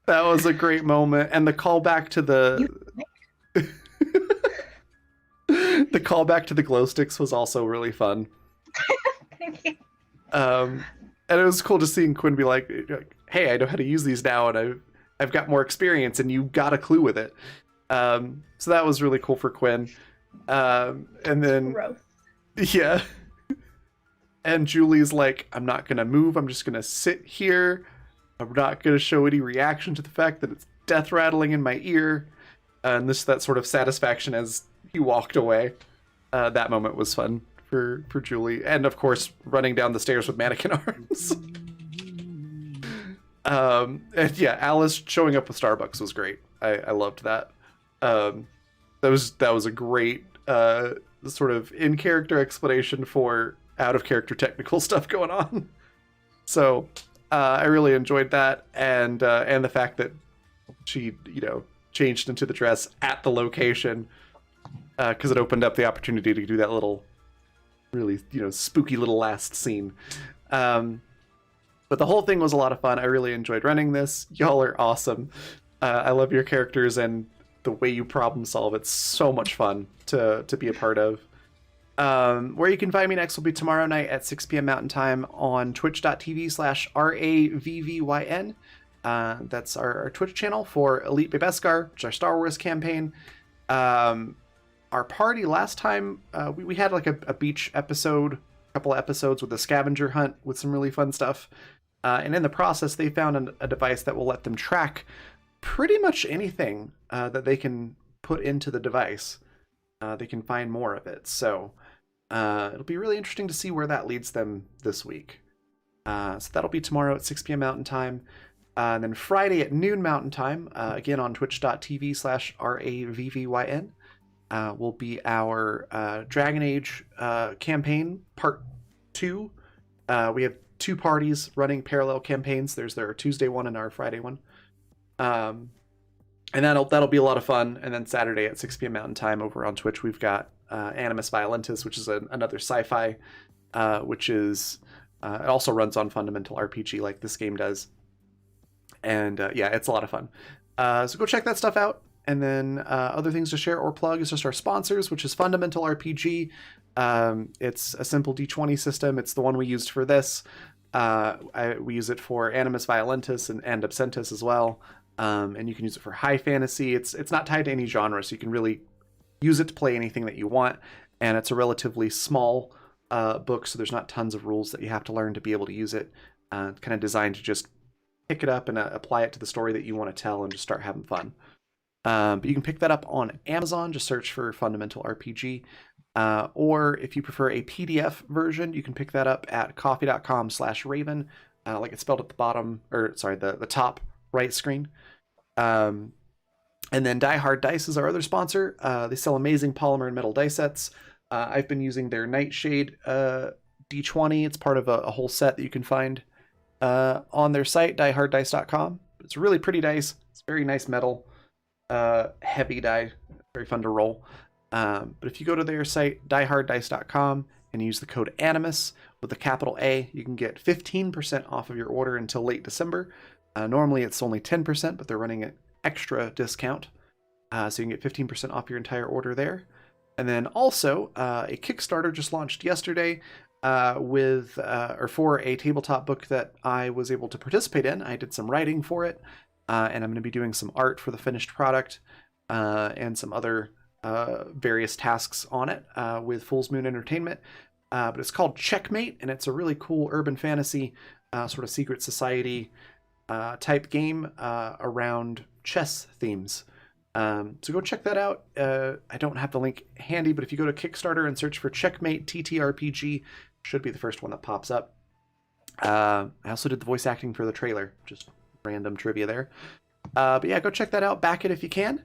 That was a great moment, and the callback to the the callback to the glow sticks was also really fun. thank you. And it was cool to see Quinn be like, "Hey, I know how to use these now, and I've got more experience, and you got a clue with it." So that was really cool for Quinn. And then Growth. yeah, and Julie's like, "I'm not gonna move. I'm just gonna sit here. I'm not gonna show any reaction to the fact that it's death rattling in my ear." And that sort of satisfaction as he walked away. That moment was fun for Julie, and of course running down the stairs with mannequin arms. And yeah, Alice showing up with Starbucks was great. I loved that. That was a great sort of in character explanation for out of character technical stuff going on. So I really enjoyed that, and the fact that she changed into the dress at the location because it opened up the opportunity to do that little really spooky little last scene. But the whole thing was a lot of fun. I really enjoyed running this. Y'all are awesome. I love your characters and the way you problem solve. It's so much fun to be a part of. Where you can find me next will be tomorrow night at 6 p.m. Mountain Time on twitch.tv/RAVVYN. That's our Twitch channel for Elite Bebeskar, which is our Star Wars campaign. Our party last time, we had like a beach episode, a couple of episodes with a scavenger hunt with some really fun stuff. And in the process, they found a device that will let them track pretty much anything that they can put into the device. They can find more of it. So it'll be really interesting to see where that leads them this week. So that'll be tomorrow at 6 p.m. Mountain Time. And then Friday at noon Mountain Time, again on twitch.tv/RAVVYN, will be our Dragon Age campaign part 2. We have 2 parties running parallel campaigns. There's our Tuesday one and our Friday one. And that'll be a lot of fun. And then Saturday at 6 p.m. Mountain Time over on Twitch, we've got Animus Violentis, which is another sci-fi, which is it also runs on Fundamental RPG like this game does. And it's a lot of fun. So go check that stuff out. And then other things to share or plug is just our sponsors, which is Fundamental RPG. It's a simple D20 system. It's the one we used for this. We use it for Animus Violentis and Absentis as well. And you can use it for high fantasy. It's not tied to any genre, so you can really use it to play anything that you want. And it's a relatively small book, so there's not tons of rules that you have to learn to be able to use it. Kind of designed to just pick it up and apply it to the story that you want to tell and just start having fun. But you can pick that up on Amazon. Just search for Fundamental RPG. Or if you prefer a PDF version, you can pick that up at coffee.com/Raven, like it's spelled at the bottom, or sorry, the top right screen. And then Die Hard Dice is our other sponsor. They sell amazing polymer and metal dice sets. I've been using their Nightshade D20. It's part of a whole set that you can find on their site, dieharddice.com. It's a really pretty dice. It's very nice metal, heavy die, very fun to roll. But if you go to their site, dieharddice.com, and use the code ANIMUS with a capital A, you can get 15% off of your order until late December. Normally it's only 10%, but they're running an extra discount. So you can get 15% off your entire order there. And then also, a Kickstarter just launched yesterday for a tabletop book that I was able to participate in. I did some writing for it, and I'm going to be doing some art for the finished product, and some other various tasks on it with Fool's Moon Entertainment. But it's called Checkmate, and it's a really cool urban fantasy sort of secret society type game around chess themes. So go check that out. I don't have the link handy, but if you go to Kickstarter and search for Checkmate TTRPG, should be the first one that pops up. I also did the voice acting for the trailer, just random trivia there. But yeah, go check that out, back it if you can.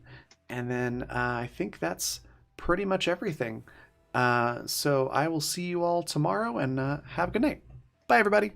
And then I think that's pretty much everything. So I will see you all tomorrow, and have a good night. Bye, everybody.